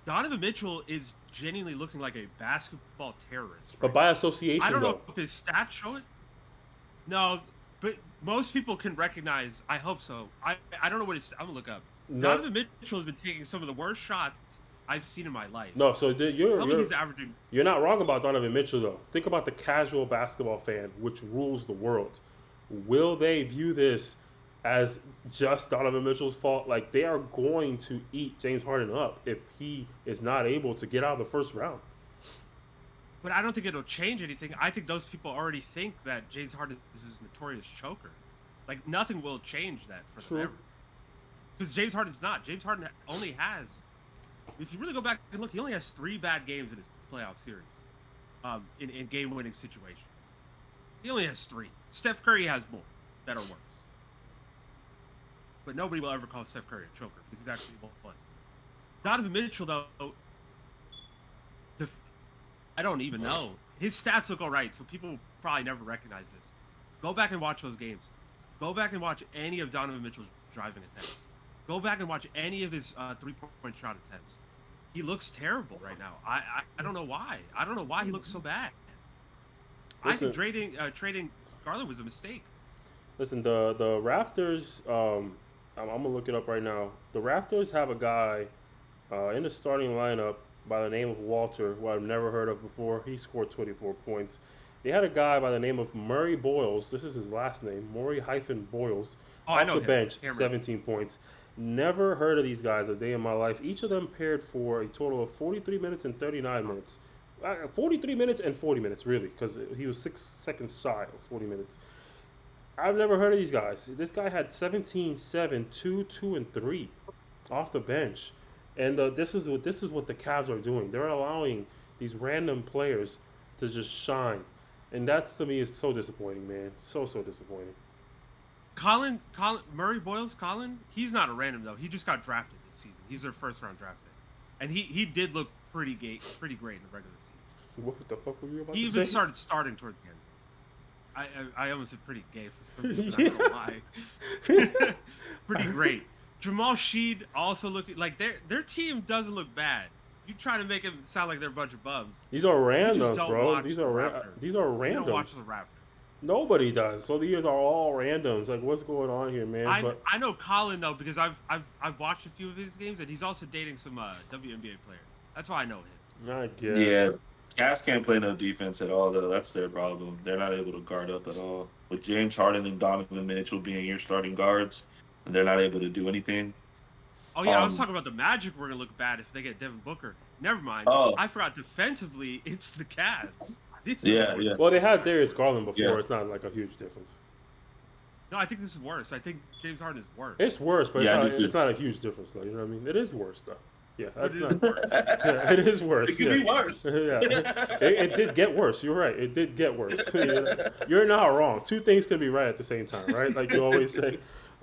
[SPEAKER 2] Donovan Mitchell is genuinely looking like a basketball terrorist. Right?
[SPEAKER 1] But by association,
[SPEAKER 2] I don't know if his stats show it. No, but most people can recognize. I hope so. I don't know what it's. I'm gonna look up. Donovan Mitchell has been taking some of the worst shots I've seen in my life.
[SPEAKER 1] No, so
[SPEAKER 2] he's averaging.
[SPEAKER 1] You're not wrong about Donovan Mitchell, though. Think about the casual basketball fan, which rules the world. Will they view this as just Donovan Mitchell's fault. Like, they are going to eat James Harden up if he is not able to get out of the first round.
[SPEAKER 2] But I don't think it'll change anything. I think those people already think that James Harden is this notorious choker. Like, nothing will change that for them ever. Because James Harden's not. James Harden only has, if you really go back and look, he only has 3 bad games in his playoff series, in game-winning situations. He only has 3. Steph Curry has more that are worse. But nobody will ever call Steph Curry a choker because he's actually won't play. Donovan Mitchell, though, I don't even know. His stats look all right, so people probably never recognize this. Go back and watch those games. Go back and watch any of Donovan Mitchell's driving attempts. Go back and watch any of his three-point shot attempts. He looks terrible right now. I don't know why. I don't know why he looks so bad.
[SPEAKER 1] Listen,
[SPEAKER 2] I think trading Garland was a mistake.
[SPEAKER 1] Listen, the Raptors. I'm gonna look it up right now. The Raptors have a guy in the starting lineup by the name of Walter, who I've never heard of before. He scored 24 points. They had a guy by the name of Murray Boyles. This is his last name, Murray-Boyles. Off the bench, 17 points. Never heard of these guys a day in my life. Each of them paired for a total of 43 minutes and 39 minutes. 43 minutes and 40 minutes, really, because he was 6 seconds shy of 40 minutes. I've never heard of these guys. This guy had 17, 7, 2, 2, and 3 off the bench. And this is what the Cavs are doing. They're allowing these random players to just shine. And that's, to me, is so disappointing, man. So disappointing.
[SPEAKER 2] Colin Murray Boyles, he's not a random, though. He just got drafted this season. He's their first-round draft pick. And he did look pretty great in the regular season.
[SPEAKER 1] What the fuck were you about
[SPEAKER 2] to say? He even started starting towards the end. I almost said pretty gay for some reason. I don't know why. Pretty great. Jamal Sheed also looking like their team doesn't look bad. You try to make it sound like they're a bunch of bums.
[SPEAKER 1] These are randoms, bro. These are randoms.
[SPEAKER 2] You don't watch the Raptors.
[SPEAKER 1] Nobody does. So these are all randoms. Like, what's going on here, man?
[SPEAKER 2] I know Colin though because I've watched a few of his games and he's also dating some WNBA players. That's why I know him.
[SPEAKER 1] I guess.
[SPEAKER 3] Yeah. Cavs can't play no defense at all, though. That's their problem. They're not able to guard up at all. With James Harden and Donovan Mitchell being your starting guards, and they're not able to do anything.
[SPEAKER 2] Oh, yeah, I was talking about the Magic were going to look bad if they get Devin Booker. Never mind.
[SPEAKER 3] Oh.
[SPEAKER 2] I forgot defensively, it's the Cavs.
[SPEAKER 3] Yeah.
[SPEAKER 1] Well, they had Darius Garland before.
[SPEAKER 3] Yeah.
[SPEAKER 1] It's not like a huge difference.
[SPEAKER 2] No, I think this is worse. I think James Harden is worse.
[SPEAKER 1] It's worse, but it's not a huge difference, though. You know what I mean? It is worse, though. Yeah, that's not
[SPEAKER 2] worse.
[SPEAKER 1] Yeah, it is worse.
[SPEAKER 3] It could be worse.
[SPEAKER 1] Yeah, it did get worse. You're right. It did get worse. You're not wrong. Two things can be right at the same time, right? Like you always say.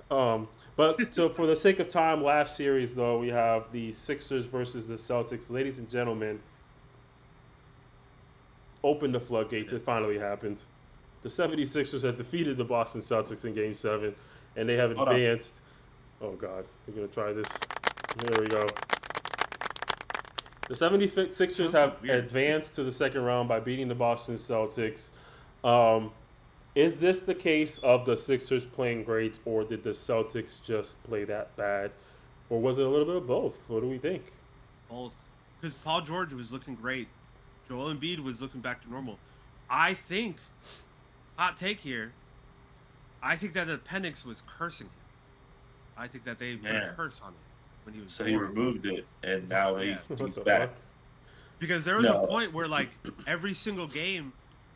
[SPEAKER 1] But so for the sake of time, last series though, we have the Sixers versus the Celtics. Ladies and gentlemen, open the floodgates. It finally happened. The 76ers have defeated the Boston Celtics in Game 7, and they have advanced. Oh God, we're gonna try this. There we go. The 76ers have advanced to the second round by beating the Boston Celtics. Is this the case of the Sixers playing great, or did the Celtics just play that bad? Or was it a little bit of both? What do we think?
[SPEAKER 2] Both. Because Paul George was looking great. Joel Embiid was looking back to normal. I think, hot take here, I think that the appendix was cursing him. I think that they put a curse on him when he was born.
[SPEAKER 3] He removed it, and now he's back.
[SPEAKER 2] Because there was a point where, like, every single game,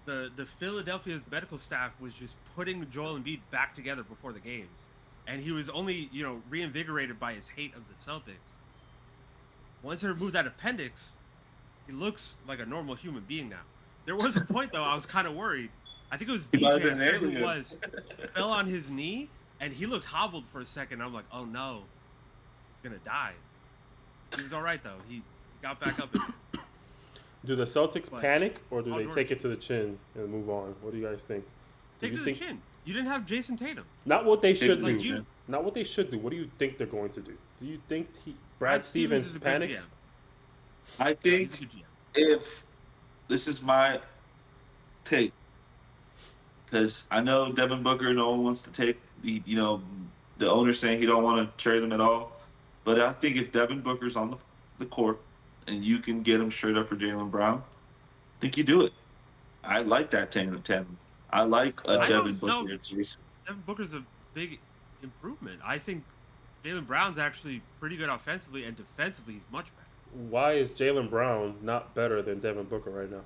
[SPEAKER 2] the Philadelphia's medical staff was just putting Joel Embiid back together before the games. And he was only, reinvigorated by his hate of the Celtics. Once they removed that appendix, he looks like a normal human being now. There was a point, though, I was kind of worried. I think it was VJ, fell on his knee, and he looked hobbled for a second. I'm like, oh, no. He's going to die. He was all right, though. He got back up again.
[SPEAKER 1] Do the Celtics panic, or do they take it to the chin and move on? What do you guys think?
[SPEAKER 2] Take it to the chin. You didn't have Jason Tatum.
[SPEAKER 1] Not what they should do. Not what they should do. What do you think they're going to do? Do you think Brad Stevens panics?
[SPEAKER 3] I think if this is my take, because I know Devin Booker, no one wants to take the owner's saying he don't want to trade him at all. But I think if Devin Booker's on the court and you can get him straight up for Jaylen Brown, I think you do it. I like that 10-10. I like Devin Booker.
[SPEAKER 2] Devin Booker's a big improvement. I think Jaylen Brown's actually pretty good offensively, and defensively he's much better.
[SPEAKER 1] Why is Jaylen Brown not better than Devin Booker right now?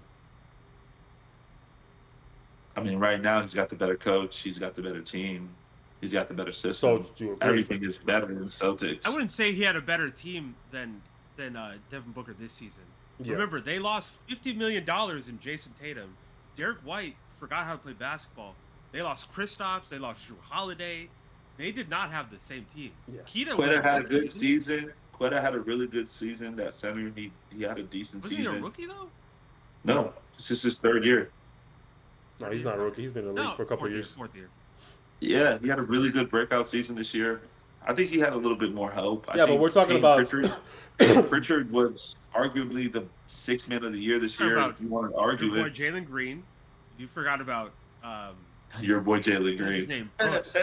[SPEAKER 3] I mean, right now he's got the better coach. He's got the better team. He's got the better
[SPEAKER 1] So
[SPEAKER 3] system.
[SPEAKER 1] do you agree?
[SPEAKER 3] Everything is better than the Celtics.
[SPEAKER 2] I wouldn't say he had a better team than Devin Booker this season.
[SPEAKER 1] Yeah.
[SPEAKER 2] Remember, they lost $50 million in Jason Tatum. Derek White forgot how to play basketball. They lost Kristaps. They lost Drew Holiday. They did not have the same team.
[SPEAKER 1] Yeah.
[SPEAKER 3] Quetta had a good season. Quetta had a really good season. That center, he had a decent
[SPEAKER 2] Wasn't
[SPEAKER 3] season.
[SPEAKER 2] he a rookie, though?
[SPEAKER 3] No, this is his third year.
[SPEAKER 1] No, he's not a rookie. He's been in the league for a couple of years.
[SPEAKER 2] Fourth year.
[SPEAKER 3] Yeah, he had a really good breakout season this year. I think he had a little bit more help.
[SPEAKER 1] Yeah, but we're talking about
[SPEAKER 3] Pritchard was arguably the sixth man of the year this year. If you want to argue
[SPEAKER 2] your boy
[SPEAKER 3] it,
[SPEAKER 2] Jalen Green. You forgot about
[SPEAKER 3] your boy Jalen
[SPEAKER 2] what's his
[SPEAKER 3] Green.
[SPEAKER 2] name? Brooks.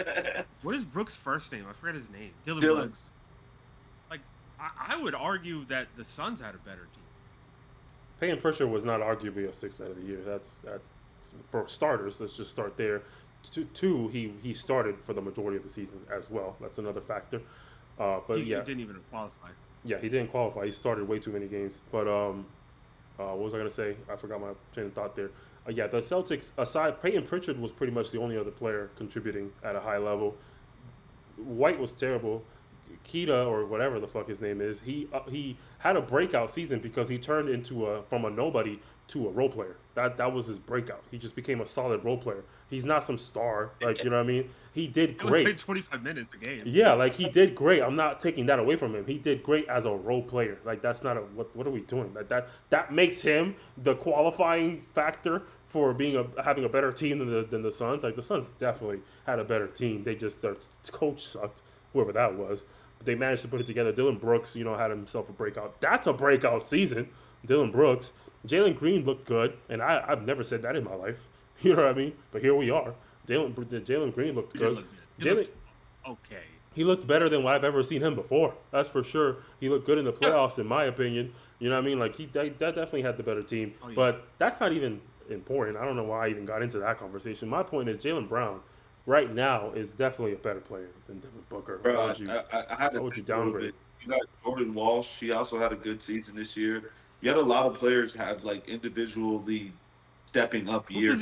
[SPEAKER 2] What is Brooks' first name? I forgot his name. Dylan Brooks. Like I would argue that the Suns had a better team.
[SPEAKER 1] Payton Pritchard was not arguably a sixth man of the year. That's for starters. Let's just start there. Two, he started for the majority of the season as well. That's another factor. But
[SPEAKER 2] he
[SPEAKER 1] yeah,
[SPEAKER 2] didn't even qualify.
[SPEAKER 1] Yeah, he didn't qualify. He started way too many games. But what was I gonna say? I forgot my train of thought there. Yeah, the Celtics aside, Payton Pritchard was pretty much the only other player contributing at a high level. White was terrible. Kita or whatever the fuck his name is, he had a breakout season because he turned into from a nobody to a role player. That was his breakout. He just became a solid role player. He's not some star, like, you know what I mean? He did great.
[SPEAKER 2] He played 25 minutes a game.
[SPEAKER 1] Yeah, like he did great. I'm not taking that away from him. He did great as a role player. Like that's not a what are we doing? Like that makes him the qualifying factor for having a better team than the Suns. Like the Suns definitely had a better team. They just their coach sucked, whoever that was. But they managed to put it together. Dylan Brooks, had himself a breakout. That's a breakout season. Dylan Brooks. Jalen Green looked good, and I've never said that in my life. You know what I mean? But here we are. Jalen Green looked good.
[SPEAKER 2] Okay.
[SPEAKER 1] He looked better than what I've ever seen him before. That's for sure. He looked good in the playoffs, in my opinion. You know what I mean? Like that definitely had the better team. Oh, yeah. But that's not even important. I don't know why I even got into that conversation. My point is Jaylen Brown right now is definitely a better player than Devin Booker.
[SPEAKER 3] Bro, why would you downgrade? You got Jordan Walsh. He also had a good season this year. You had a lot of players have like individually stepping up years.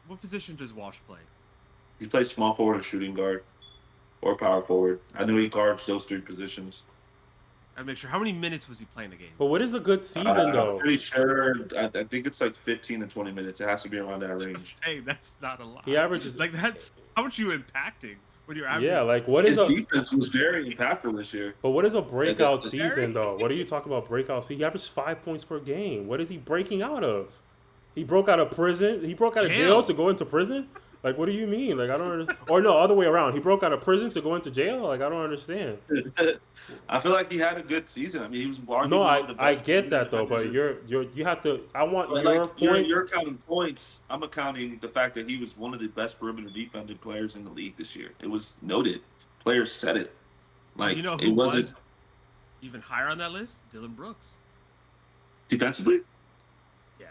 [SPEAKER 2] What position does Walsh play?
[SPEAKER 3] He plays small forward or shooting guard or power forward. I know he guards those three positions.
[SPEAKER 2] I'd make sure. How many minutes was he playing the game?
[SPEAKER 1] But what is a good season, though?
[SPEAKER 3] I'm pretty sure. I think it's like 15 to 20 minutes. It has to be around that range.
[SPEAKER 2] Hey, that's not a lot.
[SPEAKER 1] He averages
[SPEAKER 2] like that's how much you impacting when you're averaging.
[SPEAKER 1] Yeah, like what is
[SPEAKER 3] his defense was very impactful this year.
[SPEAKER 1] But what is a breakout season, though? What are you talking about breakout season? He averaged 5 points per game. What is he breaking out of? He broke out of prison. He broke out of jail to go into prison. Like, what do you mean? Like, I don't understand. Or no, other way around. He broke out of prison to go into jail? Like, I don't understand.
[SPEAKER 3] I feel like he had a good season. I mean, he was arguably
[SPEAKER 1] no, I get that, though, but you have to – I want your point.
[SPEAKER 3] You're counting points. I'm accounting the fact that he was one of the best perimeter defended players in the league this year. It was noted. Players said it. Like,
[SPEAKER 2] you know who was even higher on that list? Dylan Brooks.
[SPEAKER 3] Defensively?
[SPEAKER 2] Yeah.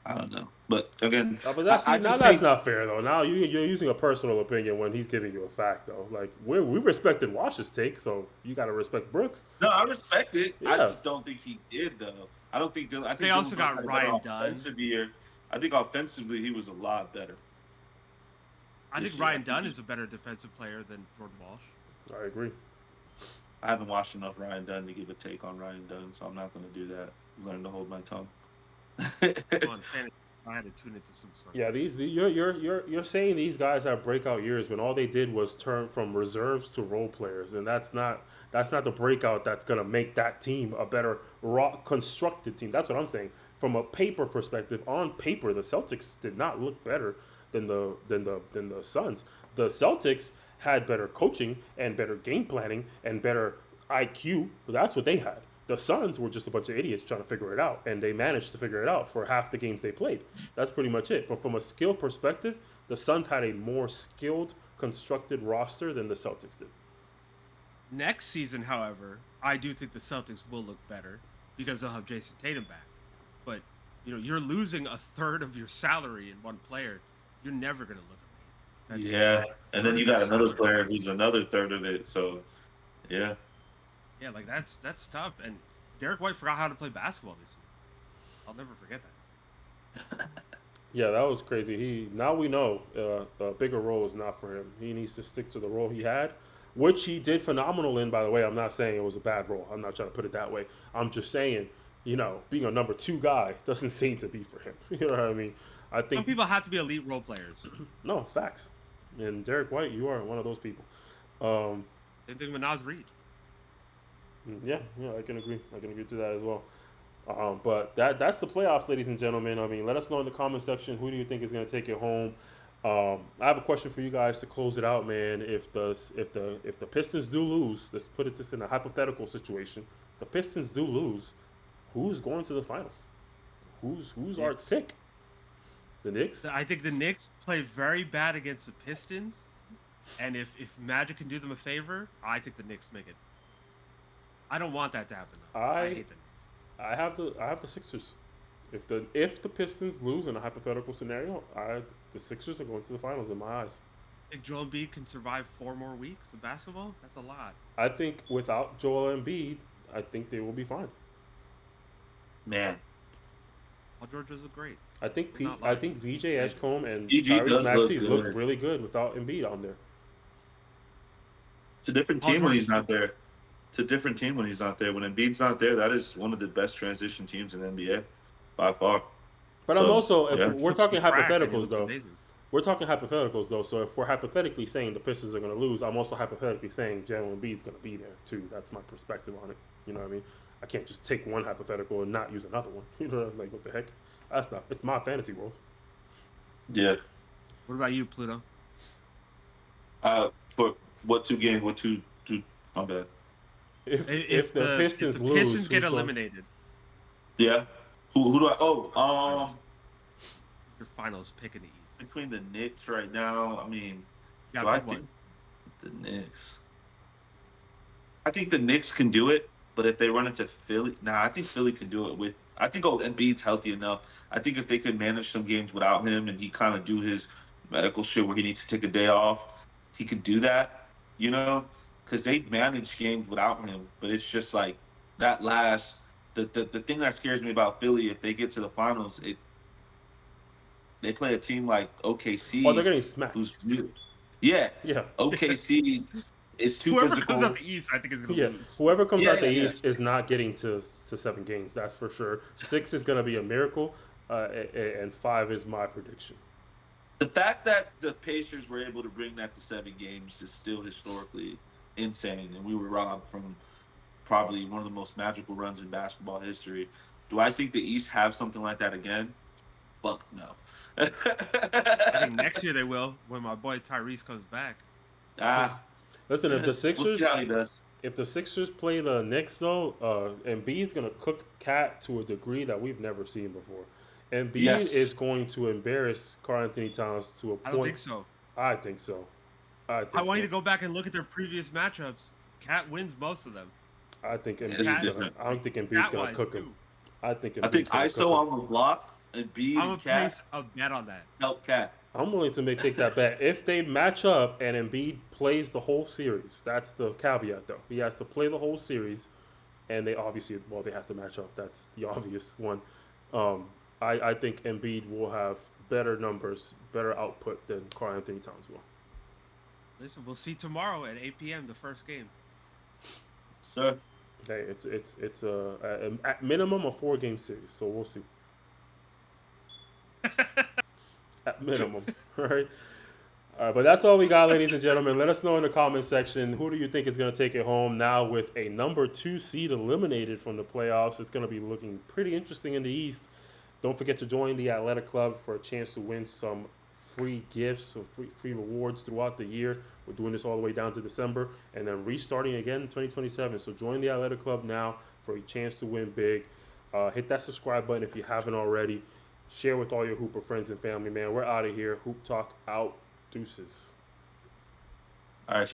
[SPEAKER 3] I don't know, but again,
[SPEAKER 1] but that's not fair though. Now you're using a personal opinion when he's giving you a fact though. Like we respected Wash's take, so you got to respect Brooks.
[SPEAKER 3] No, I respect it.
[SPEAKER 1] Yeah.
[SPEAKER 3] I just don't think he did though. I don't think. I think
[SPEAKER 2] they also got Ryan Dunn.
[SPEAKER 3] I think offensively he was a lot better.
[SPEAKER 2] I think Ryan Dunn is a better defensive player than Jordan Walsh.
[SPEAKER 1] I agree.
[SPEAKER 3] I haven't watched enough Ryan Dunn to give a take on Ryan Dunn, so I'm not going to do that. Learn to hold my tongue.
[SPEAKER 2] I had to tune into some stuff.
[SPEAKER 1] Yeah, you're saying these guys have breakout years when all they did was turn from reserves to role players, and that's not the breakout that's gonna make that team a better constructed team. That's what I'm saying. From a paper perspective, on paper, the Celtics did not look better than the Suns. The Celtics had better coaching and better game planning and better IQ. That's what they had. The Suns were just a bunch of idiots trying to figure it out, and they managed to figure it out for half the games they played. That's pretty much it. But from a skill perspective, the Suns had a more skilled, constructed roster than the Celtics did.
[SPEAKER 2] Next season, however, I do think the Celtics will look better because they'll have Jason Tatum back. But, you're losing a third of your salary in one player. You're never going to look That's
[SPEAKER 3] Yeah, and then you got another
[SPEAKER 2] 100%.
[SPEAKER 3] player who's another third of it. So yeah,
[SPEAKER 2] Yeah, like that's tough. And Derek White forgot how to play basketball this year. I'll never forget that.
[SPEAKER 1] Yeah, that was crazy. Now we know a bigger role is not for him. He needs to stick to the role he had, which he did phenomenal in. By the way, I'm not saying it was a bad role. I'm not trying to put it that way. I'm just saying, being a number two guy doesn't seem to be for him. You know what I mean? I
[SPEAKER 2] Some
[SPEAKER 1] think
[SPEAKER 2] people have to be elite role players.
[SPEAKER 1] no facts. And Derek White, you are one of those people. Um,
[SPEAKER 2] Same thing with Nas Reed.
[SPEAKER 1] yeah, I can agree. I can agree to that as well. But that's the playoffs, ladies and gentlemen. I mean, let us know in the comment section who do you think is going to take it home. I have a question for you guys to close it out, man. If the Pistons do lose, let's put it just in a hypothetical situation. The Pistons do lose. Who's going to the finals? Who's our
[SPEAKER 2] Knicks.
[SPEAKER 1] pick? The Knicks.
[SPEAKER 2] I think the Knicks play very bad against the Pistons, and if Magic can do them a favor, I think the Knicks make it. I don't want that to happen, though. I hate the Knicks.
[SPEAKER 1] I have the Sixers. If the Pistons lose in a hypothetical scenario, the Sixers are going to the finals in my eyes.
[SPEAKER 2] Think Joel Embiid can survive 4 more weeks of basketball? That's a lot.
[SPEAKER 1] I think without Joel Embiid, I think they will be fine.
[SPEAKER 3] man,
[SPEAKER 2] Paul George was great.
[SPEAKER 1] I think
[SPEAKER 2] He's not
[SPEAKER 1] I
[SPEAKER 2] lying.
[SPEAKER 1] think VJ Edgecombe and
[SPEAKER 3] PG
[SPEAKER 1] Tyrese
[SPEAKER 3] does
[SPEAKER 1] Maxey
[SPEAKER 3] look
[SPEAKER 1] look
[SPEAKER 3] good.
[SPEAKER 1] really good without Embiid on there.
[SPEAKER 3] it's a different
[SPEAKER 2] Paul
[SPEAKER 3] team when
[SPEAKER 2] George
[SPEAKER 3] he's not there. It's a different team when he's not there. When Embiid's not there, that is one of the best transition teams in the NBA by far.
[SPEAKER 1] But
[SPEAKER 3] So,
[SPEAKER 1] I'm also, if
[SPEAKER 3] yeah.
[SPEAKER 1] we're
[SPEAKER 2] Puts
[SPEAKER 1] talking
[SPEAKER 2] the crack and it
[SPEAKER 1] hypotheticals
[SPEAKER 2] looks
[SPEAKER 1] though,
[SPEAKER 2] amazing.
[SPEAKER 1] we're talking hypotheticals though. So if we're hypothetically saying the Pistons are going to lose, I'm also hypothetically saying Jalen Embiid's going to be there too. That's my perspective on it. You know what I mean? I can't just take one hypothetical and not use another one. You know, like what the heck? That's not. It's my fantasy world.
[SPEAKER 3] Yeah.
[SPEAKER 2] What about you, Pluto?
[SPEAKER 3] For what two games? What two? My bad.
[SPEAKER 1] If the Pistons
[SPEAKER 2] if the
[SPEAKER 1] lose,
[SPEAKER 2] Pistons get
[SPEAKER 1] who's going-
[SPEAKER 2] eliminated,
[SPEAKER 3] Yeah. Who do I?
[SPEAKER 2] who's your finals pick in the East?
[SPEAKER 3] between the Knicks right now. I mean,
[SPEAKER 2] You
[SPEAKER 3] do
[SPEAKER 2] got
[SPEAKER 3] I
[SPEAKER 2] a good
[SPEAKER 3] think
[SPEAKER 2] one.
[SPEAKER 3] the Knicks? I think the Knicks can do it, but if they run into Philly, I think Philly can do it with. I think Embiid's healthy enough. I think if they could manage some games without him and he kind of do his medical shit where he needs to take a day off, he could do that. You know, because they manage games without him, but it's just like that last. The thing that scares me about Philly, if they get to the finals, they play a team like
[SPEAKER 1] Oh, they're
[SPEAKER 3] OKC,
[SPEAKER 1] getting smacked.
[SPEAKER 3] who's yeah,
[SPEAKER 1] Yeah.
[SPEAKER 3] OKC is too
[SPEAKER 2] Whoever
[SPEAKER 3] physical.
[SPEAKER 2] comes out the East, I think is going to
[SPEAKER 1] Yeah,
[SPEAKER 2] lose.
[SPEAKER 1] whoever comes
[SPEAKER 3] Yeah,
[SPEAKER 1] out the
[SPEAKER 3] yeah,
[SPEAKER 1] East is not getting to 7 games. That's for sure. 6 is going to be a miracle, and 5 is my prediction.
[SPEAKER 3] The fact that the Pacers were able to bring that to 7 games is still historically insane, and we were robbed from probably one of the most magical runs in basketball history. Do I think the East have something like that again? Fuck no.
[SPEAKER 2] I think next year they will when my boy Tyrese comes back.
[SPEAKER 1] Listen, if the
[SPEAKER 3] we'll
[SPEAKER 1] Sixers,
[SPEAKER 3] see how he does.
[SPEAKER 1] if the Sixers play the Knicks though, Embiid's going to cook Cat to a degree that we've never seen before. Embiid
[SPEAKER 3] Yes.
[SPEAKER 1] is going to embarrass Karl Anthony Towns to a point.
[SPEAKER 2] I don't think so.
[SPEAKER 1] I think so.
[SPEAKER 2] I want you to go back and look at their previous matchups. Cat wins most of them.
[SPEAKER 1] I think
[SPEAKER 3] It's
[SPEAKER 1] Embiid's
[SPEAKER 3] different.
[SPEAKER 1] I don't think Embiid's going to
[SPEAKER 2] Stat-wise,
[SPEAKER 1] cook him.
[SPEAKER 2] too.
[SPEAKER 1] I think
[SPEAKER 3] I think
[SPEAKER 1] Embiid's
[SPEAKER 3] ISO
[SPEAKER 1] gonna cook him.
[SPEAKER 3] on the block and Embiid
[SPEAKER 2] I'm gonna
[SPEAKER 3] and Cat
[SPEAKER 2] place a bet on that.
[SPEAKER 3] help Cat.
[SPEAKER 1] I'm willing to take that bet. If they match up and Embiid plays the whole series, that's the caveat though. He has to play the whole series, and they obviously, they have to match up. That's the obvious one. I think Embiid will have better numbers, better output than Karl Anthony Towns will.
[SPEAKER 2] Listen, we'll see tomorrow at 8 p.m. the first game.
[SPEAKER 3] Sir.
[SPEAKER 1] Hey, it's at minimum a 4-game series, so we'll see. At minimum, all right. All right, but that's all we got, ladies and gentlemen. Let us know in the comment section who do you think is going to take it home now with a number 2 seed eliminated from the playoffs. It's going to be looking pretty interesting in the East. Don't forget to join the Atleta Club for a chance to win some free gifts, some free rewards throughout the year. We're doing this all the way down to December and then restarting again in 2027. So join the Atleta Club now for a chance to win big. Hit that subscribe button if you haven't already. Share with all your Hooper friends and family, man. We're out of here. Hoop Talk out. Deuces.
[SPEAKER 3] All right.